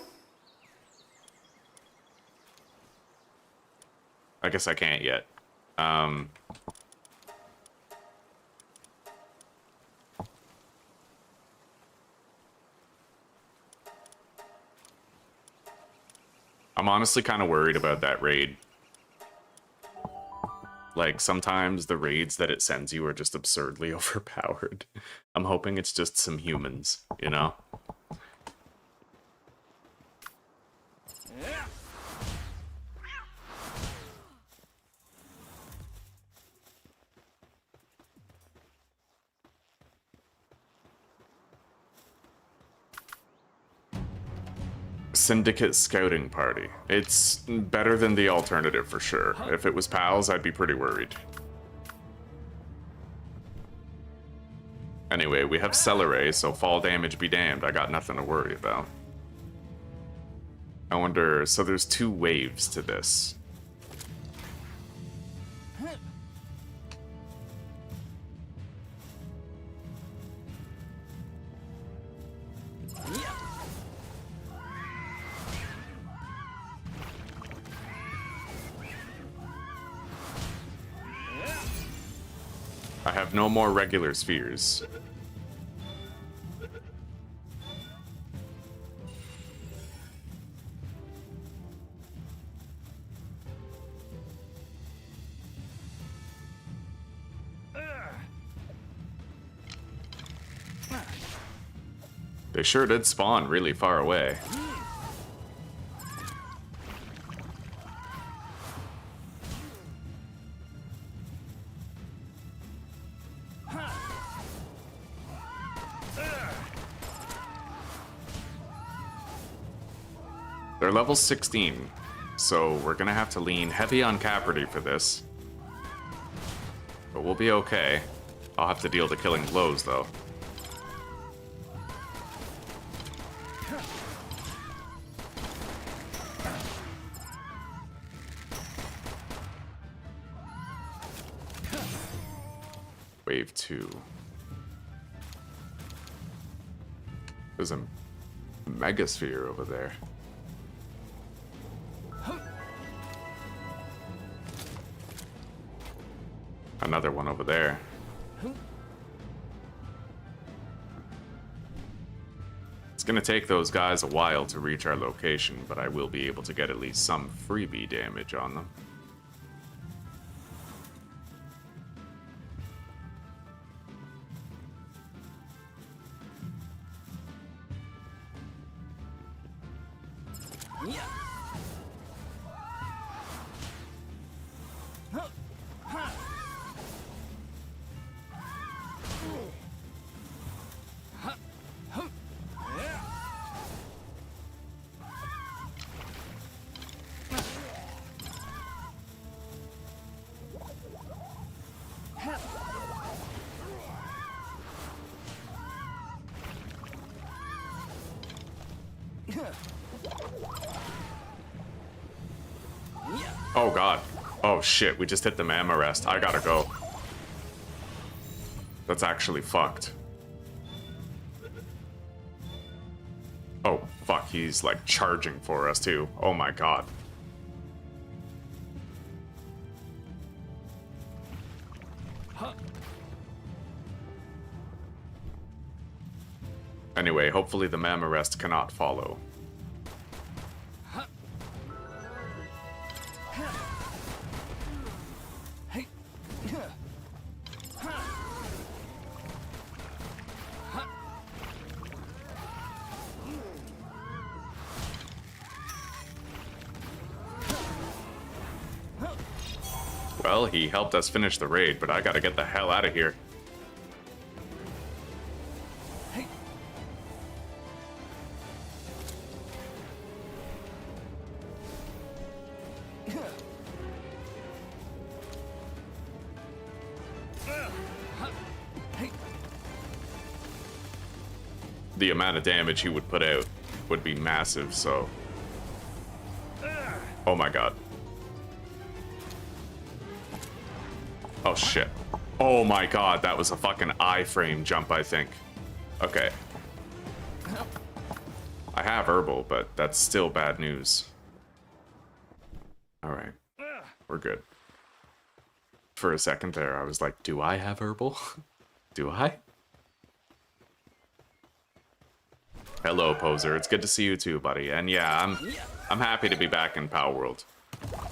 S1: I guess I can't yet. I'm honestly kind of worried about that raid. Like, sometimes the raids that it sends you are just absurdly overpowered. I'm hoping it's just some humans, you know? Syndicate Scouting Party. It's better than the alternative for sure. If it was PALs, I'd be pretty worried. Anyway, we have Celeray, so fall damage be damned. I got nothing to worry about. I wonder, so there's 2 waves to this. I have no more regular spheres. They sure did spawn really far away. They're level 16, so we're gonna have to lean heavy on Caperty for this. But we'll be okay. I'll have to deal the killing blows, though. Wave 2. There's a megasphere over there. Another one over there. It's gonna take those guys a while to reach our location, but I will be able to get at least some freebie damage on them. Oh god. Oh shit, we just hit the mamma rest. I gotta go. That's actually fucked. Oh fuck, he's like charging for us too. Oh my god. Anyway, hopefully the mamma rest cannot follow. Well, he helped us finish the raid, but I gotta get the hell out of here. The amount of damage he would put out would be massive, so... Oh my god. Oh shit. Oh my god, that was a fucking iframe jump, I think. Okay. I have herbal, but that's still bad news. Alright. We're good. For a second there, I was like, do I have herbal? Do I? Hello, Poser. It's good to see you too, buddy. And yeah, I'm happy to be back in Palworld.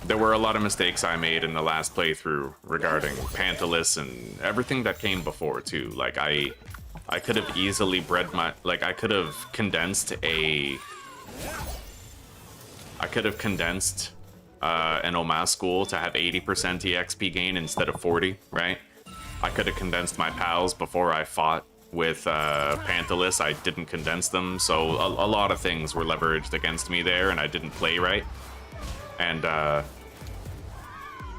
S1: There were a lot of mistakes I made in the last playthrough regarding Pantalus and everything that came before too. Like I could have easily bred my I could have condensed an Omas school to have 80% EXP gain instead of 40, right? I could have condensed my pals before I fought with Panthalus, I didn't condense them, so a lot of things were leveraged against me there, and I didn't play right. And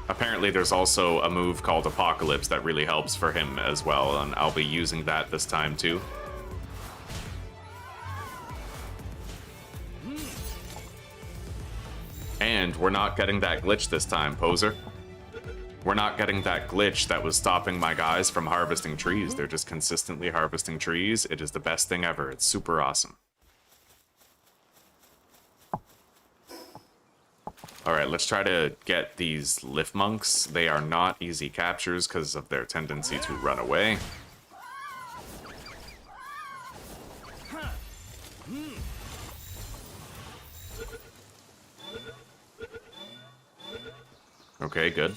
S1: apparently there's also a move called Apocalypse that really helps for him as well, and I'll be using that this time too. And we're not getting that glitch this time, poser. We're not getting that glitch that was stopping my guys from harvesting trees. They're just consistently harvesting trees. It is the best thing ever. It's super awesome. Alright, let's try to get these lift monks. They are not easy captures because of their tendency to run away. Okay, good.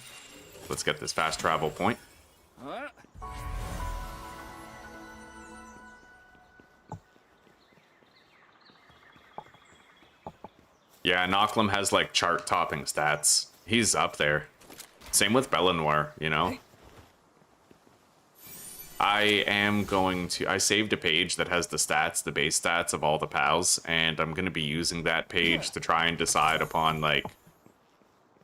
S1: Let's get this fast travel point. Yeah, Nocklum has like chart-topping stats. He's up there. Same with Belanoir, you know? I saved a page that has the stats, the base stats of all the pals, and I'm gonna be using that page to try and decide upon, like,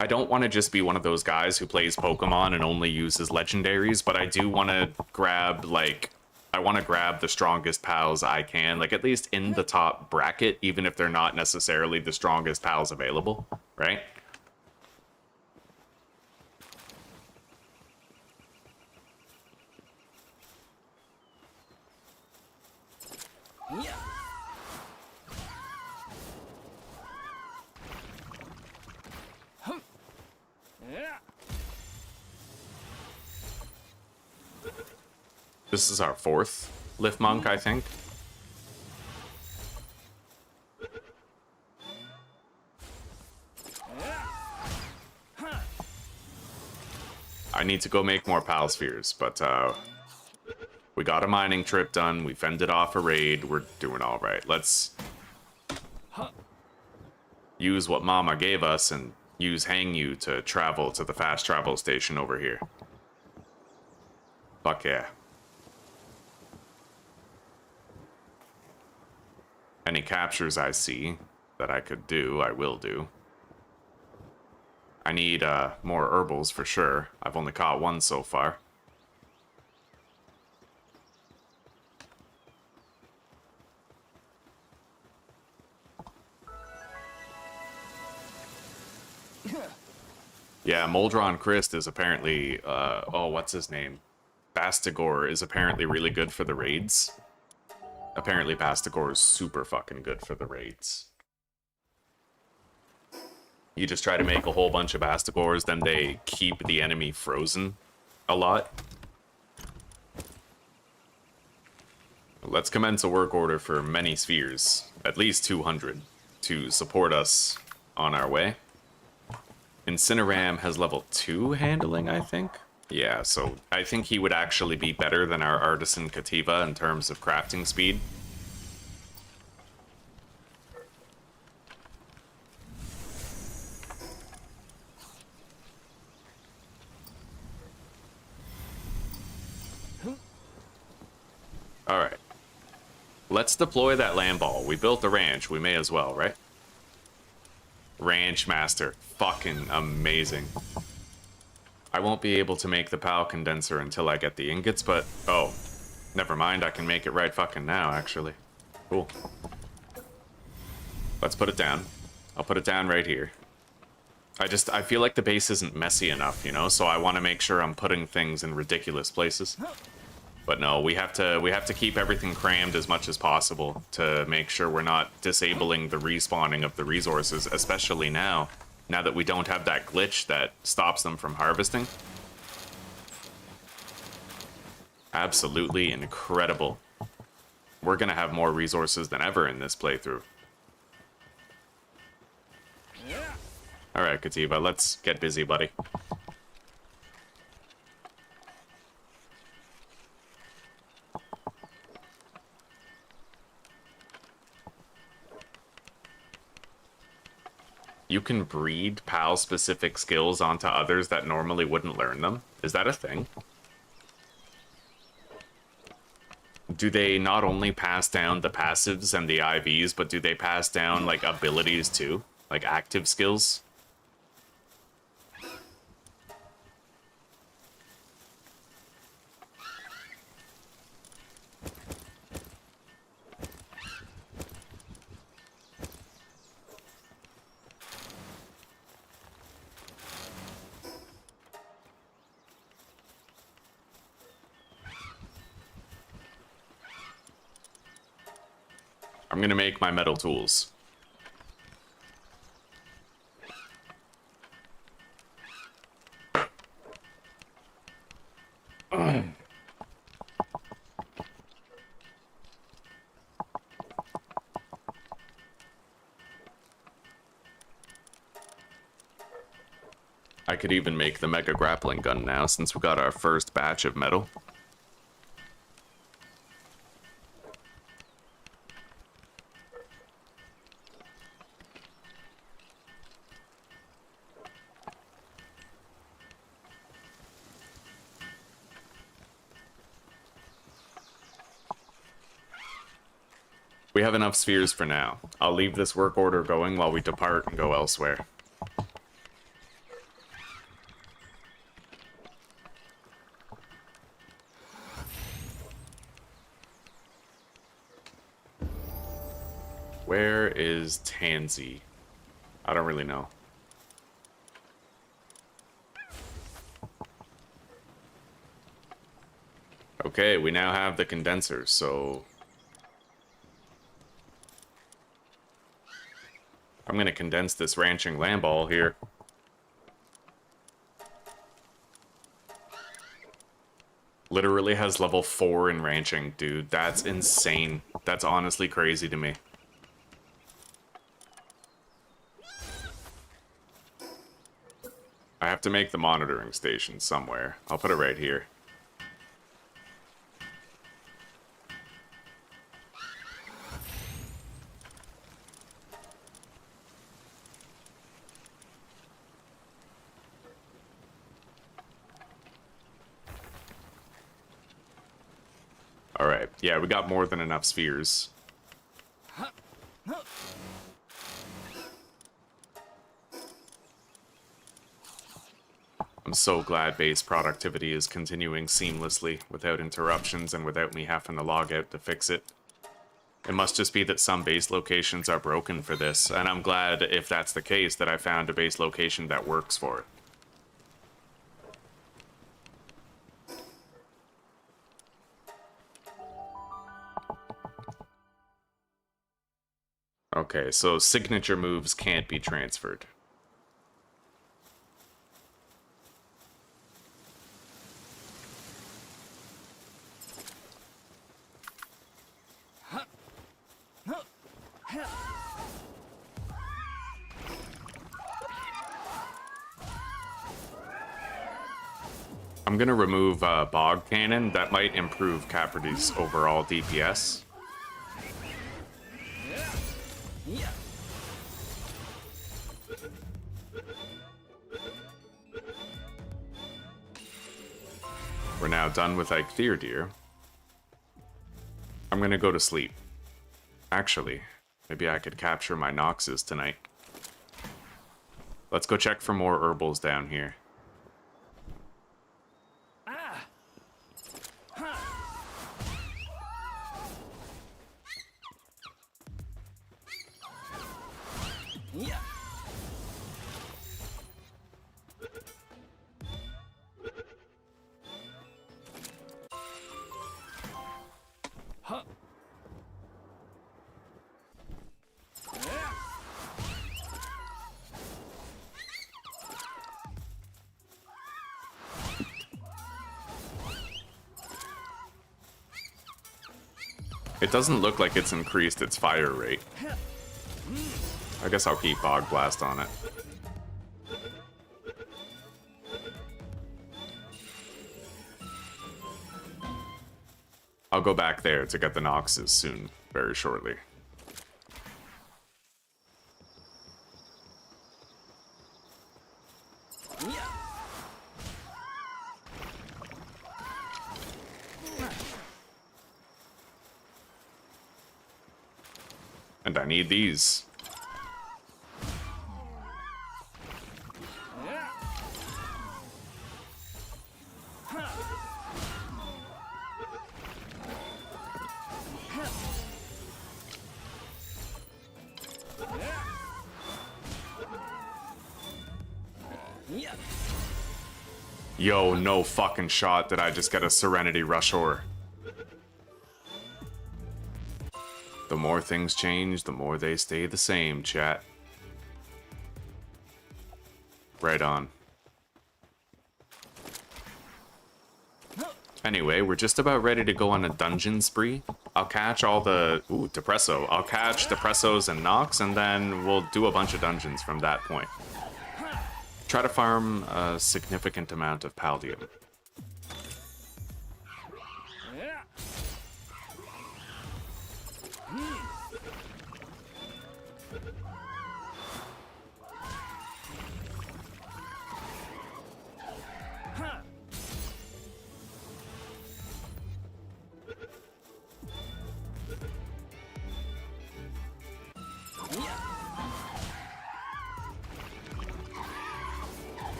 S1: I don't want to just be one of those guys who plays Pokemon and only uses legendaries, but I do want to grab, like, I want to grab the strongest pals I can, like, at least in the top bracket, even if they're not necessarily the strongest pals available, right?
S2: Yeah.
S1: This is our fourth lift monk, I think. I need to go make more pal spheres, but we got a mining trip done. We fended off a raid. We're doing all right. Let's use what Mama gave us and use Hang You to travel to the fast travel station over here. Fuck yeah. Any captures I see that I could do, I will do. I need more herbals for sure. I've only caught one so far. Yeah, Moldron Christ is apparently, oh, what's his name? Bastigor is apparently really good for the raids. Apparently Bastigor is super fucking good for the raids. You just try to make a whole bunch of Bastigors, then they keep the enemy frozen a lot. Let's commence a work order for many spheres, at least 200, to support us on our way. Incineram has level 2 handling, I think? Yeah, so I think he would actually be better than our Artisan Kativa in terms of crafting speed. Alright. Let's deploy that land ball. We built the ranch, we may as well, right? Ranch Master. Fucking amazing. I won't be able to make the PAL condenser until I get the ingots, but... Oh. Never mind, I can make it right fucking now, actually. Cool. Let's put it down. I'll put it down right here. I feel like the base isn't messy enough, you know? So I want to make sure I'm putting things in ridiculous places. But no, we have to keep everything crammed as much as possible to make sure we're not disabling the respawning of the resources, especially now that we don't have that glitch that stops them from harvesting. Absolutely incredible. We're gonna have more resources than ever in this playthrough. Alright, Kativa, let's get busy, buddy. You can breed PAL-specific skills onto others that normally wouldn't learn them? Is that a thing? do they not only pass down the passives and the IVs, but do they pass down, like, abilities too? Like, active skills? I'm gonna make my metal tools. I could even make the mega grappling gun now since we got our first batch of metal. We have enough spheres for now. I'll leave this work order going while we depart and go elsewhere. Where is Tansy? I don't really know. Okay, we now have the condensers, so I'm gonna condense this ranching land ball here. Literally has level 4 in ranching, dude. That's insane. That's honestly crazy to me. I have to make the monitoring station somewhere. I'll put it right here. Alright, yeah, we got more than enough spheres. I'm so glad base productivity is continuing seamlessly, without interruptions and without me having to log out to fix it. It must just be that some base locations are broken for this, and I'm glad, if that's the case, that I found a base location that works for it. Okay, so signature moves can't be transferred. I'm gonna remove Bog Cannon. That might improve Capri's overall DPS. We're now done with Eikthyr. I'm gonna go to sleep. Actually, maybe I could capture my Noxes tonight. Let's go check for more herbals down here. It doesn't look like it's increased its fire rate. I guess I'll keep Bog Blast on it. I'll go back there to get the Noxes soon, very shortly. And I need these. Yo, no fucking shot did I just get a Serenity Rushor. The more things change, the more they stay the same, chat. Right on. Anyway, we're just about ready to go on a dungeon spree. I'll catch all the... Ooh, Depresso. I'll catch Depressos and Nox, and then we'll do a bunch of dungeons from that point. Try to farm a significant amount of Paldium.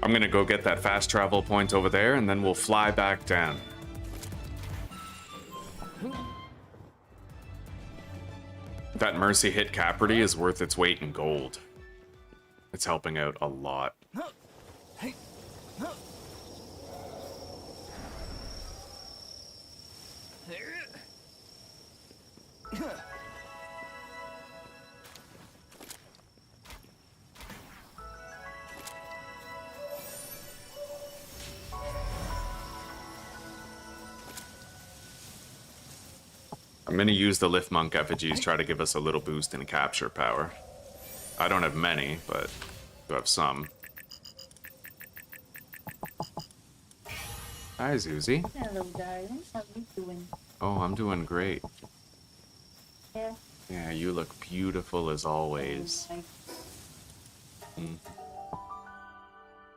S1: I'm gonna go get that fast travel point over there, and then we'll fly back down. That Mercy hit Capridy is worth its weight in gold. It's helping out a lot. I'm gonna use the Lift Monk effigies, try to give us a little boost in capture power. I don't have many, but I have some. Hi, Zuzi.
S3: Hello, darling. How you doing?
S1: Oh, I'm doing great.
S3: Yeah.
S1: Yeah, you look beautiful as always. Mm.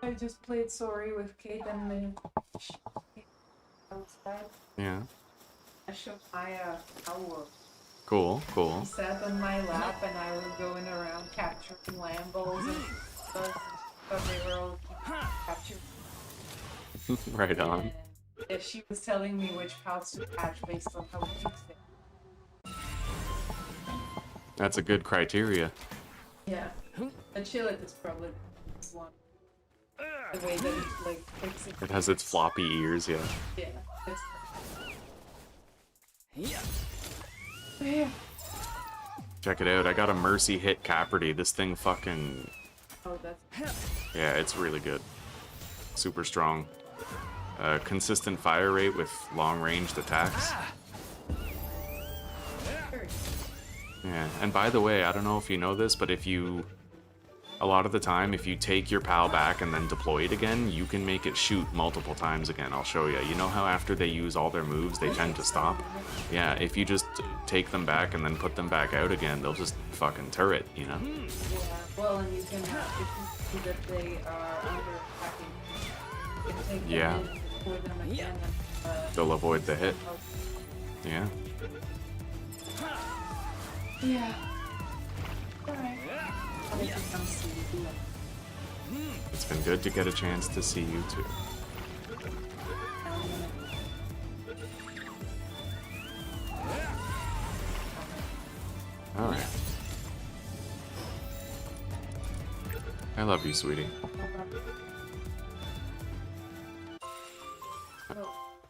S3: I just played Sorry with Kate and then outside.
S1: Yeah.
S3: I showed Maya Palworld.
S1: Cool, cool.
S3: He sat on my lap and I was going around capturing Lambos and stuff, but they were all captured.
S1: Right on.
S3: And she was telling me which paths to catch based on how it fixed it.
S1: That's a good criteria.
S3: Yeah. A chillet is probably this one. The way that it's like fixing.
S1: It has its floppy ears, yeah.
S3: Yeah. Yeah.
S1: Check it out, I got a Mercy hit Capridy. This thing fucking...
S3: Oh, that's...
S1: Yeah, it's really good. Super strong. Consistent fire rate with long-ranged attacks. Yeah, and by the way, I don't know if you know this, but if you... A lot of the time, if you take your PAL back and then deploy it again, you can make it shoot multiple times again. I'll show you. You know how after they use all their moves, they tend to stop? Yeah, if you just take them back and then put them back out again, they'll just fucking turret, you know?
S3: Yeah, well, and you can have, if you see that they are under attacking, you can take them
S1: Yeah.
S3: in and deploy them again and,
S1: They'll avoid the hit. Yeah.
S3: Yeah. Alright. I'll let you come see you do it.
S1: It's been good to get a chance to see you too. Alright. I love you, sweetie.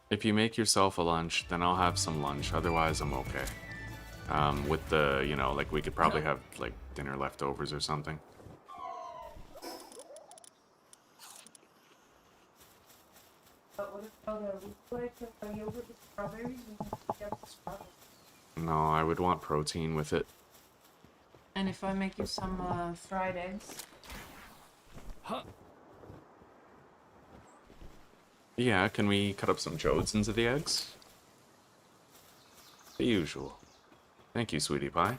S1: If you make yourself a lunch, then I'll have some lunch. Otherwise, I'm okay. With the, you know, like we could probably have like dinner leftovers or something.
S3: But what about like yogurt with strawberries? We can get the strawberries.
S1: No, I would want protein with it.
S3: And if I make you some fried eggs?
S1: Yeah, can we cut up some chodes into the eggs? The usual. Thank you, sweetie pie.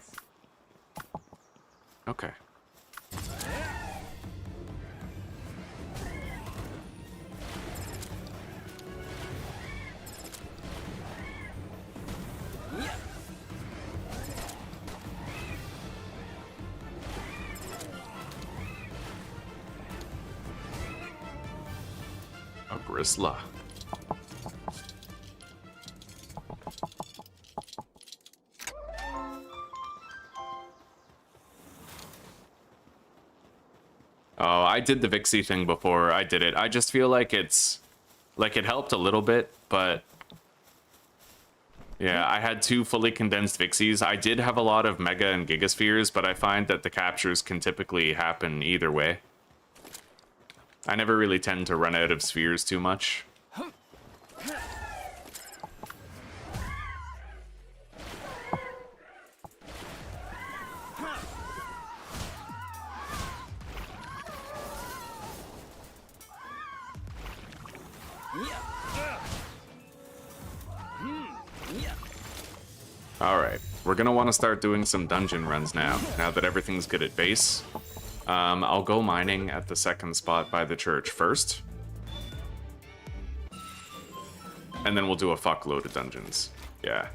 S1: Okay. A bristler. Oh, I did the Vixie thing before I did it. I just feel like it's... like, it helped a little bit, but... yeah, I had 2 fully condensed Vixies. I did have a lot of Mega and Gigaspheres, but I find that the captures can typically happen either way. I never really tend to run out of spheres too much. Alright, we're gonna want to start doing some dungeon runs now that everything's good at base. I'll go mining at the second spot by the church first. And then we'll do a fuckload of dungeons. Yeah.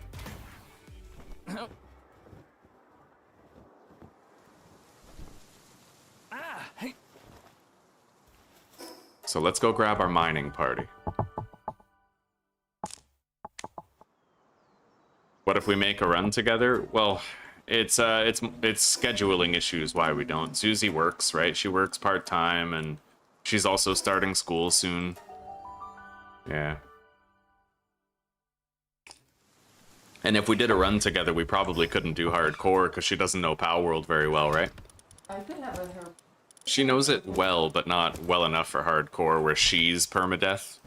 S1: So let's go grab our mining party. What if we make a run together? Well, it's scheduling issues why we don't. Susie works, right? She works part-time, and she's also starting school soon. Yeah. And if we did a run together, we probably couldn't do hardcore, because she doesn't know Palworld very well, right?
S3: I could have with her.
S1: She knows it well, but not well enough for hardcore, where she's permadeath.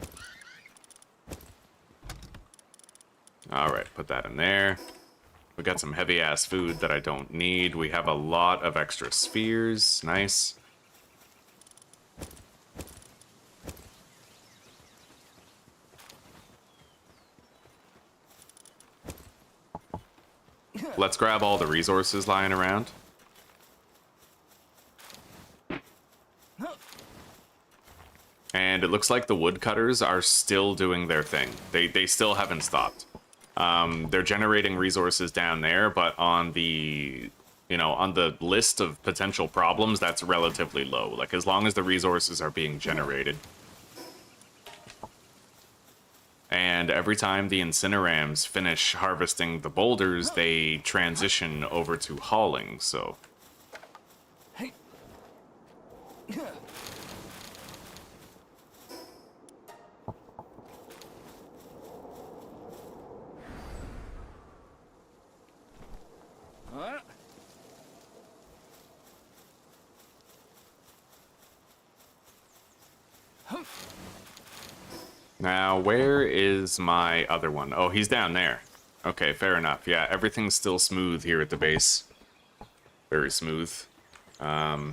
S1: Alright, put that in there. We got some heavy-ass food that I don't need. We have a lot of extra spheres. Nice. Let's grab all the resources lying around. And it looks like the woodcutters are still doing their thing. They still haven't stopped. They're generating resources down there, but on the, on the list of potential problems, that's relatively low. Like, as long as the resources are being generated. And every time the Incinerams finish harvesting the boulders, they transition over to hauling, so... Now, where is my other one? Oh, he's down there. Okay, fair enough. Yeah, everything's still smooth here at the base. Very smooth. I'll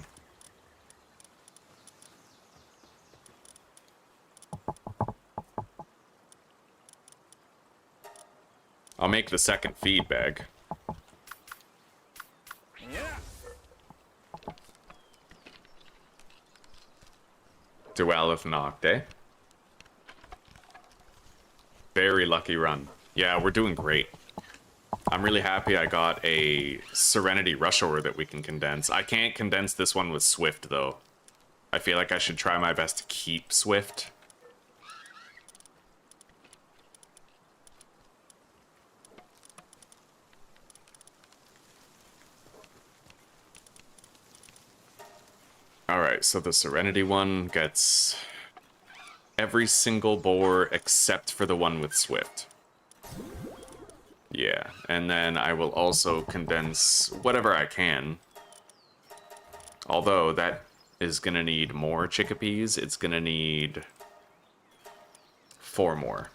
S1: make the second feed bag. Dualith knocked, eh? Very lucky run. Yeah, we're doing great. I'm really happy I got a Serenity Rush Ore that we can condense. I can't condense this one with Swift, though. I feel like I should try my best to keep Swift. Alright, so the Serenity one gets every single boar except for the one with Swift. Yeah, and then I will also condense whatever I can. Although that is gonna need more chickpeas, it's gonna need 4 more.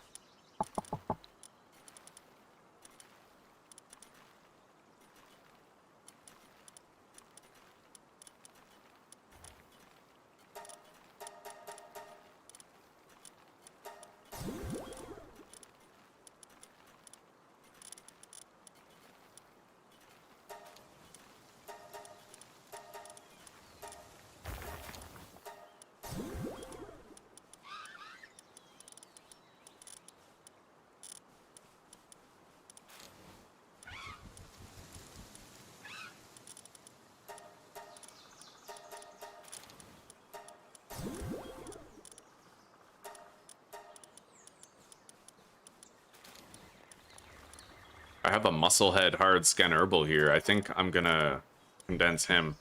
S1: have a Musclehead Hard Scan Herbal here. I think I'm gonna condense him.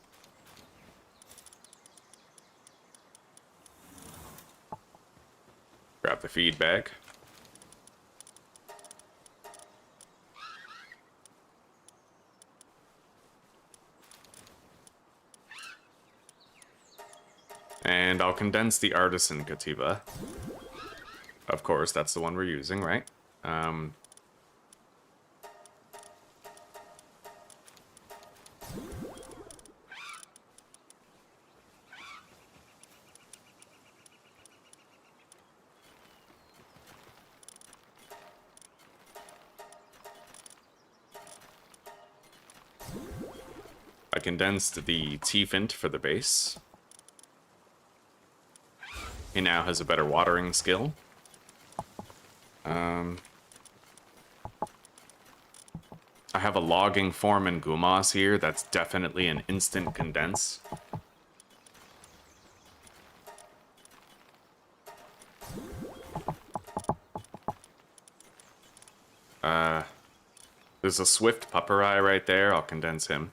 S1: Grab the feedback. And I'll condense the Artisan Kativa. Of course, that's the one we're using, right? I condensed the Tiefint for the base. He now has a better watering skill. I have a logging form in Gumas here. That's definitely an instant condense. There's a Swift Pupperai right there. I'll condense him.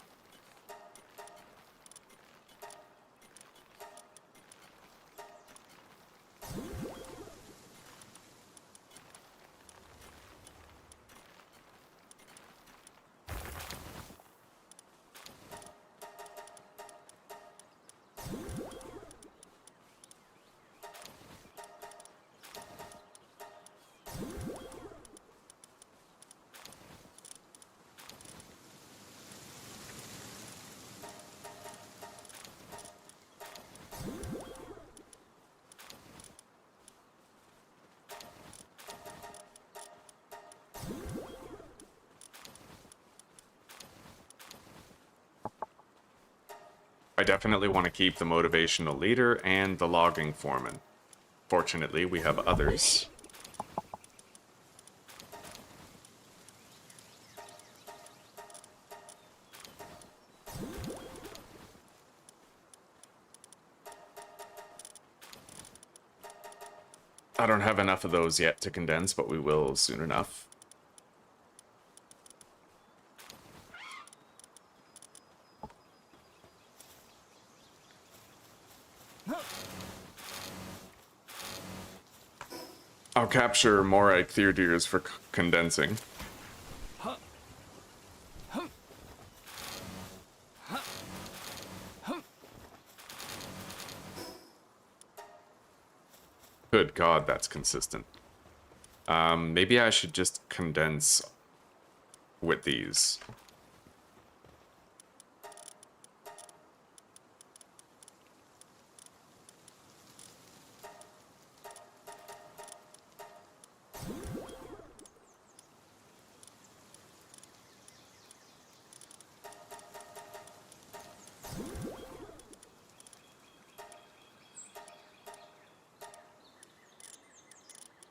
S1: I definitely want to keep the motivational leader and the logging foreman. Fortunately, we have others. I don't have enough of those yet to condense, but we will soon enough. I'll capture more Eikthyrders for condensing. Good God, that's consistent. Maybe I should just condense with these.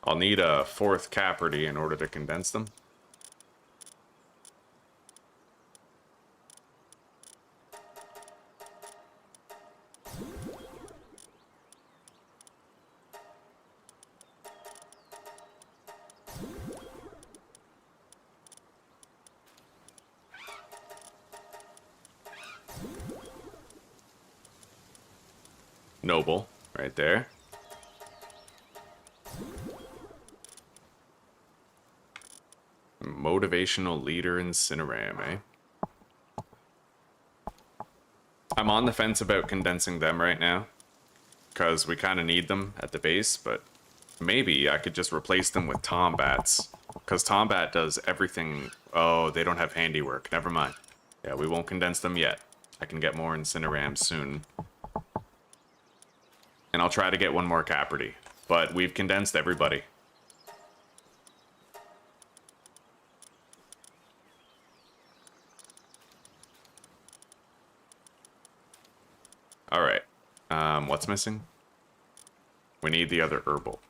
S1: I'll need a 4th Caperty in order to condense them. Noble, right there. Motivational leader Incineram, eh? I'm on the fence about condensing them right now, because we kind of need them at the base, but maybe I could just replace them with Tombats, because Tombat does everything. Oh, they don't have handiwork. Never mind. Yeah, we won't condense them yet. I can get more Incineram soon. And I'll try to get one more Caperty, but we've condensed everybody. Alright. What's missing? We need the other herbal.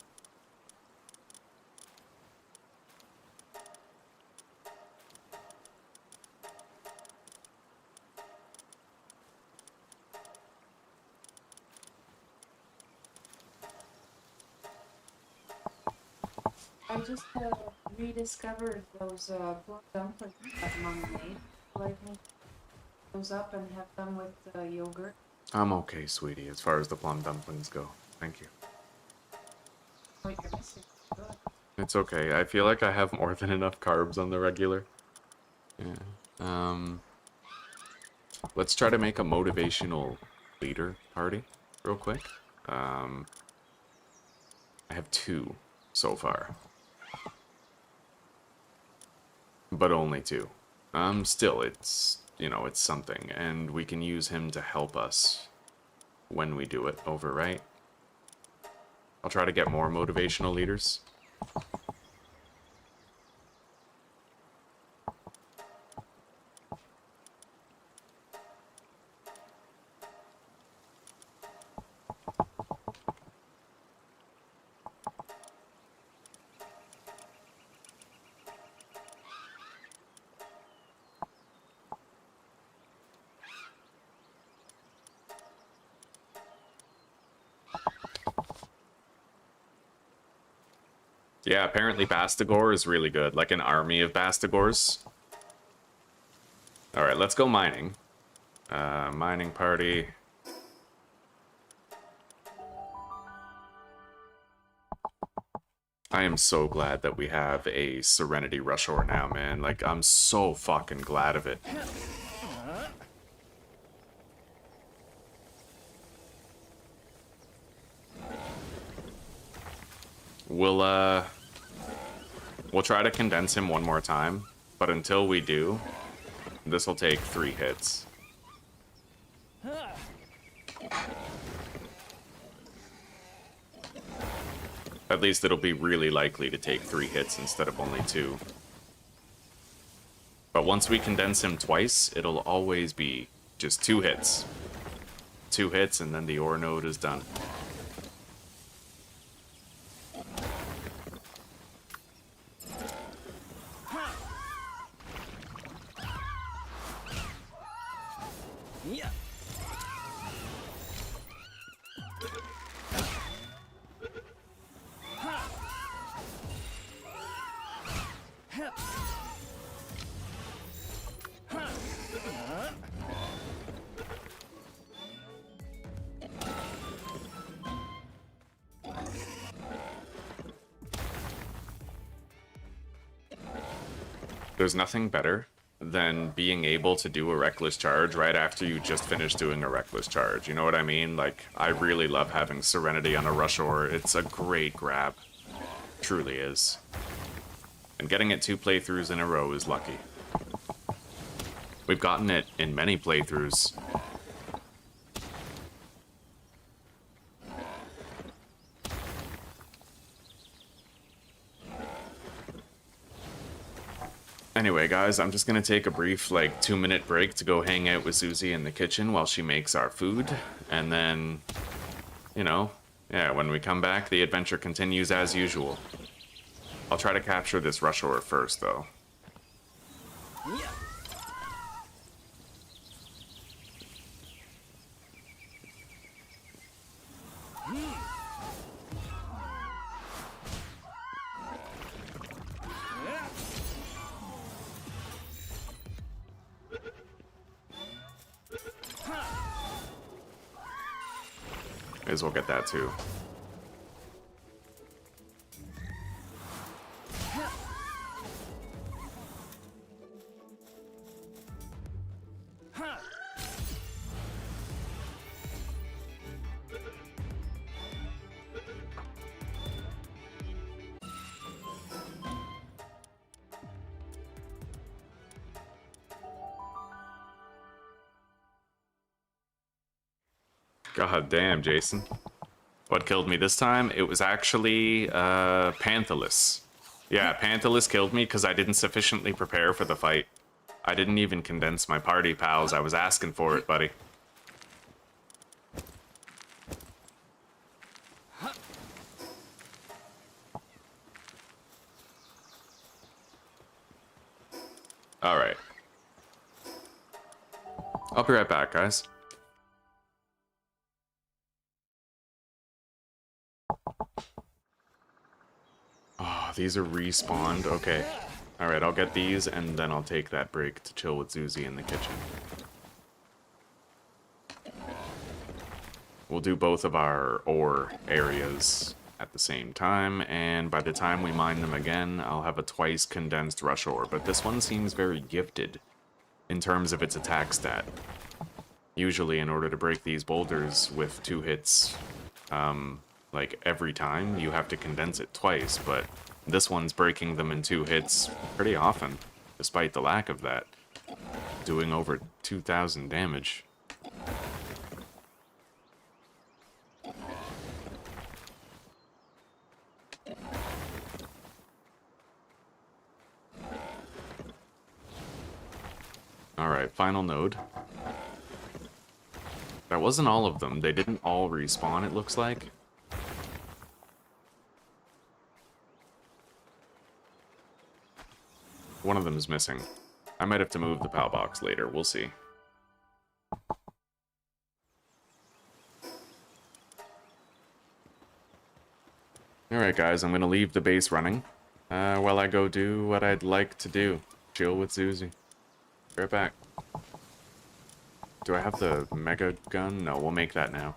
S3: I just have rediscovered those blue dumplings that Mom made. Like me those up and have them with yogurt.
S1: I'm okay, sweetie, as far as the plum dumplings go. Thank you.
S3: Oh, you're missing. Good.
S1: It's okay. I feel like I have more than enough carbs on the regular. Yeah. Let's try to make a motivational leader party real quick. I have 2 so far. But only 2. Still, it's, you know, it's something. And we can use him to help us when we do it over, right? I'll try to get more motivational leaders. Yeah, apparently Bastigor is really good, like an army of Bastigors. Alright, let's go mining. Mining party. I am so glad that we have a Serenity Rushor now, man. Like, I'm so fucking glad of it. We'll try to condense him one more time, but until we do, this will take 3 hits. At least it'll be really likely to take 3 hits instead of only 2. But once we condense him twice, it'll always be just 2 hits. 2 hits, and then the ore node is done.
S2: Yeah.
S1: There's nothing better than being able to do a reckless charge right after you just finished doing a reckless charge. You know what I mean? Like, I really love having Serenity on a Rushor. It's a great grab. Truly is. And getting it 2 playthroughs in a row is lucky. We've gotten it in many playthroughs. Anyway, guys, I'm just gonna take a brief, like, 2-minute break to go hang out with Susie in the kitchen while she makes our food. And then, you know, yeah, when we come back, the adventure continues as usual. I'll try to capture this Rushor first, though.
S2: Yeah.
S1: May as well get that, too. God damn, Jason. What killed me this time? It was actually, Panthalus. Yeah, Panthalus killed me because I didn't sufficiently prepare for the fight. I didn't even condense my party pals. I was asking for it, buddy. Alright. I'll be right back, guys. Oh, these are respawned. Okay. Alright, I'll get these, and then I'll take that break to chill with Zuzi in the kitchen. We'll do both of our ore areas at the same time, and by the time we mine them again, I'll have a twice condensed rush ore. But this one seems very gifted in terms of its attack stat. Usually, in order to break these boulders with 2 hits, like every time, you have to condense it twice, but this one's breaking them in 2 hits pretty often, despite the lack of that. Doing over 2,000 damage. Alright, final node. That wasn't all of them. They didn't all respawn, it looks like. One of them is missing. I might have to move the PAL box later. We'll see. Alright guys, I'm gonna leave the base running while I go do what I'd like to do. Chill with Zuzi. Be right back. Do I have the mega gun? No, we'll make that now.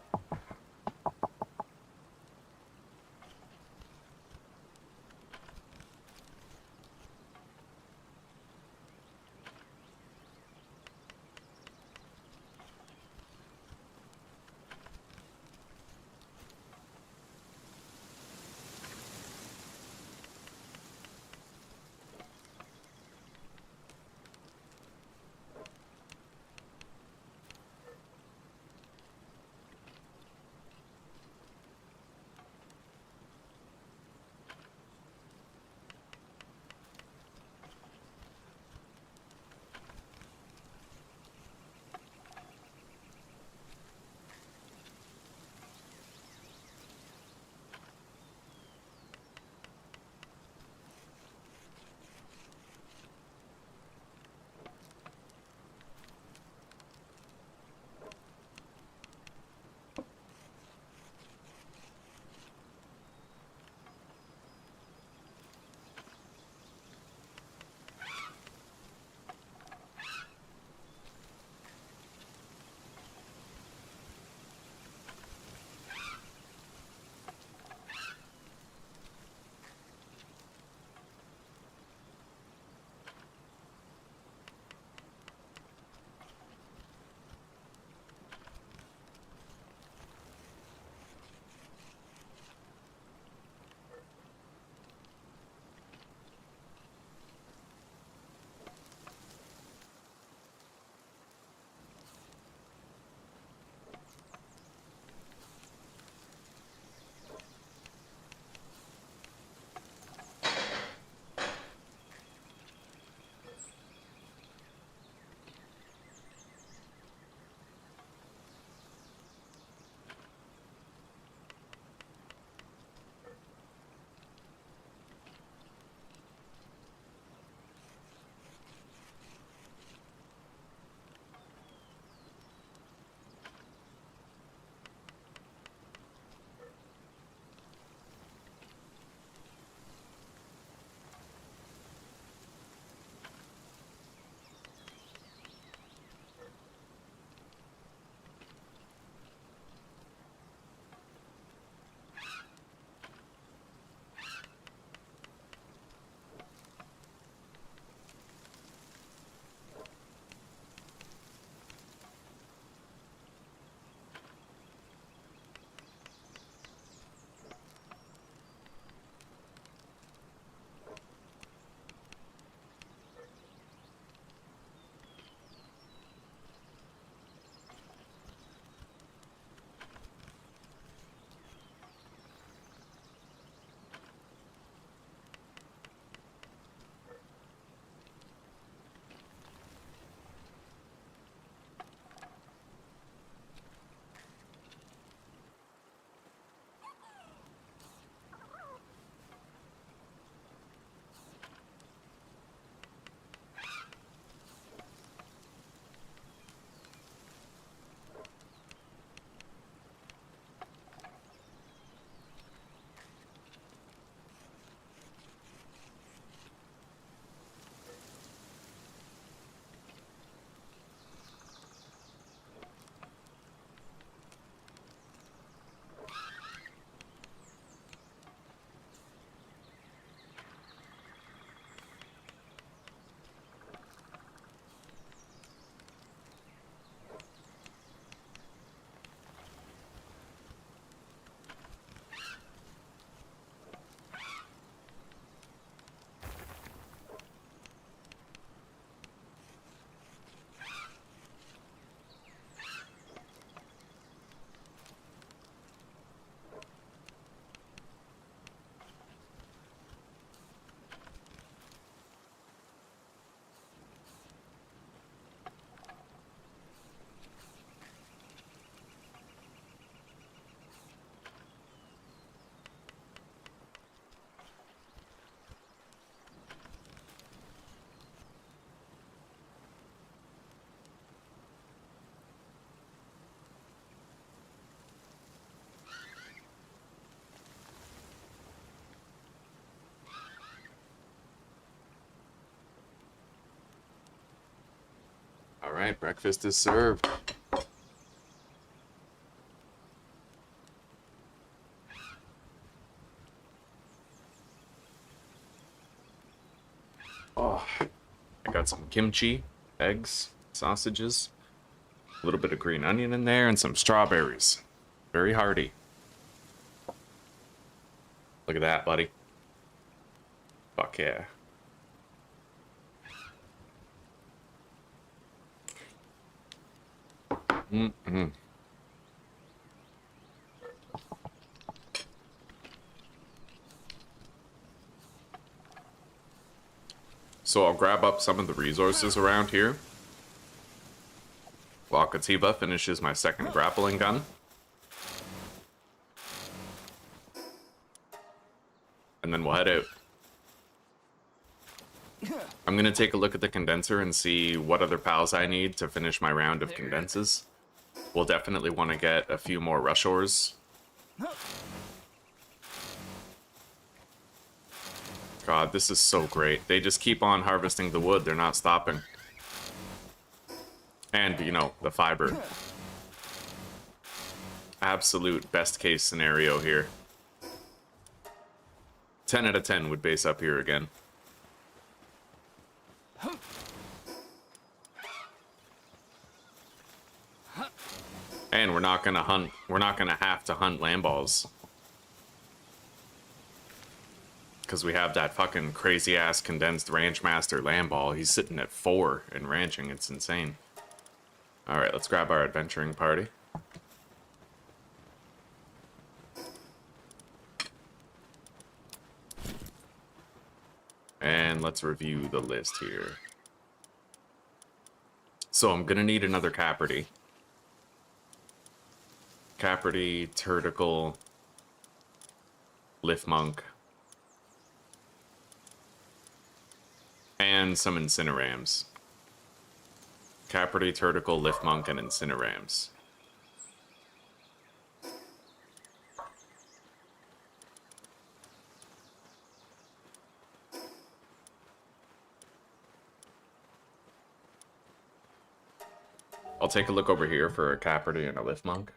S1: right, breakfast is served. Oh, I got some kimchi, eggs, sausages, a little bit of green onion in there, and some strawberries. Very hearty. Look at that, buddy. Fuck yeah. Mm-hmm. So I'll grab up some of the resources around here while Kativa finishes my second grappling gun. And then we'll head out. I'm gonna take a look at the condenser and see what other pals I need to finish my round of condenses. We'll definitely want to get a few more rush ores. God, this is so great. They just keep on harvesting the wood. They're not stopping. And, you know, the fiber. Absolute best case scenario here. 10 out of 10 would base up here again. And we're not gonna have to hunt land balls. Because we have that fucking crazy ass condensed ranch master land ball. He's sitting at 4 and ranching. It's insane. Alright, let's grab our adventuring party. And let's review the list here. So I'm gonna need another Caperty. Caperty, Turticle, Lift Monk, and some Incinerams. Caperty, Turticle, Lift Monk, and Incinerams. I'll take a look over here for a Caperty and a Lift Monk.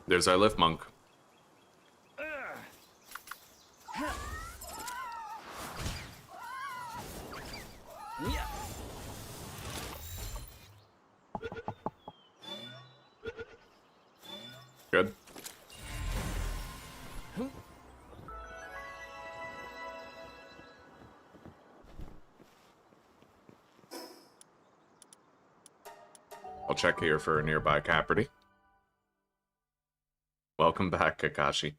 S1: There's our Lift Monk. Good. I'll check here for a nearby Caperty. Welcome back, Kakashi.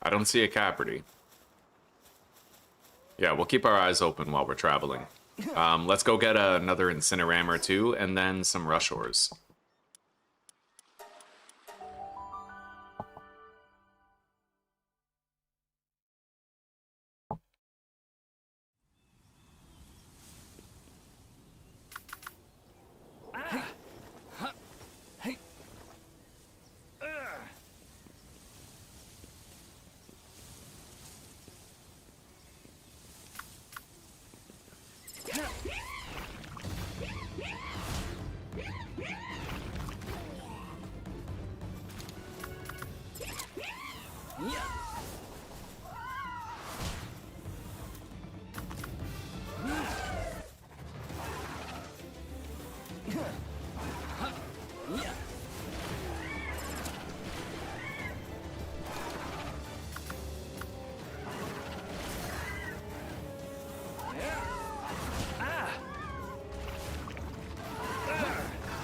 S1: I don't see a Caperty. Yeah, we'll keep our eyes open while we're traveling. Let's go get another Incineram or two, and then some rush ores.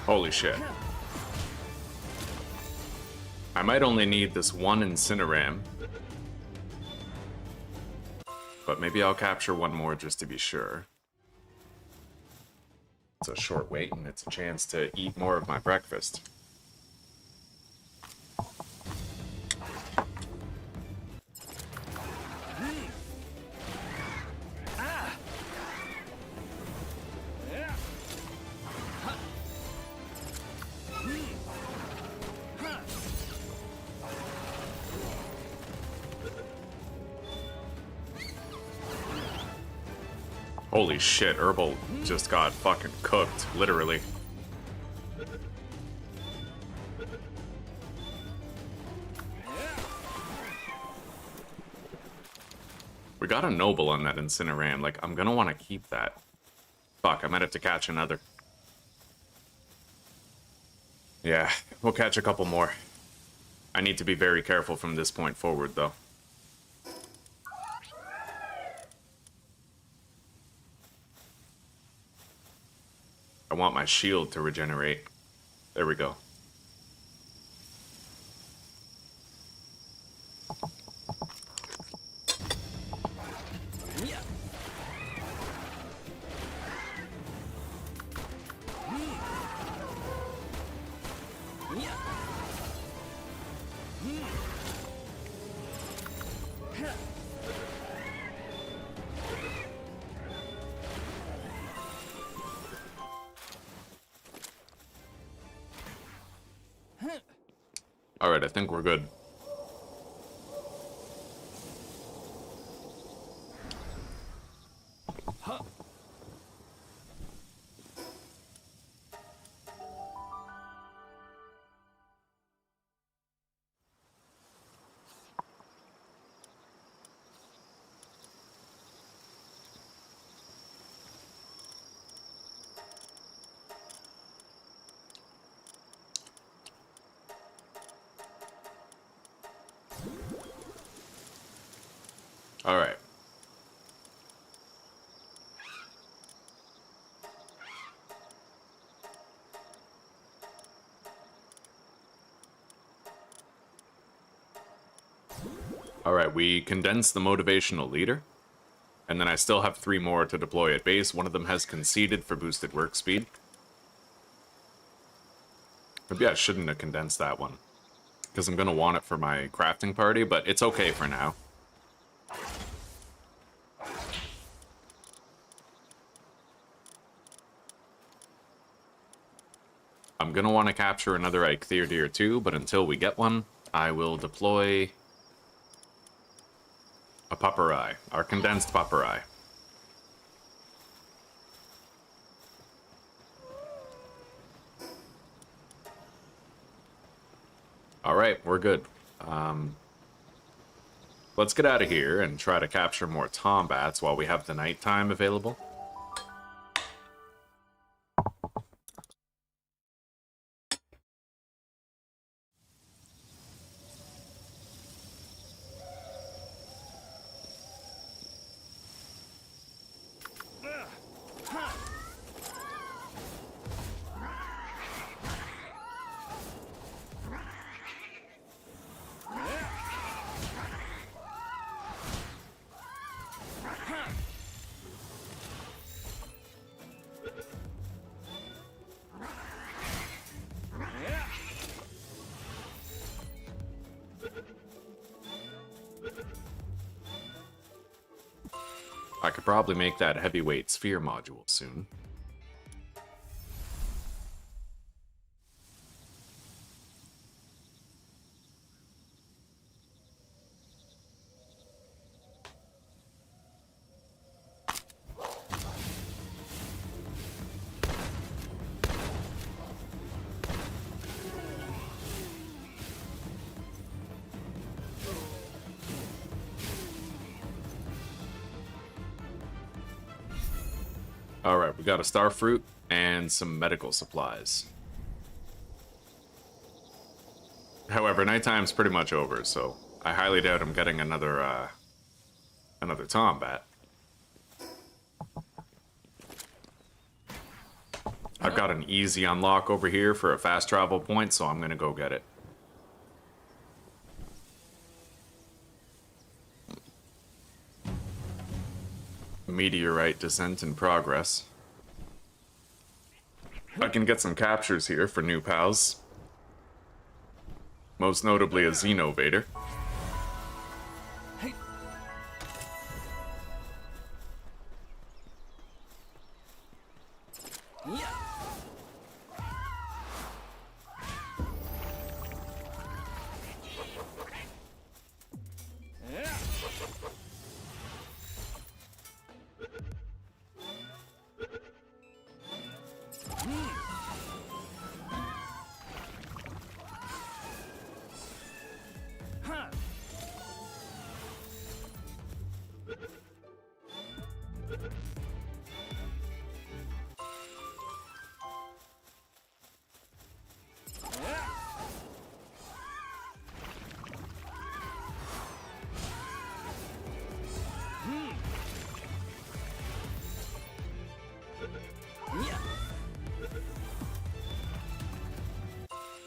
S1: Holy shit. I might only need this one Incineram. But maybe I'll capture one more just to be sure. It's a short wait and it's a chance to eat more of my breakfast. Holy shit, Herbal just got fucking cooked, literally. We got a Noble on that Incineram. Like, I'm gonna want to keep that. Fuck, I might have to catch another. Yeah, we'll catch a couple more. I need to be very careful from this point forward, though. I want my shield to regenerate. There we go. Alright, I think we're good. Alright. Alright, we condensed the motivational leader. And then I still have 3 more to deploy at base. One of them has conceded for boosted work speed. Maybe I shouldn't have condensed that one, because I'm going to want it for my crafting party, but it's okay for now. I'm going to want to capture another Eikthyr too, but until we get one, I will deploy a Pupperai, our condensed Pupperai. Alright, we're good. Let's get out of here and try to capture more Tombats while we have the nighttime available. I could probably make that heavyweight sphere module soon. Alright, we got a star fruit and some medical supplies. However, nighttime's pretty much over, so I highly doubt I'm getting another Tombat. I've got an easy unlock over here for a fast travel point, so I'm gonna go get it. Meteorite descent in progress. I can get some captures here for new pals. Most notably a Xenovator.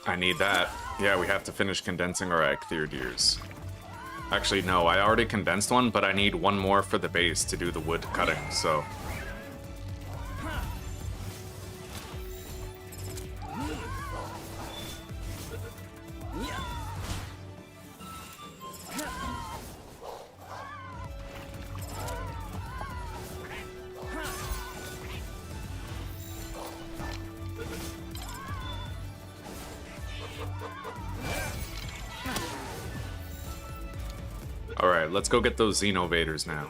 S1: I need that. Yeah, we have to finish condensing our Ecthyrdeers. Actually, no, I already condensed one, but I need one more for the base to do the wood cutting, so... Alright, let's go get those Xenovaders now.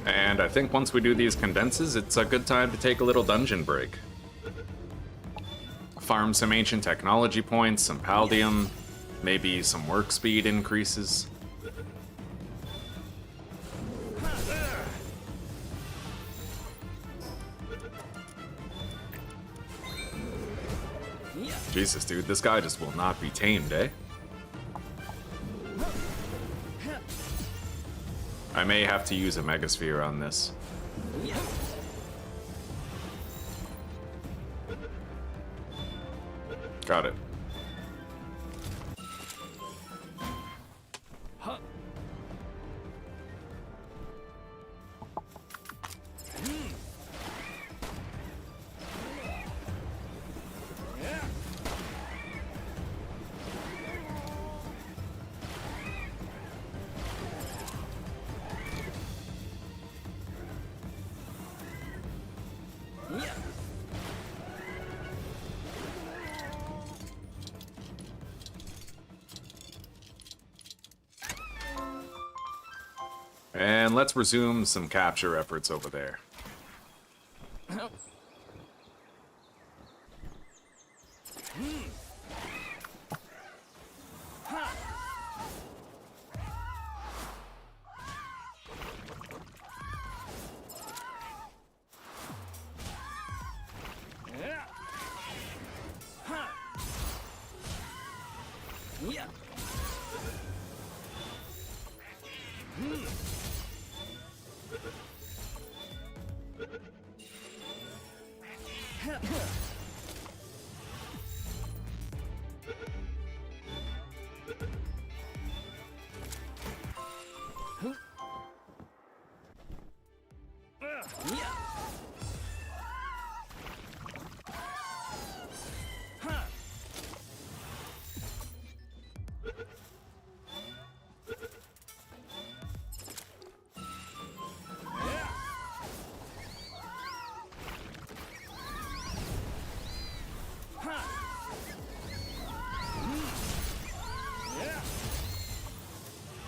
S1: And I think once we do these condenses, it's a good time to take a little dungeon break. Farm some ancient technology points, some paldium, maybe some work speed increases. Jesus, dude, this guy just will not be tamed, eh? I may have to use a Megasphere on this. Got it. And let's resume some capture efforts over there.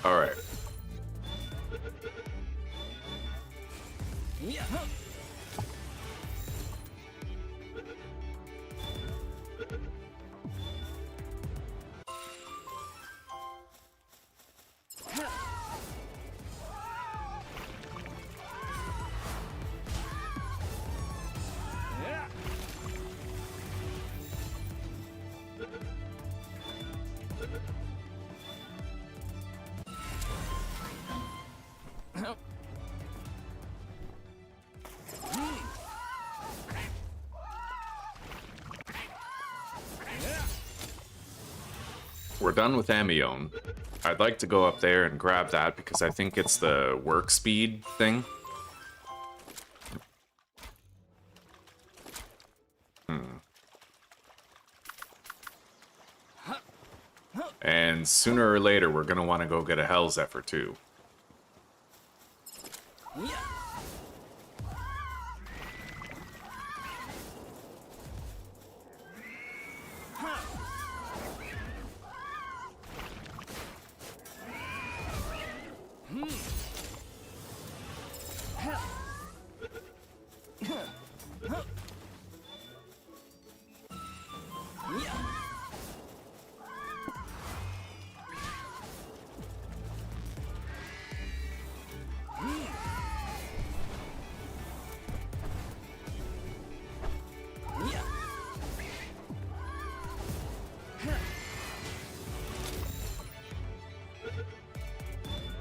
S1: All right.
S2: Yeah.
S1: We're done with Amione. I'd like to go up there and grab that because I think it's the work speed thing. And sooner or later, we're gonna want to go get a Hell Zephyr too.
S2: Yeah.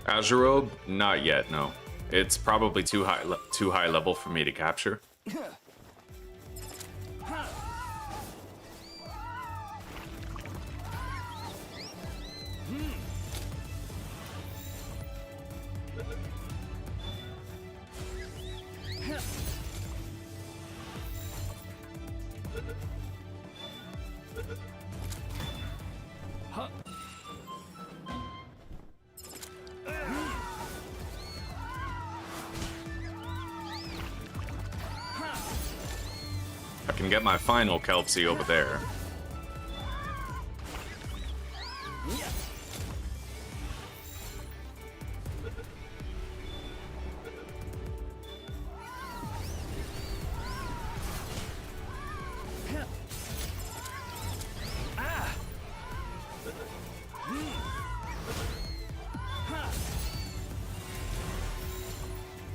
S1: Azurobe? Not yet, no. It's probably too high level for me to capture. I can get my final Kelpsy over there.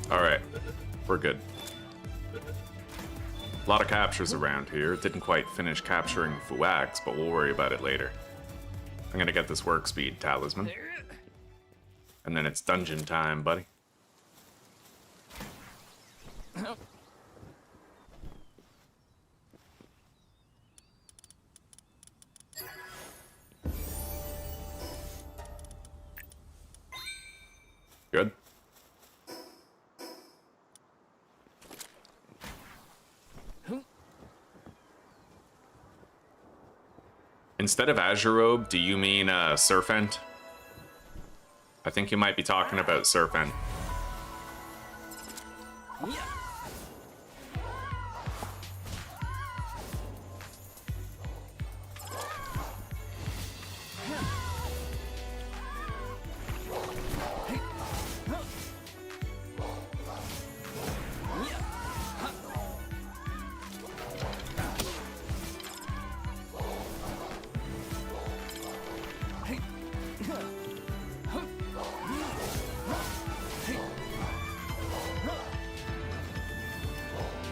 S1: Alright, we're good. A lot of captures around here. Didn't quite finish capturing Fuax, but we'll worry about it later. I'm gonna get this work speed talisman. And then it's dungeon time, buddy. Good. Instead of Azurobe, do you mean Serpent? I think you might be talking about Serpent.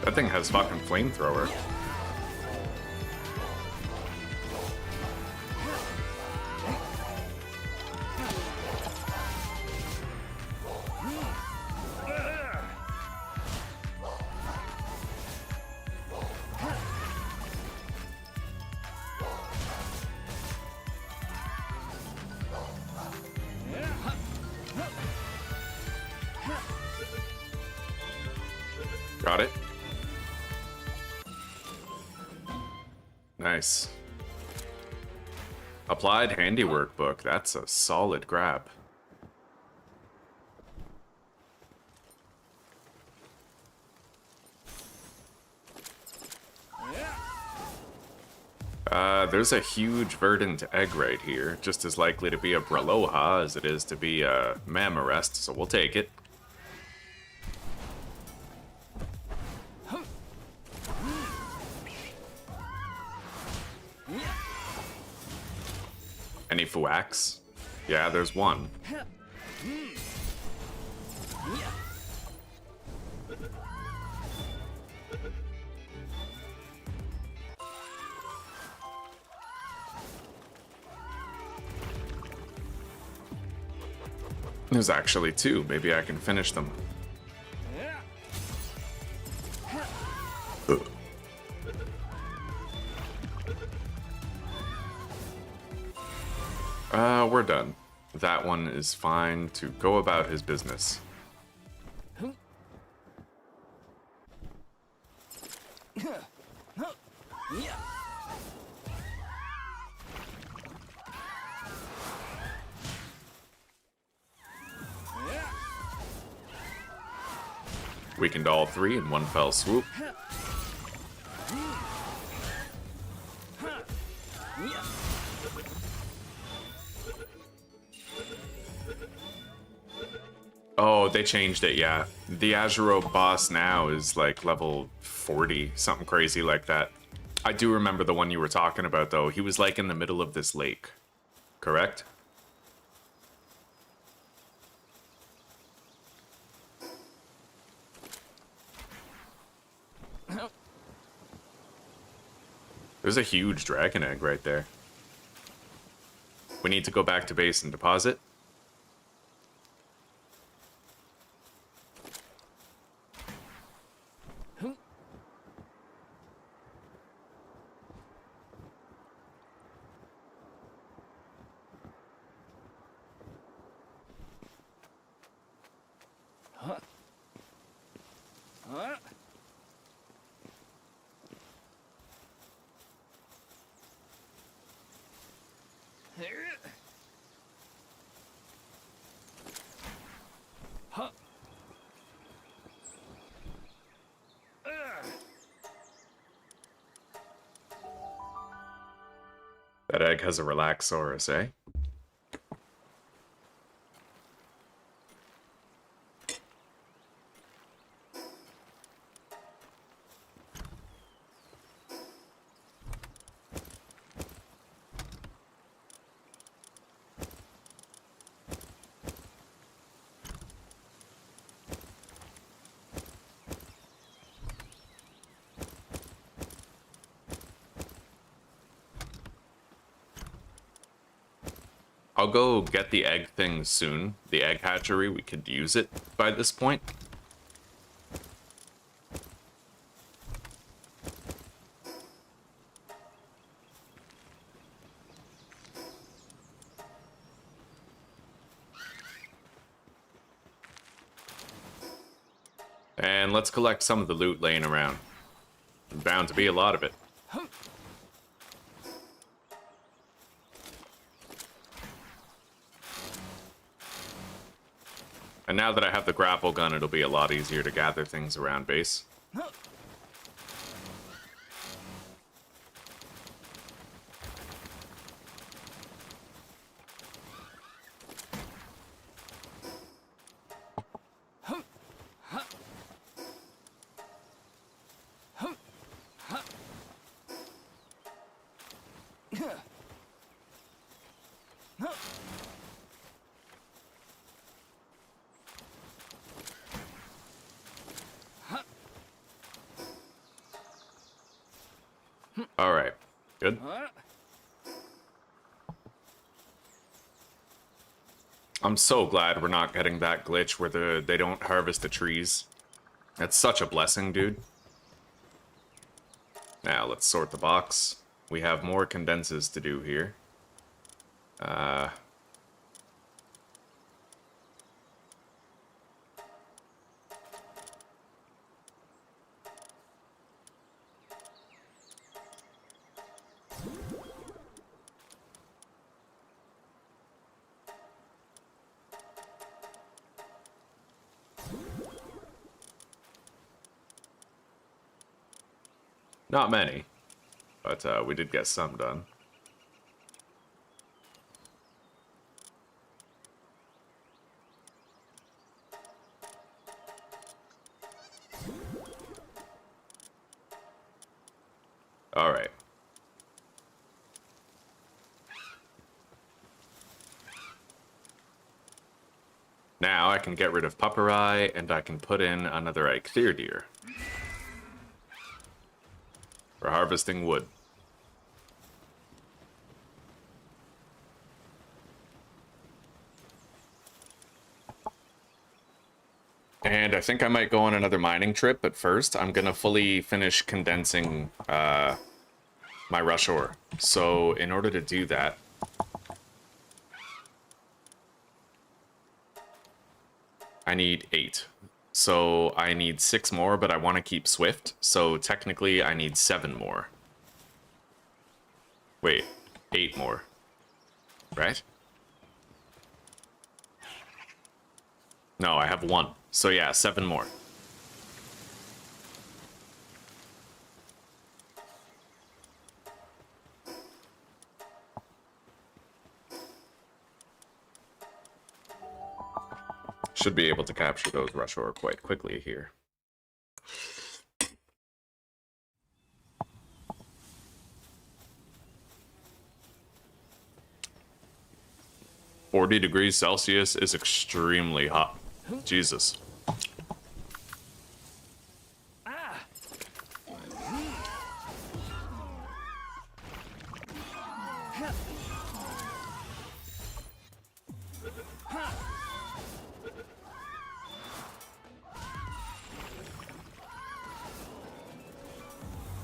S1: That thing has fucking flamethrower. Got it. Nice. Applied Handiwork book. That's a solid grab. There's a huge verdant egg right here, just as likely to be a Braloha as it is to be a Mamarest, so we'll take it. Any Fuax? Yeah, there's one. There's actually two. Maybe I can finish them. We're done. That one is fine to go about his business. Weakened all three in one fell swoop. Oh, they changed it, yeah. The Azuro boss now is like level 40, something crazy like that. I do remember the one you were talking about, though. He was like in the middle of this lake, correct? There's a huge dragon egg right there. We need to go back to base and deposit. That egg has a Relaxaurus, eh? I'll go get the egg thing soon. The egg hatchery, we could use it by this point. And let's collect some of the loot laying around. There's bound to be a lot of it. And now that I have the grapple gun, it'll be a lot easier to gather things around base. All right, good. I'm so glad we're not getting that glitch where they don't harvest the trees. That's such a blessing, dude. Now, let's sort the box. We have more condenses to do here. Not many. But we did get some done. All right. Now I can get rid of Pupperai, and I can put in another Eikthyr for harvesting wood. And I think I might go on another mining trip, but first I'm gonna fully finish condensing my rush ore. So in order to do that, I need 8. So I need 6 more, but I want to keep Swift. So technically I need 7 more. Wait, 8 more. Right? No, I have 1. So yeah, 7 more. Should be able to capture those rush ore quite quickly here. (40°C) is extremely hot. Jesus.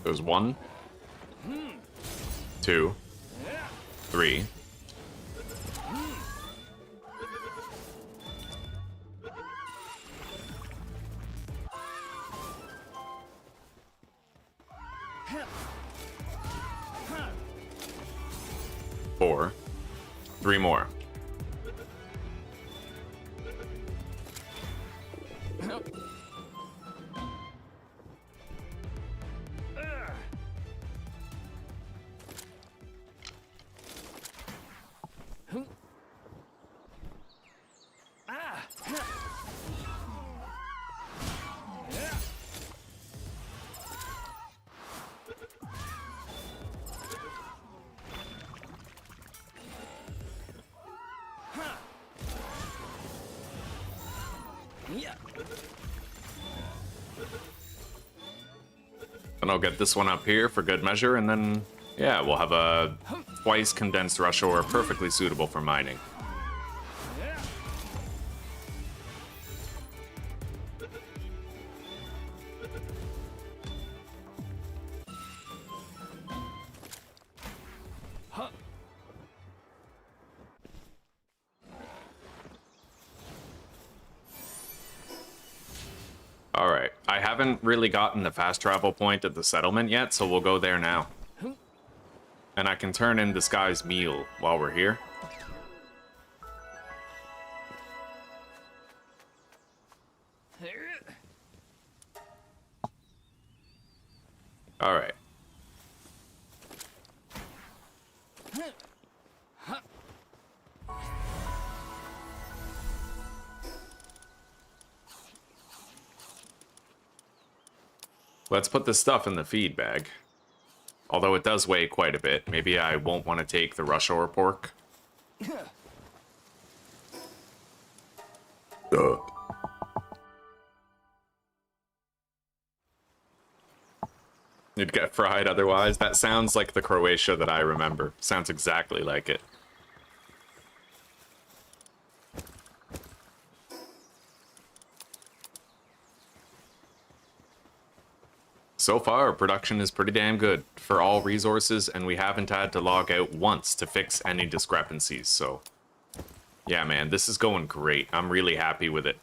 S1: There's 1, 2, 3. Four. 3 more. And I'll get this one up here for good measure, and then, yeah, we'll have a twice condensed rush ore perfectly suitable for mining. Alright, I haven't really gotten the fast travel point at the settlement yet, so we'll go there now. And I can turn in this guy's meal while we're here. Alright. Let's put this stuff in the feed bag. Although it does weigh quite a bit. Maybe I won't want to take the rush ore pork. You'd get fried otherwise. That sounds like the Croatia that I remember. Sounds exactly like it. So far, production is pretty damn good for all resources, and we haven't had to log out once to fix any discrepancies, so... Yeah, man, this is going great. I'm really happy with it.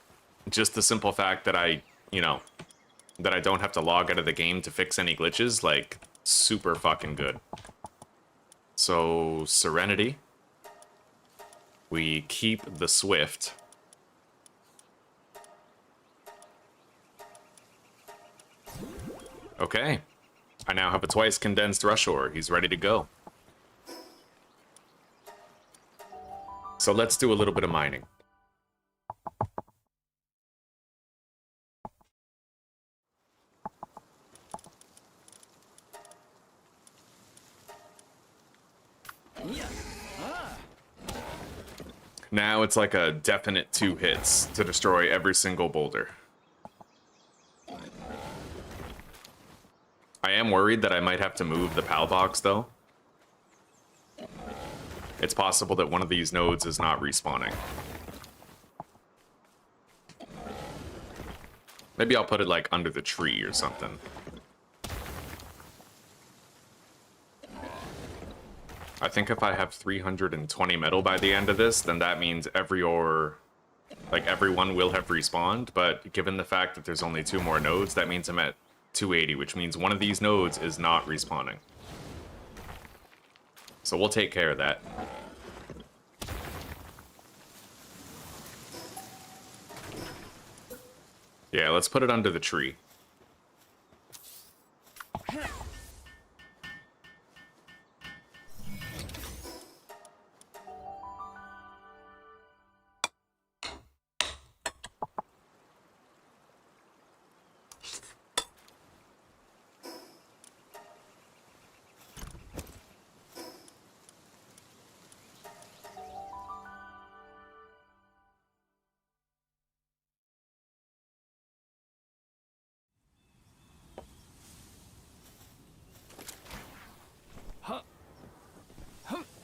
S1: Just the simple fact that I don't have to log out of the game to fix any glitches, like, super fucking good. So, Serenity. We keep the Swift. Okay. I now have a twice condensed rush ore. He's ready to go. So let's do a little bit of mining. Now it's like a definite 2 hits to destroy every single boulder. I am worried that I might have to move the PAL box, though. It's possible that one of these nodes is not respawning. Maybe I'll put it, like, under the tree or something. I think if I have 320 metal by the end of this, then that means every ore, like, everyone will have respawned, but given the fact that there's only 2 more nodes, that means I'm at 280, which means one of these nodes is not respawning. So we'll take care of that. Yeah, let's put it under the tree.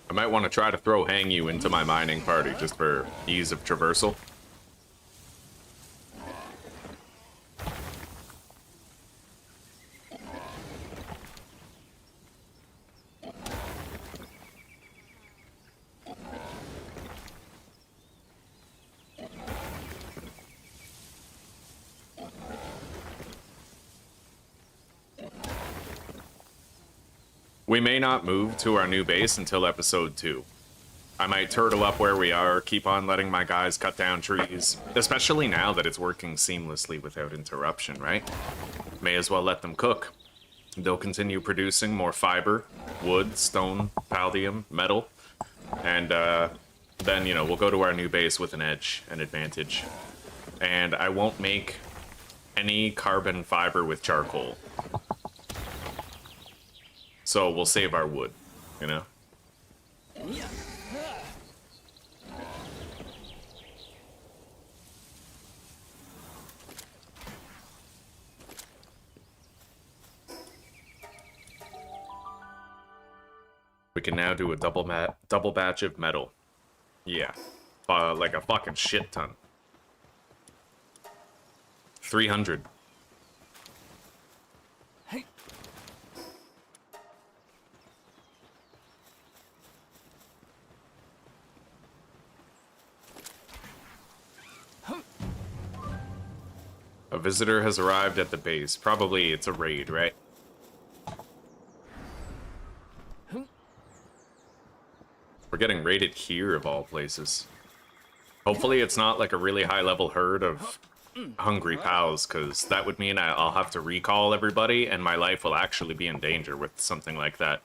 S1: I might want to try to throw Hang You into my mining party just for ease of traversal. We may not move to our new base until episode 2. I might turtle up where we are, keep on letting my guys cut down trees, especially now that it's working seamlessly without interruption, right? May as well let them cook. They'll continue producing more fiber, wood, stone, palladium, metal, and then, you know, we'll go to our new base with an edge, an advantage. And I won't make any carbon fiber with charcoal. So we'll save our wood, you know? We can now do a double batch of metal. Yeah. Like a fucking shit ton. 300. A visitor has arrived at the base. Probably it's a raid, right? We're getting raided here, of all places. Hopefully it's not like a really high-level herd of hungry pals, because that would mean I'll have to recall everybody, and my life will actually be in danger with something like that.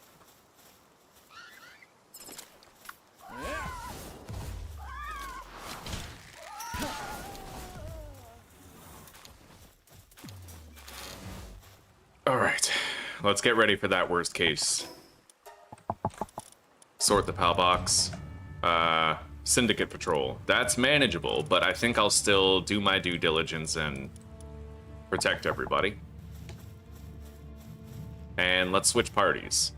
S1: Alright, let's get ready for that worst case. Sort the PAL box. Syndicate patrol. That's manageable, but I think I'll still do my due diligence and protect everybody. And let's switch parties.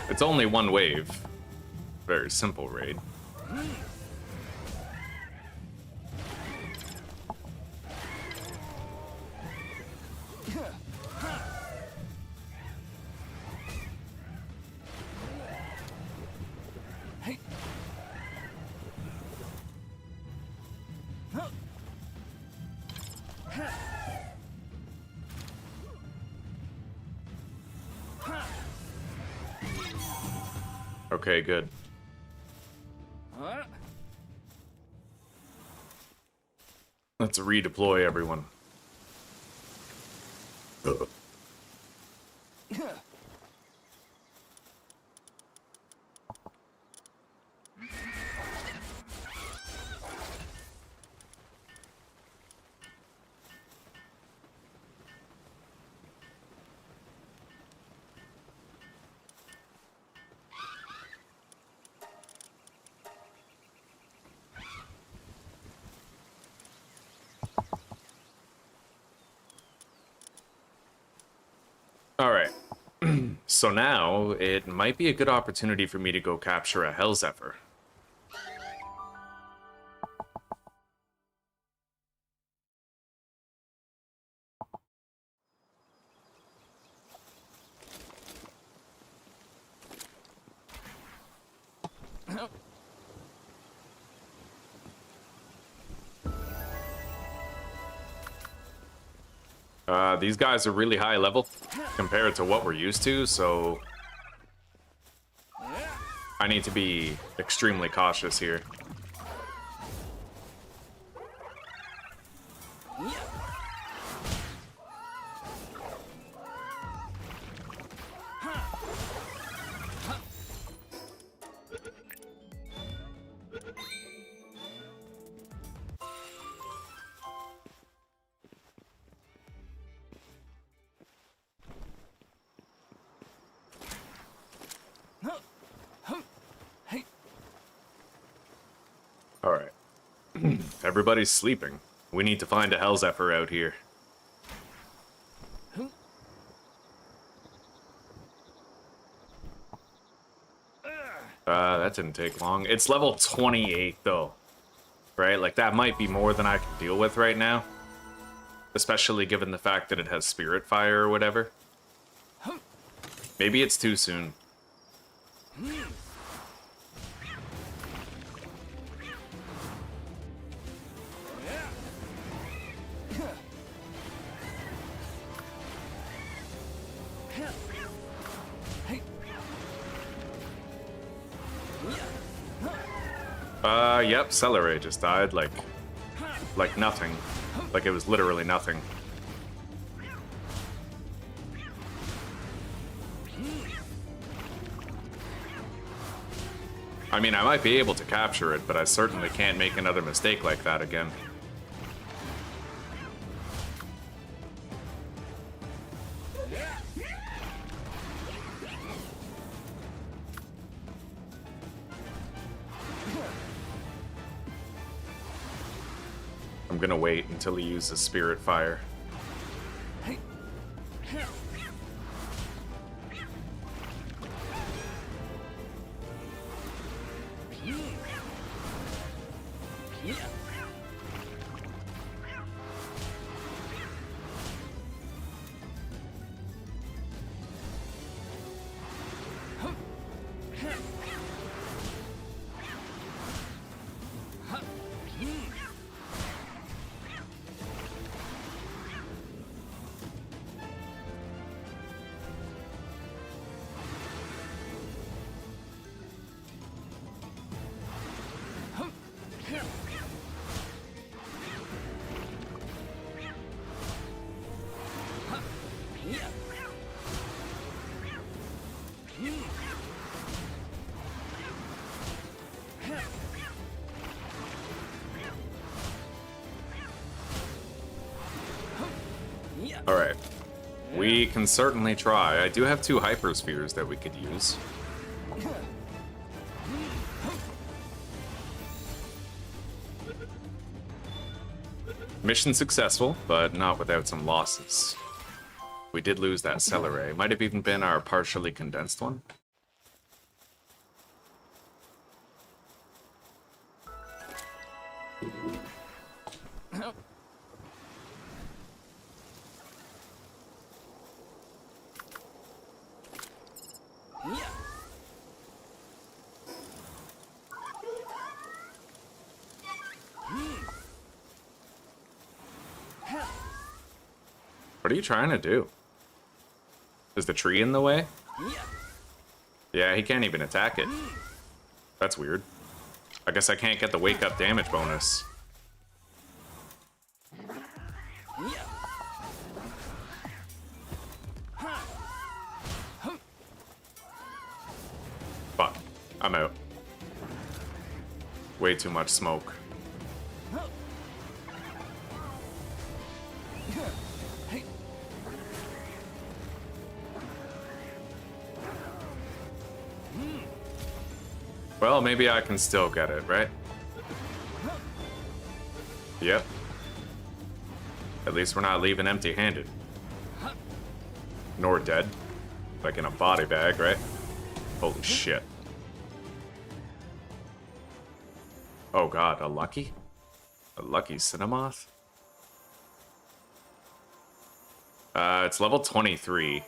S1: It's only one wave. Very simple raid. Okay, good. Let's redeploy everyone. All right. So now it might be a good opportunity for me to go capture a Hellzephyr. These guys are really high level compared to what we're used to, so I need to be extremely cautious here. Alright. Everybody's sleeping. We need to find a Hellzephyr out here. That didn't take long. It's level 28, though. Right? Like, that might be more than I can deal with right now. Especially given the fact that it has Spirit Fire or whatever. Maybe it's too soon. Yep, Celeray just died, like nothing. Like it was literally nothing. I mean, I might be able to capture it, but I certainly can't make another mistake like that again. I'm gonna wait until he uses Spirit Fire. Alright. We can certainly try. I do have 2 hyperspheres that we could use. Mission successful, but not without some losses. We did lose that Celeray. Might have even been our partially condensed one. What are you trying to do? Is the tree in the way? Yeah, he can't even attack it. That's weird. I guess I can't get the wake up damage bonus. Fuck. I'm out. Way too much smoke. Well, maybe I can still get it, right? Yep. At least we're not leaving empty-handed. Nor dead. Like in a body bag, right? Holy shit. Oh god, a lucky? A lucky Cinemoth? It's level 23.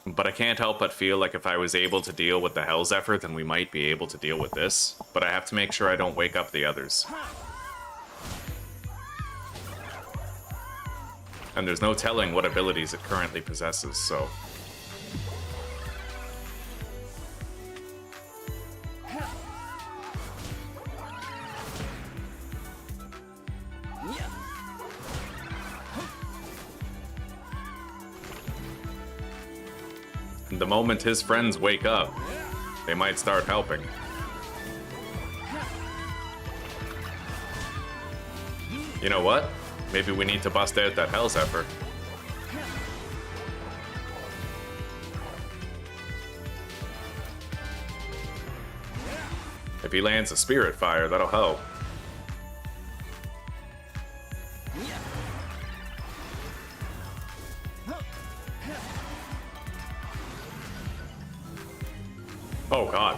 S1: But I can't help but feel like if I was able to deal with the Hell's Effort, then we might be able to deal with this. But I have to make sure I don't wake up the others. And there's no telling what abilities it currently possesses, so... The moment his friends wake up, they might start helping. You know what? Maybe we need to bust out that Hell's Effort. If he lands a Spirit Fire, that'll help. Oh god.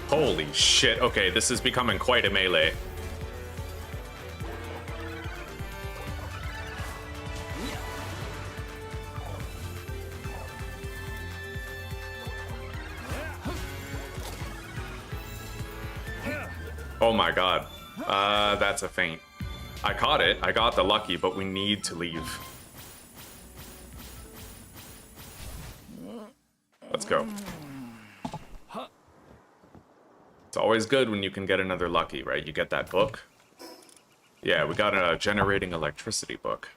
S1: Holy shit. Okay, this is becoming quite a melee. Oh my god. That's a feint. I caught it. I got the lucky, but we need to leave. Let's go. It's always good when you can get another lucky, right? You get that book. Yeah, we got a generating electricity book.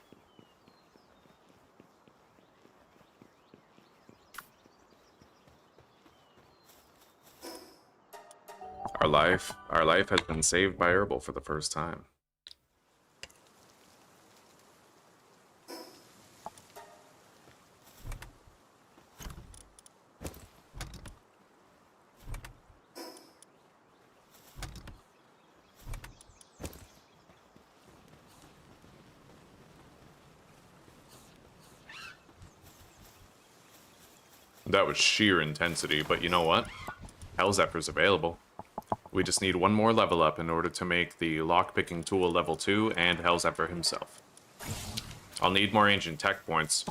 S1: Our life has been saved by Herbal for the first time. That was sheer intensity, but you know what? Hellzephyr's available. We just need one more level up in order to make the lockpicking tool level 2 and Hellzephyr himself. I'll need more ancient tech points,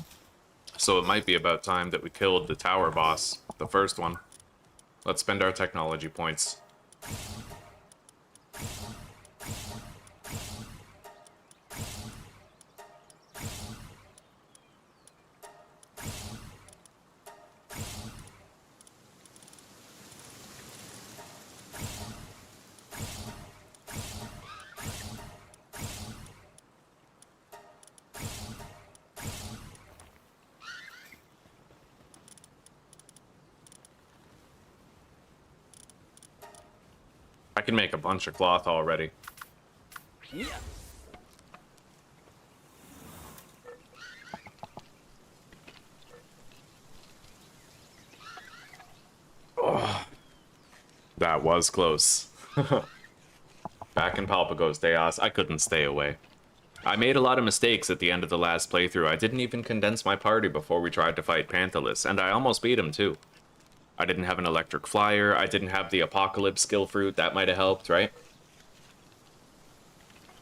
S1: so it might be about time that we killed the tower boss, the first one. Let's spend our technology points. I can make a bunch of cloth already. Oh, that was close. Back in Palpagos Deos, I couldn't stay away. I made a lot of mistakes at the end of the last playthrough. I didn't even condense my party before we tried to fight Panthalus, and I almost beat him too. I didn't have an electric flyer, I didn't have the apocalypse skill fruit, that might have helped, right?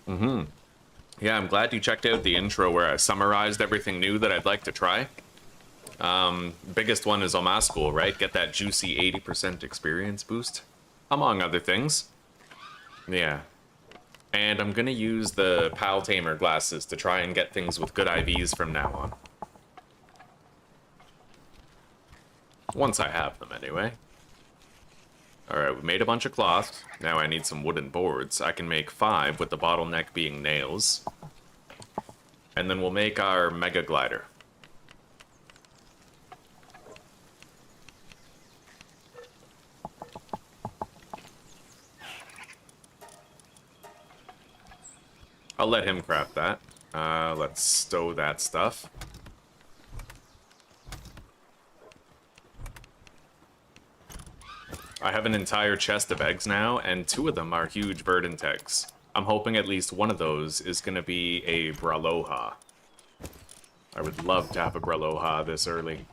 S1: Yeah, I'm glad you checked out the intro where I summarized everything new that I'd like to try. Biggest one is Omaschool, right? Get that juicy 80% experience boost, among other things. Yeah. And I'm gonna use the Pal Tamer glasses to try and get things with good IVs from now on. Once I have them, anyway. Alright, we made a bunch of cloth. Now I need some wooden boards. I can make 5, with the bottleneck being nails. And then we'll make our Mega Glider. I'll let him craft that. Let's stow that stuff. I have an entire chest of eggs now, and 2 of them are huge verdant eggs. I'm hoping at least one of those is going to be a Braloha. I would love to have a Braloha this early.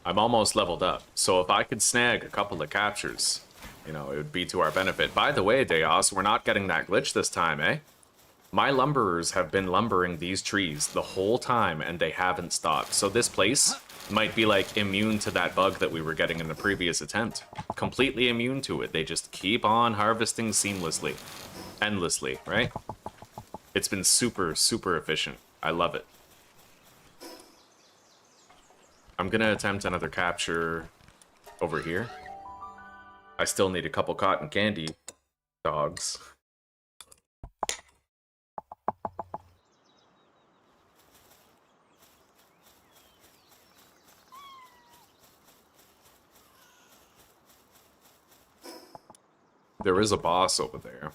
S1: I'm almost leveled up, so if I could snag a couple of captures, you know, it would be to our benefit. By the way, Deos, we're not getting that glitch this time, eh? My lumberers have been lumbering these trees the whole time, and they haven't stopped. So this place might be, like, immune to that bug that we were getting in the previous attempt. Completely immune to it. They just keep on harvesting seamlessly. Endlessly, right? It's been super, super efficient. I love it. I'm gonna attempt another capture over here. I still need a couple cotton candy dogs. There is a boss over there.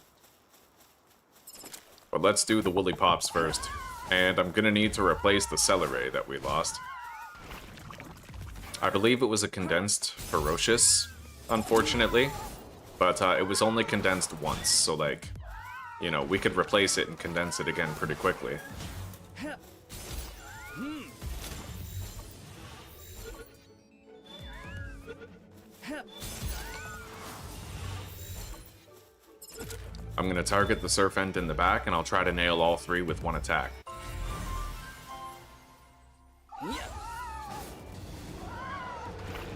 S1: But let's do the Woolly Pops first. And I'm gonna need to replace the celery that we lost. I believe it was a condensed ferocious, unfortunately. But it was only condensed once, so like, you know, we could replace it and condense it again pretty quickly. I'm gonna target the surf end in the back, and I'll try to nail all 3 with 1 attack.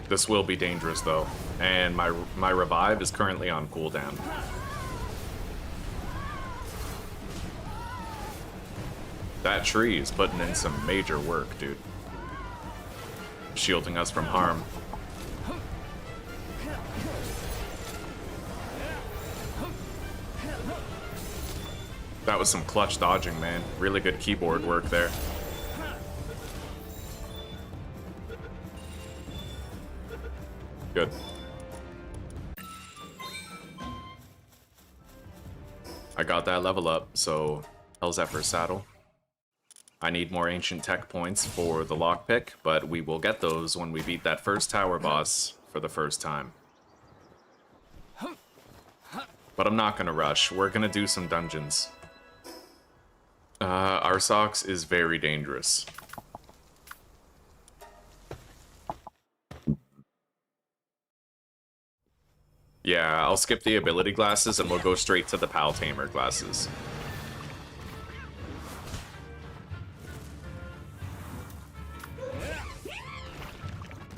S1: This will be dangerous, though, and my revive is currently on cooldown. That tree is putting in some major work, dude. Shielding us from harm. That was some clutch dodging, man. Really good keyboard work there. Good. I got that level up, so how's that for a saddle? I need more ancient tech points for the lockpick, but we will get those when we beat that first tower boss for the first time. But I'm not gonna rush. We're gonna do some dungeons. Arsox is very dangerous. Yeah, I'll skip the ability glasses and we'll go straight to the Pal Tamer glasses.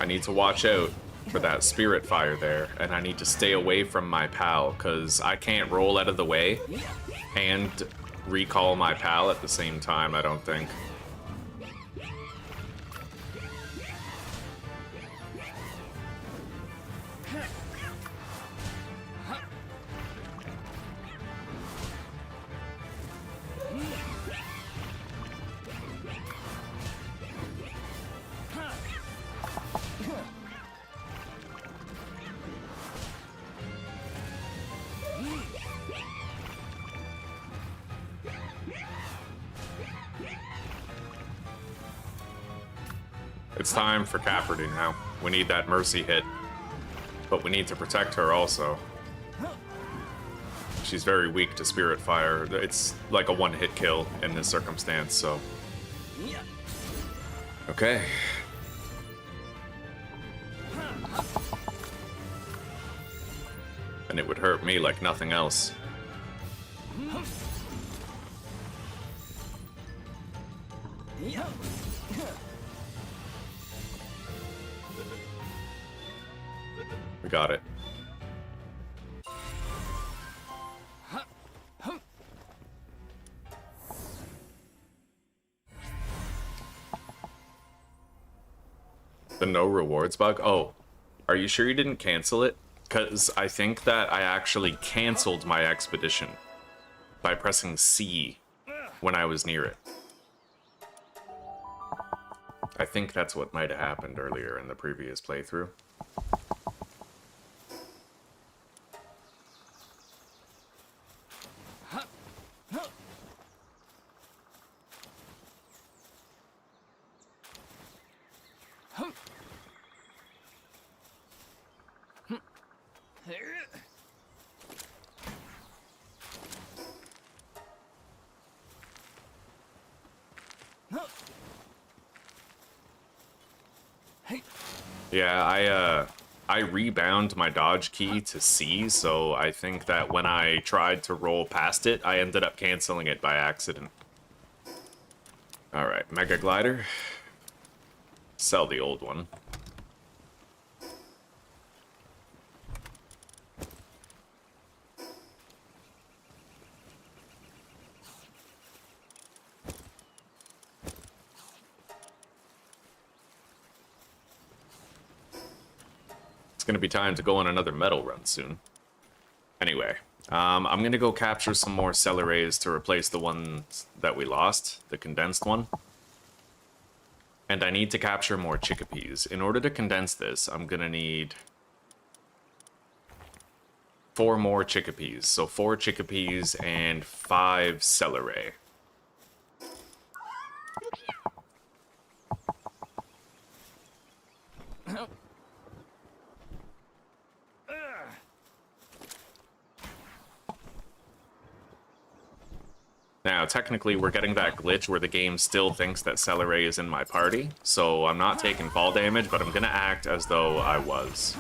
S1: I need to watch out for that spirit fire there, and I need to stay away from my pal, because I can't roll out of the way and recall my pal at the same time, I don't think. It's time for Cafferty now. We need that mercy hit. But we need to protect her also. She's very weak to spirit fire. It's like a one-hit kill in this circumstance, so... Okay. And it would hurt me like nothing else. We got it. The no rewards bug? Oh, are you sure you didn't cancel it? Because I think that I actually canceled my expedition by pressing C when I was near it. I think that's what might have happened earlier in the previous playthrough. Yeah, I rebound my dodge key to C, so I think that when I tried to roll past it, I ended up canceling it by accident. Alright, Mega Glider. Sell the old one. Gonna be time to go on another metal run soon. Anyway, I'm gonna go capture some more Cellerays to replace the ones that we lost, the condensed one. And I need to capture more Chickapees. In order to condense this, I'm gonna need 4 more Chickapees. So 4 Chickapees and 5 Celleray. Now, technically, we're getting that glitch where the game still thinks that Celeray is in my party, so I'm not taking fall damage, but I'm gonna act as though I was.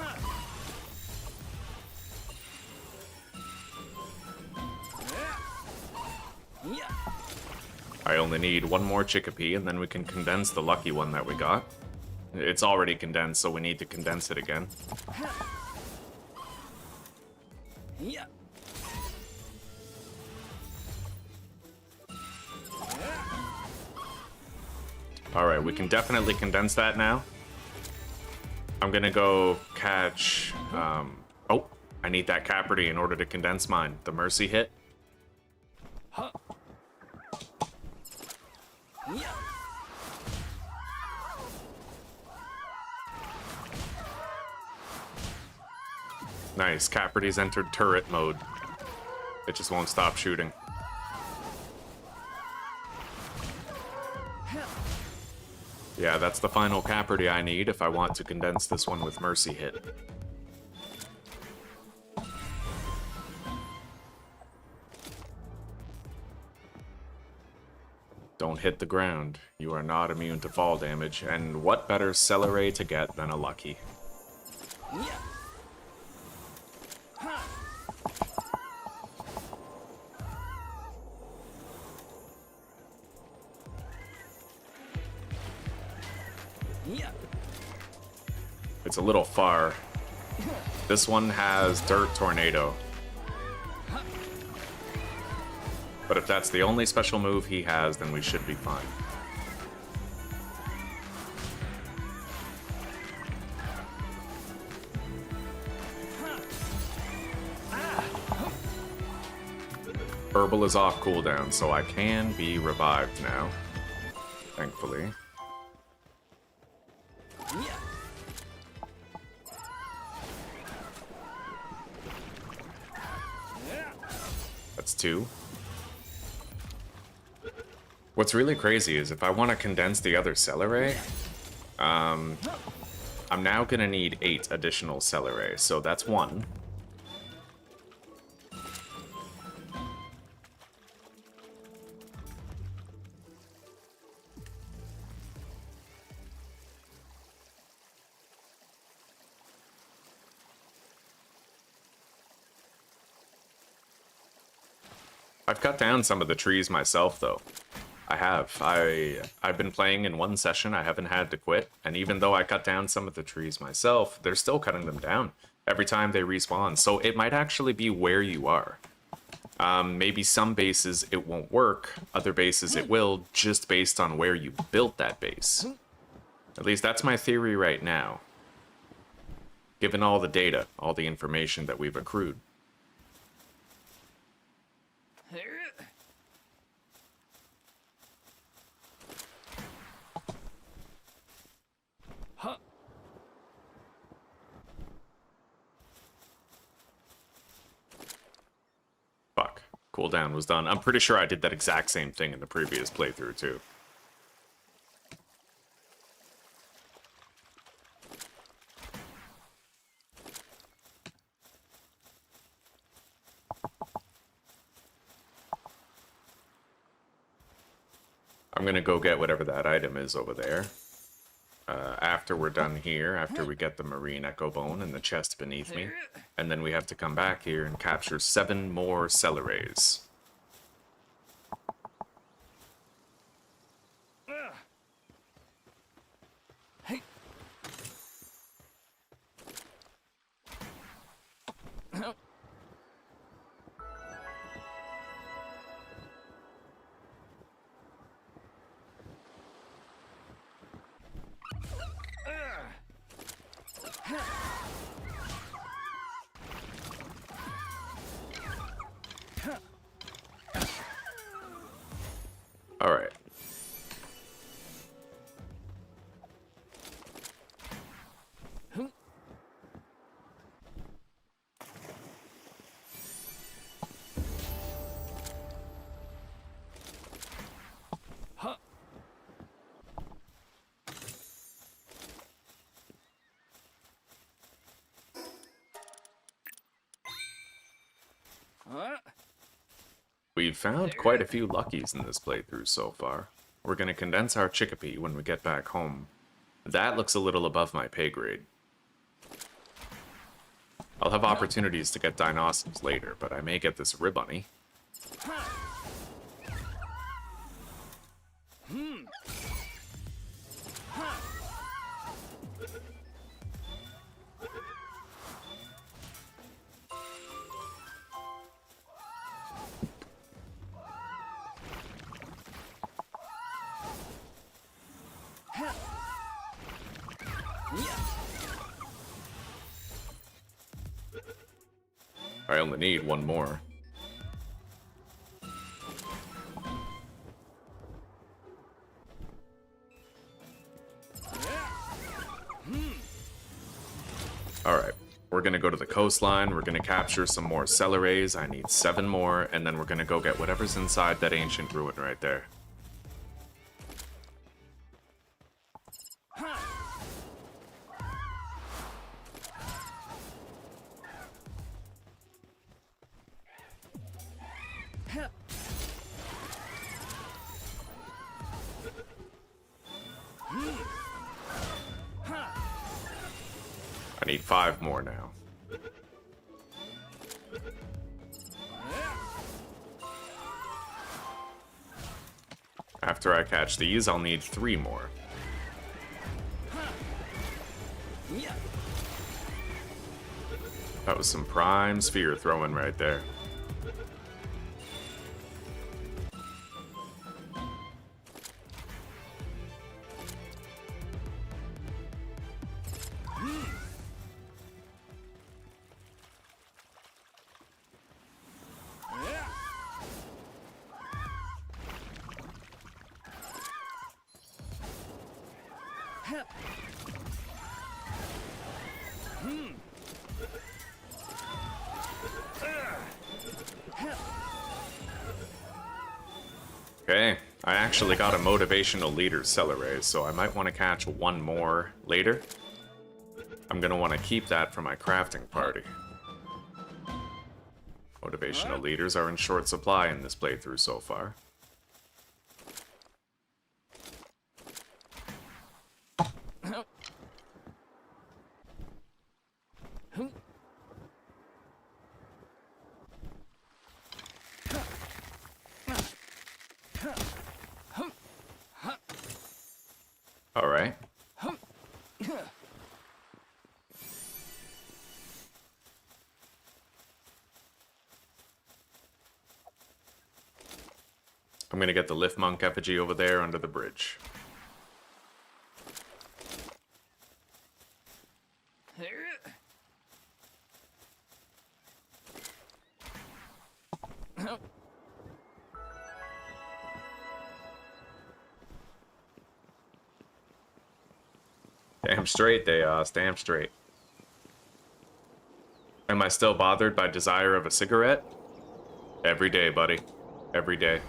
S1: I only need 1 more Chickapee, and then we can condense the lucky one that we got. It's already condensed, so we need to condense it again. Alright, we can definitely condense that now. I'm gonna go catch... oh, I need that Caperty in order to condense mine. The Mercy hit. Nice, Caperty's entered turret mode. It just won't stop shooting. Yeah, that's the final Caperty I need if I want to condense this one with Mercy hit. Don't hit the ground. You are not immune to fall damage, and what better Celeray to get than a Lucky? It's a little far. This one has Dirt Tornado. But if that's the only special move he has, then we should be fine. Herbal is off cooldown, so I can be revived now. Thankfully. That's 2. What's really crazy is if I want to condense the other Celeray, I'm now going to need 8 additional Celeray, so that's 1. I've cut down some of the trees myself, though. I have. I've been playing in one session. I haven't had to quit. And even though I cut down some of the trees myself, they're still cutting them down every time they respawn. So it might actually be where you are. Maybe some bases it won't work. Other bases it will, just based on where you built that base. At least that's my theory right now. Given all the data, all the information that we've accrued. Fuck. Cooldown was done. I'm pretty sure I did that exact same thing in the previous playthrough, too. I'm gonna go get whatever that item is over there. After we're done here, after we get the marine echo bone and the chest beneath me. And then we have to come back here and capture 7 more Cellerays. Alright. We've found quite a few luckies in this playthrough so far. We're going to condense our chickpea when we get back home. That looks a little above my pay grade. I'll have opportunities to get Dinosaurs later, but I may get this Ribbunny. I only need one more. Alright, we're gonna go to the coastline, we're gonna capture some more Cellerays, I need 7 more, and then we're gonna go get whatever's inside that ancient ruin right there. I need 5 more now. After I catch these, I'll need 3 more. That was some prime sphere throwing right there. Okay, I actually got a motivational leader Celeray, so I might want to catch 1 more later. I'm gonna want to keep that for my crafting party. Motivational leaders are in short supply in this playthrough so far. All right. I'm gonna get the Lift Monk effigy over there under the bridge.
S4: Damn straight, Deos. Damn straight. Am I still bothered by desire of a cigarette? Every day, buddy. Every day.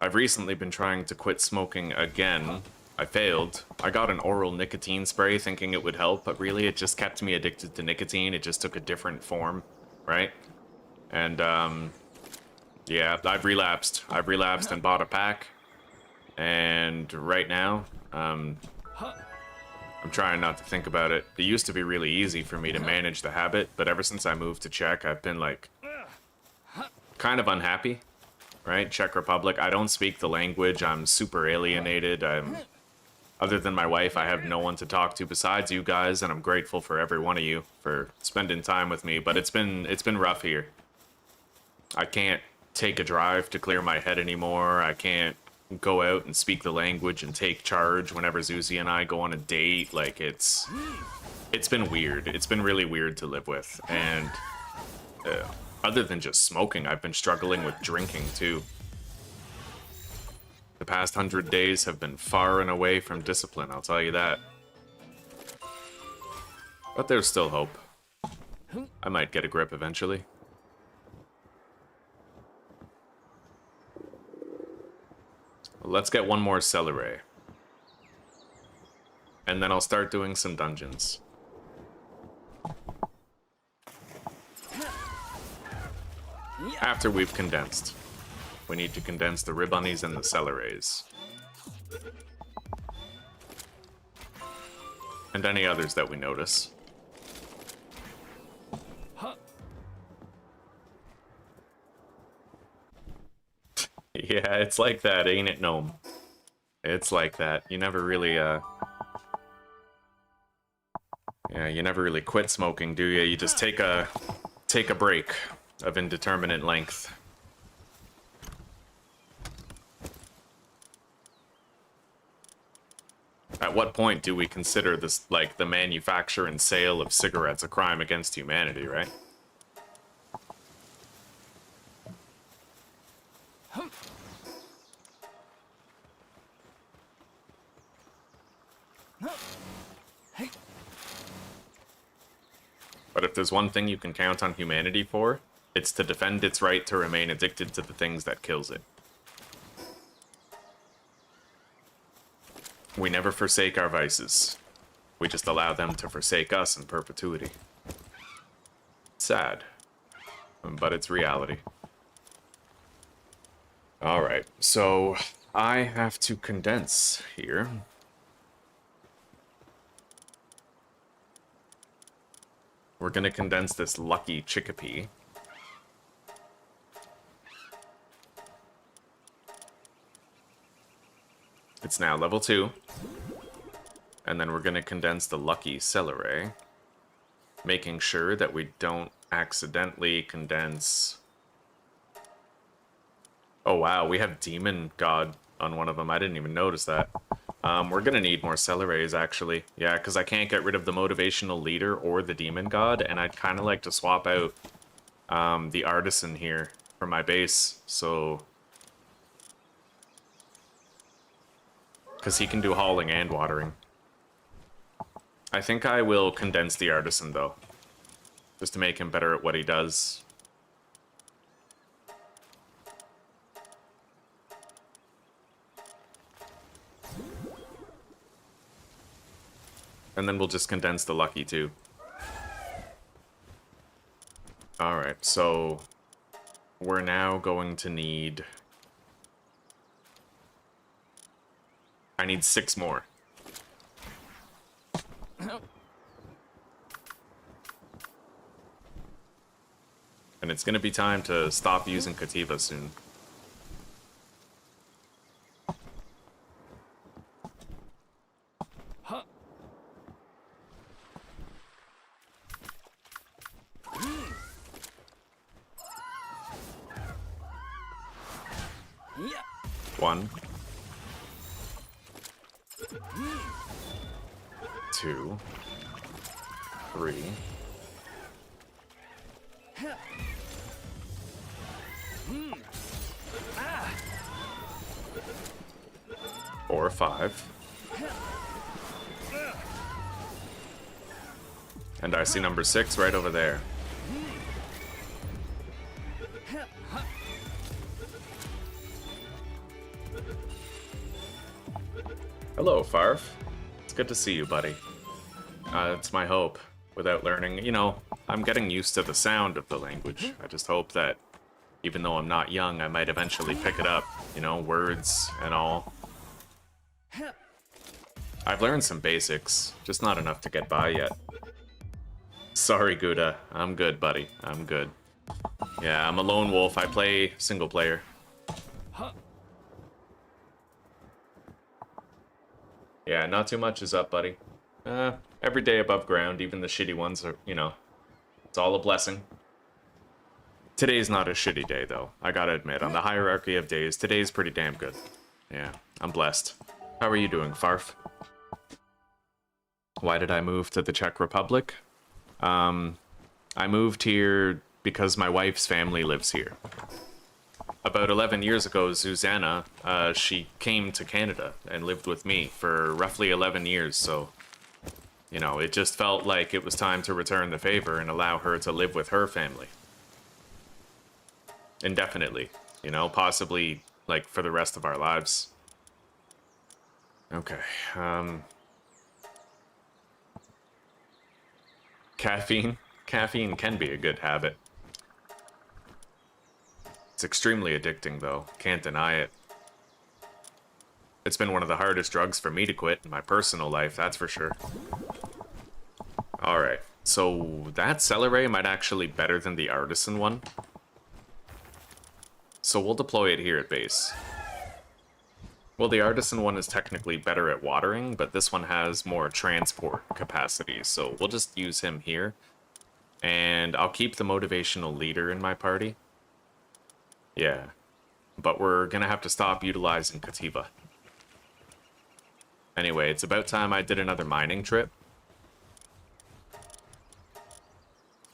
S4: I've recently been trying to quit smoking again. I failed. I got an oral nicotine spray thinking it would help, but really it just kept me addicted to nicotine. It just took a different form, right? And, yeah, I've relapsed. I've relapsed and bought a pack. And right now, I'm trying not to think about it. It used to be really easy for me to manage the habit, but ever since I moved to Czech, I've been, like, kind of unhappy, right? Czech Republic, I don't speak the language. I'm super alienated. Other than my wife, I have no one to talk to besides you guys, and I'm grateful for every one of you for spending time with me, but it's been rough here. I can't take a drive to clear my head anymore. I can't go out and speak the language and take charge whenever Zuzi and I go on a date. Like, it's been weird. It's been really weird to live with. And other than just smoking, I've been struggling with drinking too. The past 100 days have been far and away from discipline, I'll tell you that. But there's still hope. I might get a grip eventually. Let's get one more Celery. And then I'll start doing some dungeons. After we've condensed. We need to condense the Ribbunnies and the Celeries. And any others that we notice. Yeah, it's like that, ain't it, Gnome? It's like that. You never really, yeah, you never really quit smoking, do you? You just take a break of indeterminate length. At what point do we consider this, like, the manufacture and sale of cigarettes a crime against humanity, right? But if there's one thing you can count on humanity for, it's to defend its right to remain addicted to the things that kills it. We never forsake our vices. We just allow them to forsake us in perpetuity. Sad, but it's reality. Alright, so I have to condense here. We're gonna condense this lucky chickpea. It's now level 2. And then we're gonna condense the lucky celery, making sure that we don't accidentally condense... Oh wow, we have Demon God on one of them. I didn't even notice that. We're gonna need more celeries, actually. Yeah, because I can't get rid of the motivational leader or the demon god, and I'd kind of like to swap out the artisan here for my base, so... Because he can do hauling and watering. I think I will condense the artisan, though. Just to make him better at what he does. And then we'll just condense the lucky too. Alright, so we're now going to need... I need 6 more. And it's gonna be time to stop using Kativa soon. One. 2. 3. Four or five. And I see number 6 right over there. Hello, Farf. It's good to see you, buddy. It's my hope, without learning. You know, I'm getting used to the sound of the language. I just hope that, even though I'm not young, I might eventually pick it up. You know, words and all. I've learned some basics, just not enough to get by yet. Sorry, Gouda. I'm good, buddy. I'm good. Yeah, I'm a lone wolf. I play single player. Yeah, not too much is up, buddy. Every day above ground, even the shitty ones are, you know, it's all a blessing. Today's not a shitty day, though. I gotta admit, on the hierarchy of days, today's pretty damn good. Yeah, I'm blessed. How are you doing, Farf? Why did I move to the Czech Republic? I moved here because my wife's family lives here. About 11 years ago, Zuzana, she came to Canada and lived with me for roughly 11 years, so, you know, it just felt like it was time to return the favor and allow her to live with her family. Indefinitely, you know, possibly, like, for the rest of our lives. Okay, Caffeine? Caffeine can be a good habit. It's extremely addicting, though. Can't deny it. It's been one of the hardest drugs for me to quit in my personal life, that's for sure. Alright, so that Celeray might actually be better than the Artisan one. So we'll deploy it here at base. Well, the Artisan one is technically better at watering, but this one has more transport capacity, so we'll just use him here. And I'll keep the motivational leader in my party. Yeah, but we're gonna have to stop utilizing Kativa. Anyway, it's about time I did another mining trip.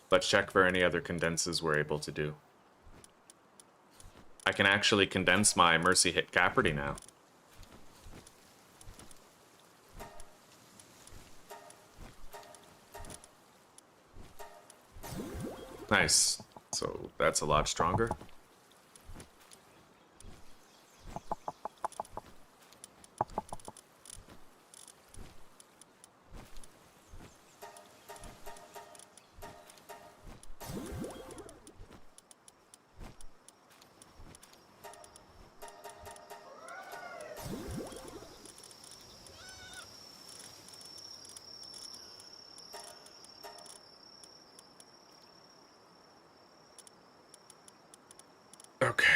S4: Let's check for any other condenses we're able to do. I can actually condense my Mercy Hit Caperty now. Nice. So that's a lot stronger. Okay.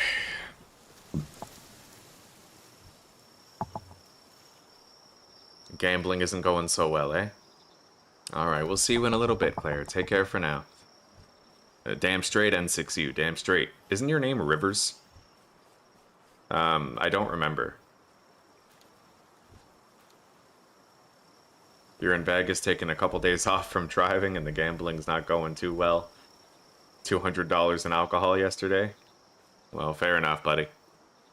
S4: Gambling isn't going so well, eh? Alright, we'll see you in a little bit, Claire. Take care for now. Damn straight, N6U. Damn straight. Isn't your name Rivers? I don't remember. You're in Vegas taking a couple days off from driving and the gambling's not going too well. $200 in alcohol yesterday? Well, fair enough, buddy.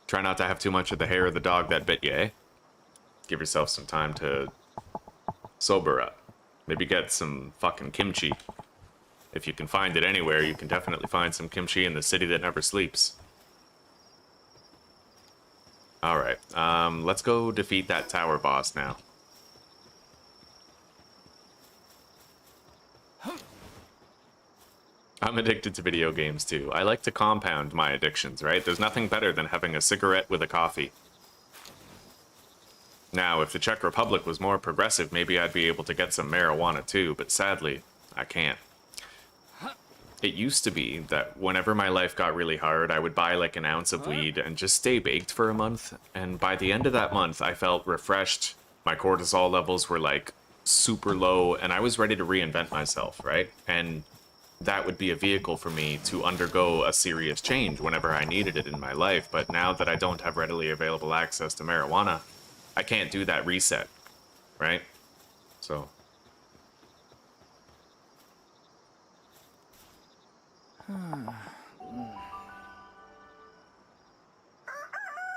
S4: Try not to have too much of the hair of the dog that bit you, eh? Give yourself some time to sober up. Maybe get some fucking kimchi. If you can find it anywhere, you can definitely find some kimchi in the city that never sleeps. Alright, let's go defeat that tower boss now. I'm addicted to video games too. I like to compound my addictions, right? There's nothing better than having a cigarette with a coffee. Now, if the Czech Republic was more progressive, maybe I'd be able to get some marijuana too, but sadly, I can't. It used to be that whenever my life got really hard, I would buy like an ounce of weed and just stay baked for a month, and by the end of that month, I felt refreshed, my cortisol levels were like super low, and I was ready to reinvent myself, right? And that would be a vehicle for me to undergo a serious change whenever I needed it in my life, but now that I don't have readily available access to marijuana, I can't do that reset, right? So.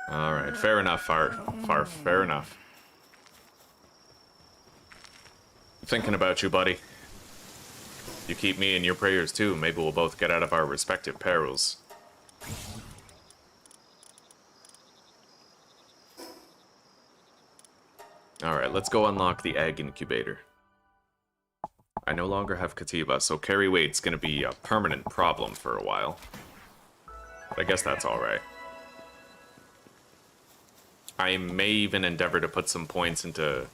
S4: Alright, fair enough, Farf, fair enough. Thinking about you, buddy. You keep me in your prayers too, maybe we'll both get out of our respective perils. Alright, let's go unlock the egg incubator. I no longer have Katiba, so carry weight's gonna be a permanent problem for a while. But I guess that's alright. I may even endeavor to put some points into...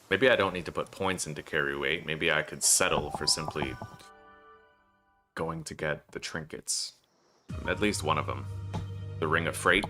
S4: Maybe I don't need to put points into carry weight. Maybe I could settle for simply going to get the trinkets. At least one of them. The Ring of Freight.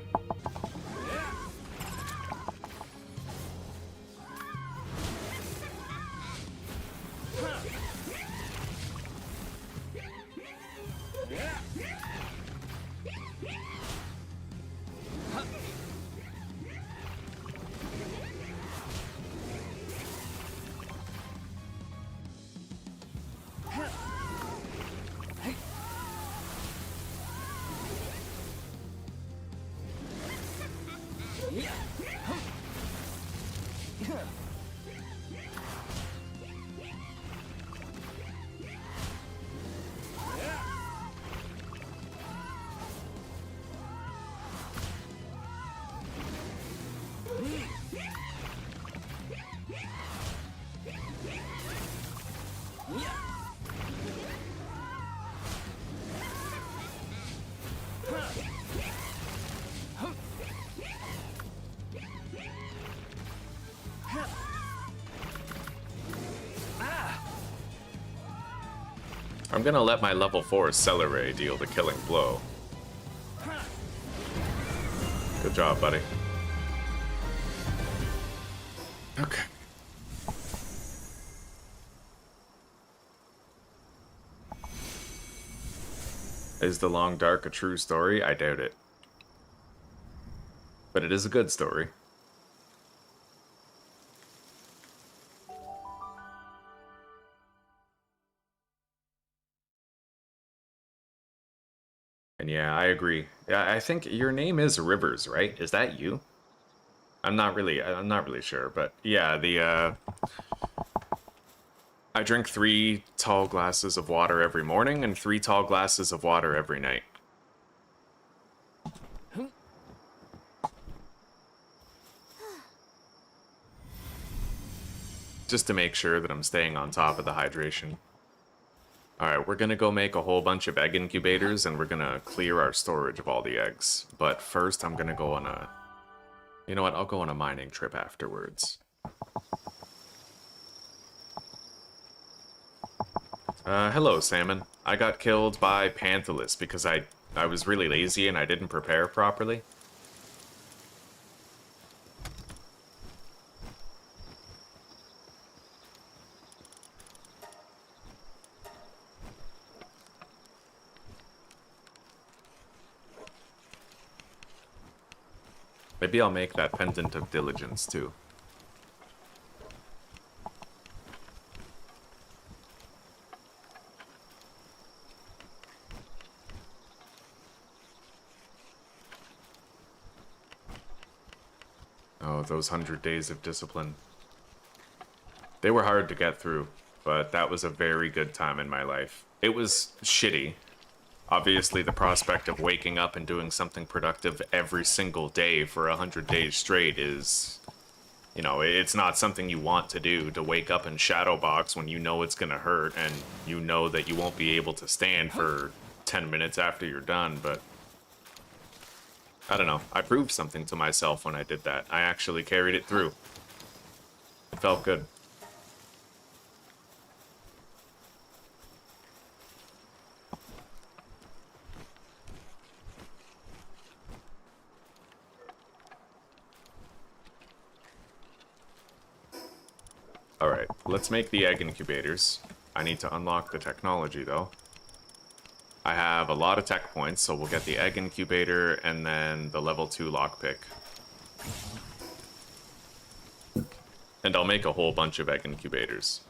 S4: I'm gonna let my level 4 Celery deal the killing blow. Good job, buddy. Okay. Is the Long Dark a true story? I doubt it. But it is a good story. And yeah, I agree. Yeah, I think your name is Rivers, right? Is that you? I'm not really sure, but yeah, I drink 3 tall glasses of water every morning and 3 tall glasses of water every night. Just to make sure that I'm staying on top of the hydration. Alright, we're gonna go make a whole bunch of egg incubators and we're gonna clear our storage of all the eggs. But first I'm gonna go on a... You know what, I'll go on a mining trip afterwards. Hello, Salmon. I got killed by Panthalus because I was really lazy and I didn't prepare properly. Maybe I'll make that Pendant of Diligence, too. Oh, those 100 days of discipline. They were hard to get through, but that was a very good time in my life. It was shitty. Obviously, the prospect of waking up and doing something productive every single day for 100 days straight is... You know, it's not something you want to do, to wake up and shadowbox when you know it's gonna hurt and you know that you won't be able to stand for 10 minutes after you're done, but... I don't know, I proved something to myself when I did that. I actually carried it through. It felt good. Alright, let's make the egg incubators. I need to unlock the technology, though. I have a lot of tech points, so we'll get the egg incubator and then the level 2 lockpick. And I'll make a whole bunch of egg incubators.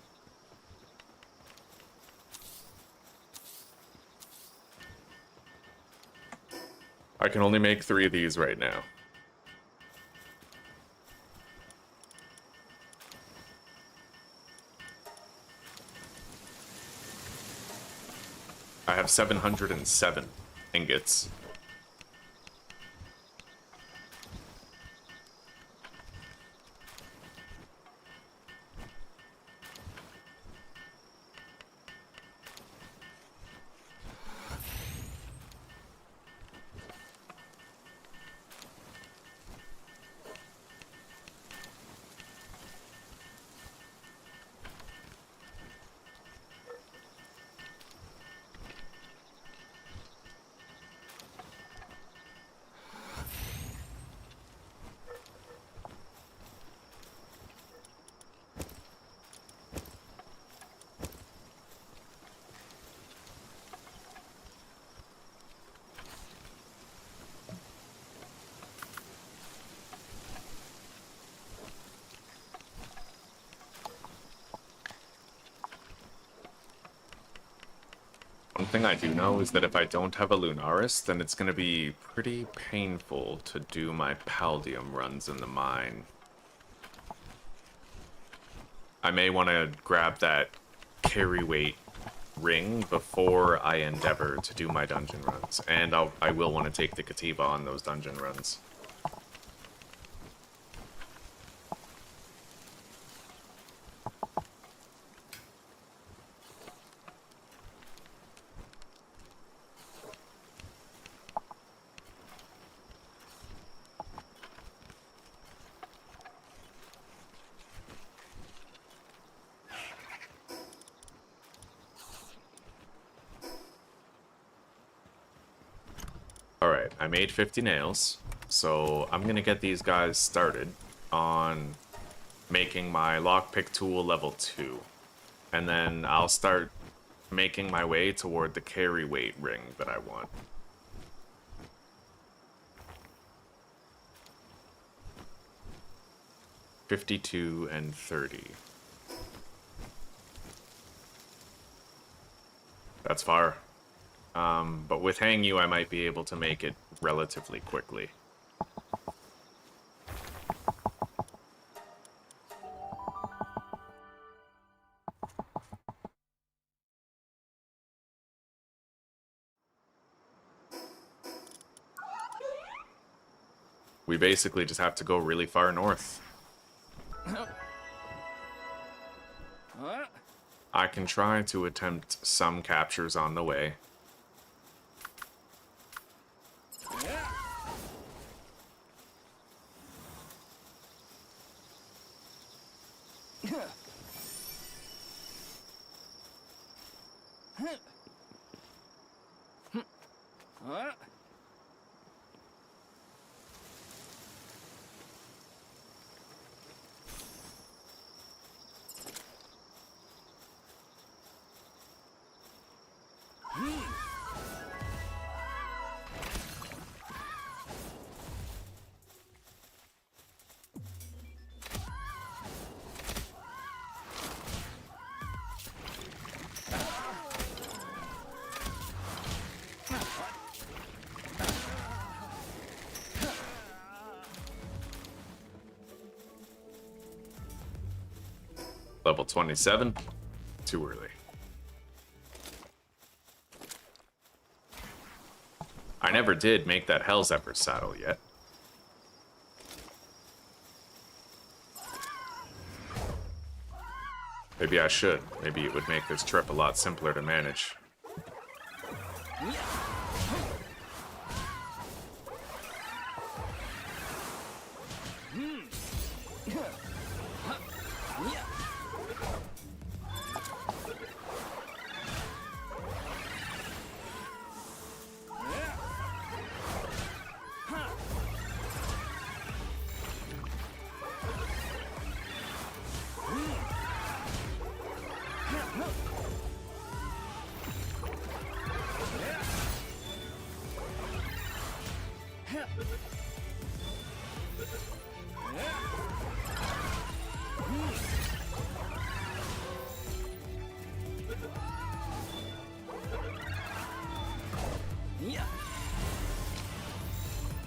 S4: I can only make 3 of these right now. 707 ingots. One thing I do know is that if I don't have a Lunaris, then it's going to be pretty painful to do my Paldium runs in the mine. I may want to grab that carry weight ring before I endeavor to do my dungeon runs, and I will want to take the Kativa on those dungeon runs. Alright, I made 50 nails, so I'm gonna get these guys started on making my lockpick tool level 2. And then I'll start making my way toward the carry weight ring that I want. $52 and $30. That's far. But with Hang You, I might be able to make it relatively quickly. We basically just have to go really far north. I can try to attempt some captures on the way. Level 27? Too early. I never did make that Hell's Effort saddle yet. Maybe I should. Maybe it would make this trip a lot simpler to manage.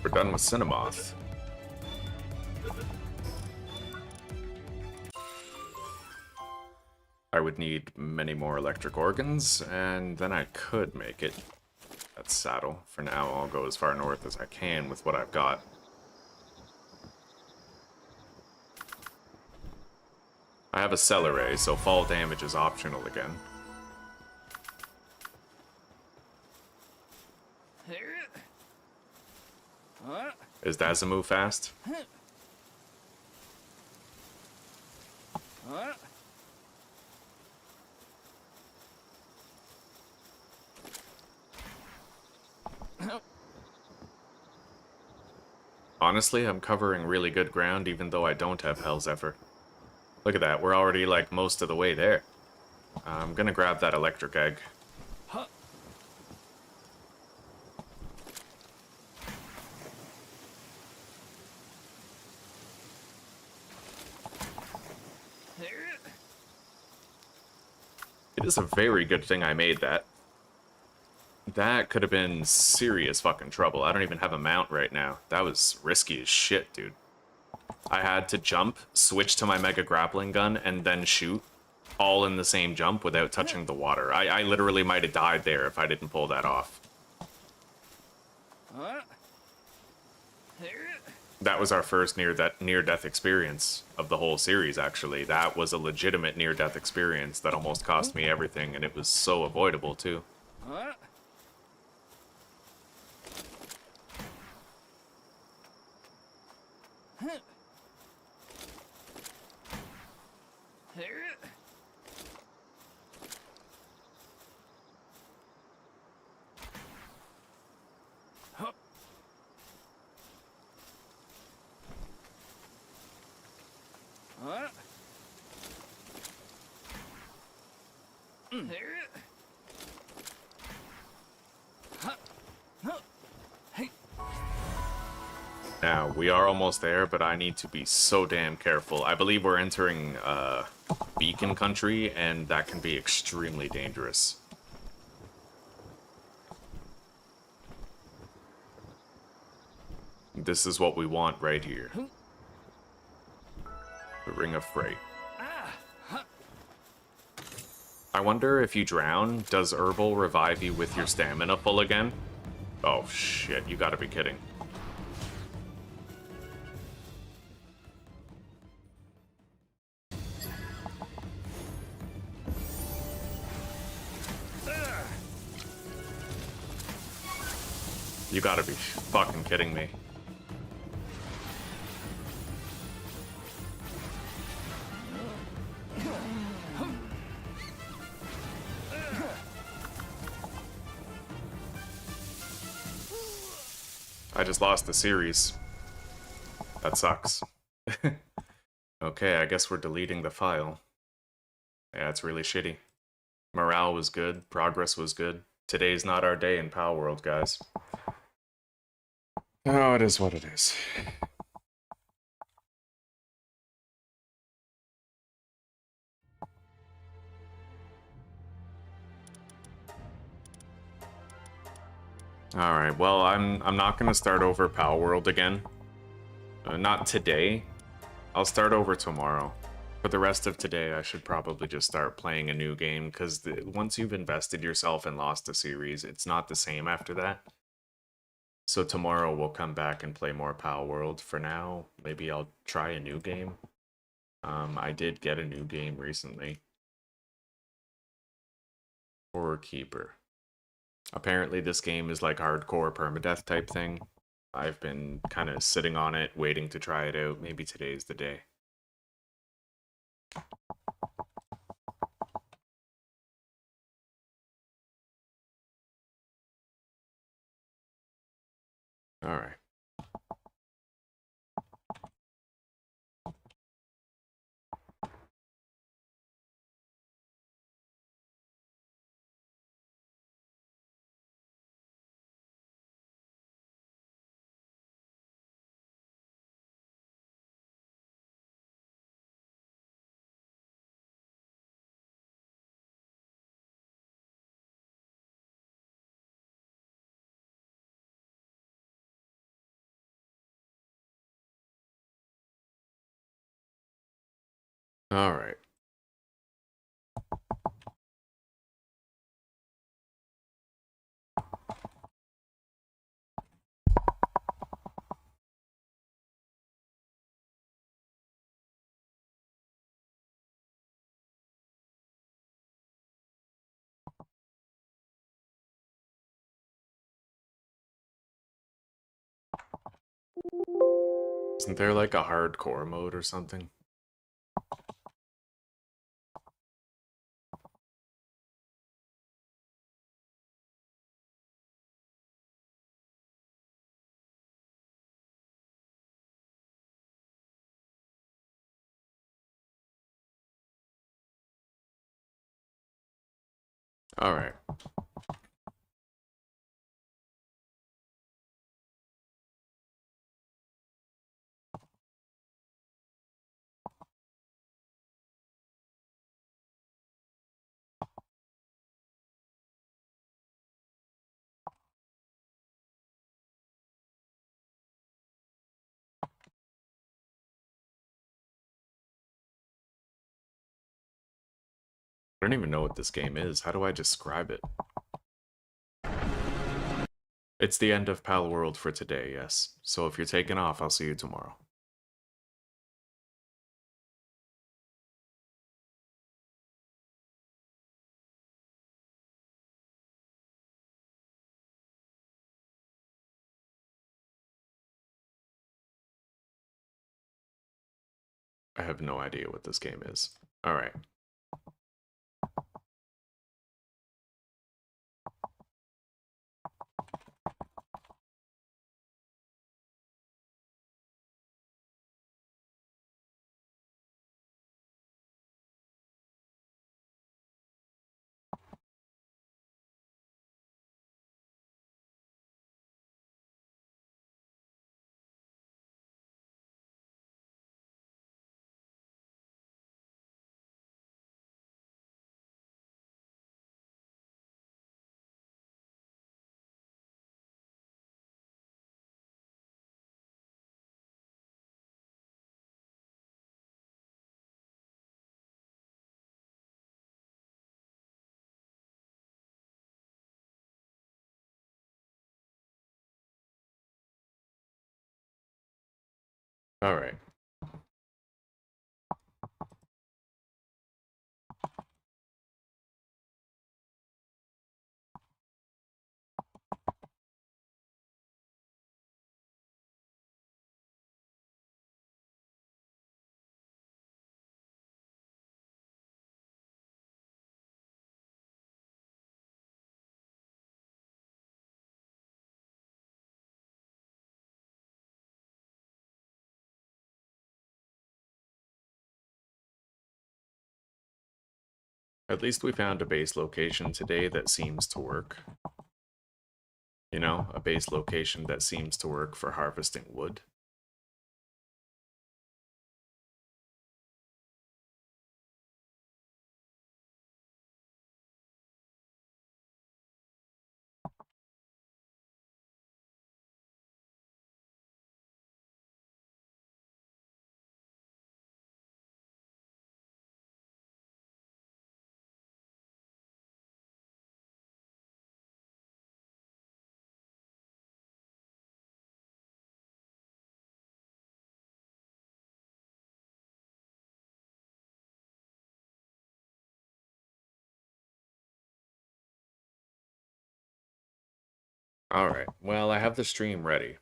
S4: We're done with Cinemoth. I would need many more electric organs, and then I could make it. That saddle. For now, I'll go as far north as I can with what I've got. I have a Celeray, so fall damage is optional again. Is Dazamu fast? Honestly, I'm covering really good ground even though I don't have Hell's Effort. Look at that, we're already like most of the way there. I'm gonna grab that electric egg. It is a very good thing I made that. That could have been serious fucking trouble. I don't even have a mount right now. That was risky as shit, dude. I had to jump, switch to my mega grappling gun, and then shoot, all in the same jump without touching the water. I literally might have died there if I didn't pull that off. That was our first near-death experience of the whole series, actually. That was a legitimate near-death experience that almost cost me everything, and it was so avoidable, too. Now, we are almost there, but I need to be so damn careful. I believe we're entering beacon country, and that can be extremely dangerous. This is what we want right here. The Ring of Freight. I wonder if you drown, does Herbal revive you with your stamina full again? Oh shit, you gotta be kidding. You gotta be fucking kidding me. I just lost the series. That sucks. Okay, I guess we're deleting the file. Yeah, it's really shitty. Morale was good, progress was good. Today's not our day in Palworld, guys. Oh, it is what it is. Alright, well, I'm not gonna start over Palworld again. Not today. I'll start over tomorrow. For the rest of today, I should probably just start playing a new game, because once you've invested yourself and lost a series, it's not the same after that. So tomorrow we'll come back and play more Palworld. For now, maybe I'll try a new game. I did get a new game recently. Horror Keeper. Apparently this game is like hardcore permadeath type thing. I've been kind of sitting on it, waiting to try it out. Maybe today's the day. Alright. Alright. Isn't there like a hardcore mode or something? Alright. I don't even know what this game is. How do I describe it? It's the end of Palworld for today, yes. So if you're taking off, I'll see you tomorrow. I have no idea what this game is. Alright. Alright. At least we found a base location today that seems to work. You know, a base location that seems to work for harvesting wood. Alright, well, I have the stream ready.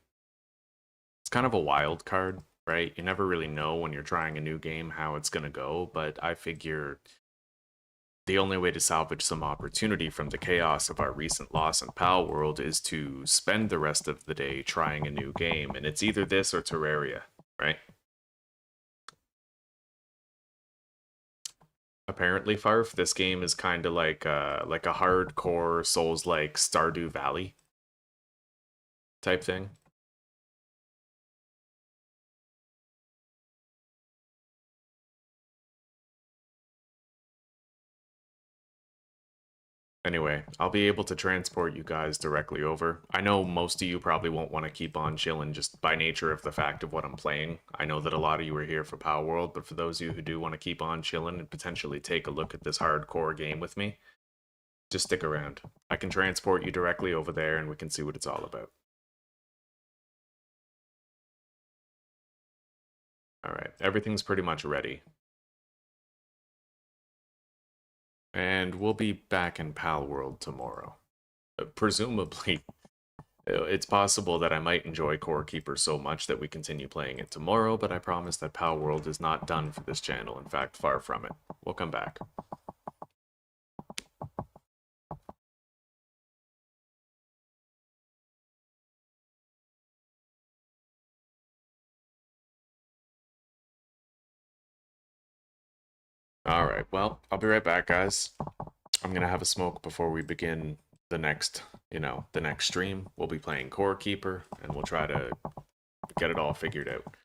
S4: It's kind of a wild card, right? You never really know when you're trying a new game how it's gonna go, but I figure the only way to salvage some opportunity from the chaos of our recent loss in Palworld is to spend the rest of the day trying a new game, and it's either this or Terraria, right? Apparently, Farf, this game is kind of like a hardcore Souls-like Stardew Valley type thing. Anyway, I'll be able to transport you guys directly over. I know most of you probably won't want to keep on chilling just by nature of the fact of what I'm playing. I know that a lot of you are here for Palworld, but for those of you who do want to keep on chilling and potentially take a look at this hardcore game with me, just stick around. I can transport you directly over there and we can see what it's all about. Alright, everything's pretty much ready. And we'll be back in Palworld tomorrow. Presumably It's possible that I might enjoy Core Keeper so much that we continue playing it tomorrow, but I promise that Palworld is not done for this channel. In fact, far from it. We'll come back. Alright, well, I'll be right back, guys. I'm gonna have a smoke before we begin the next, the next stream. We'll be playing Core Keeper, and we'll try to get it all figured out.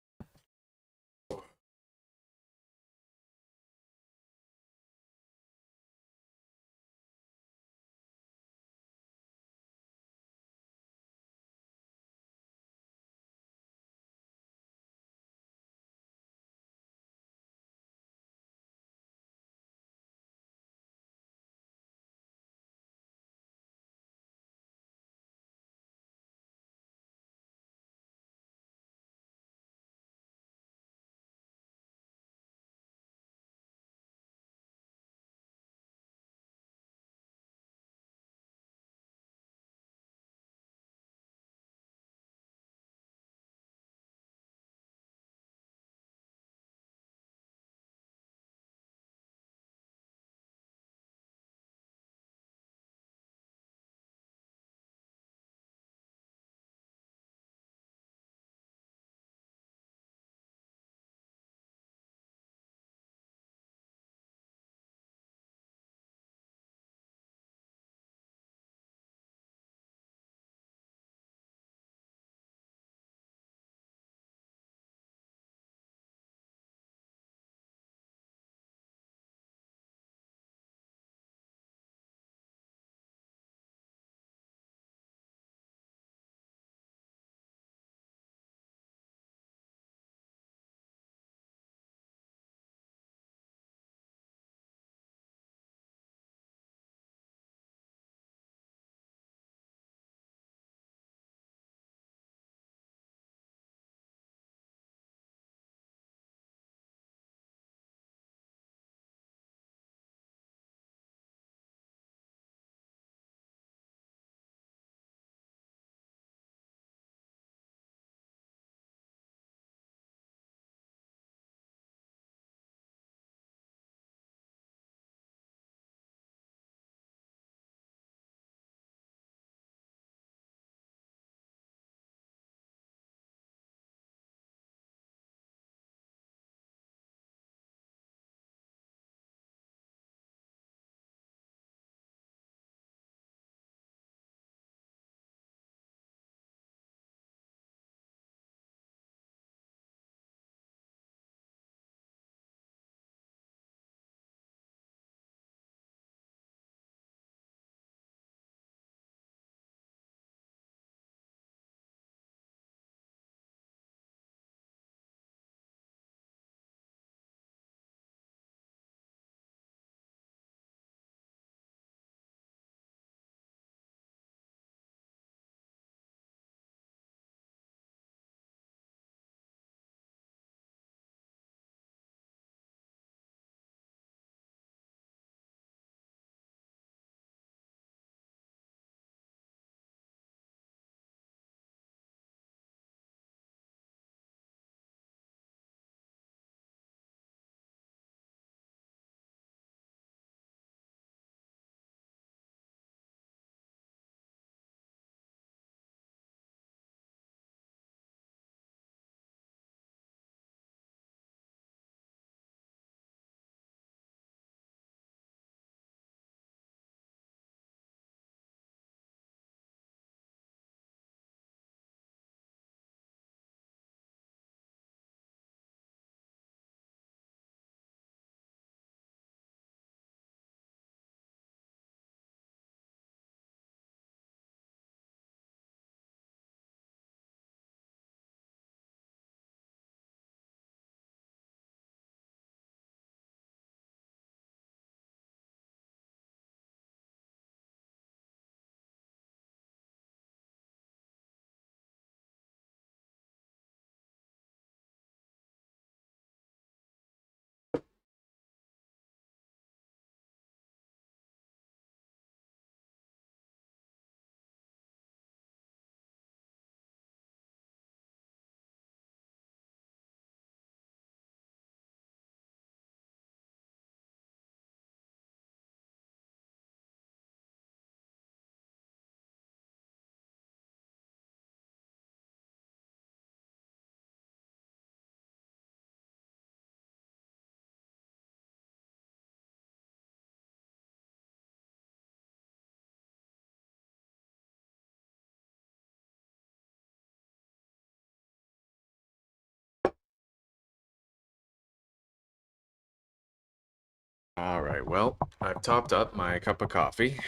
S4: Alright, well, I've topped up my cup of coffee.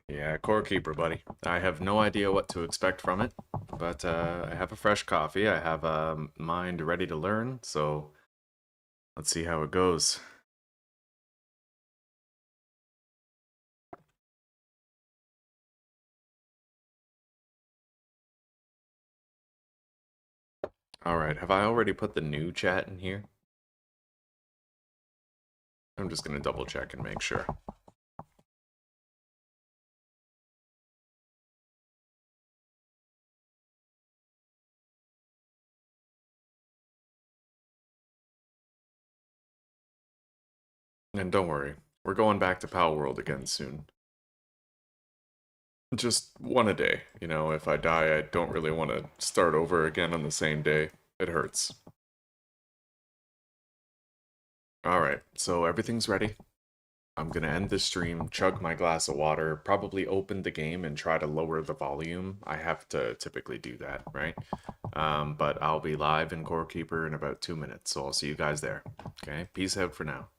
S4: Yeah, core keeper, buddy. I have no idea what to expect from it, but I have a fresh coffee. I have a mind ready to learn, so let's see how it goes. Alright, have I already put the new chat in here? I'm just gonna double check and make sure. And don't worry, we're going back to Palworld again soon. Just one a day. You know, if I die, I don't really want to start over again on the same day. It hurts. Alright, so everything's ready. I'm gonna end this stream, chug my glass of water, probably open the game and try to lower the volume. I have to typically do that, right? But I'll be live in Core Keeper in about 2 minutes, so I'll see you guys there. Okay, peace out for now.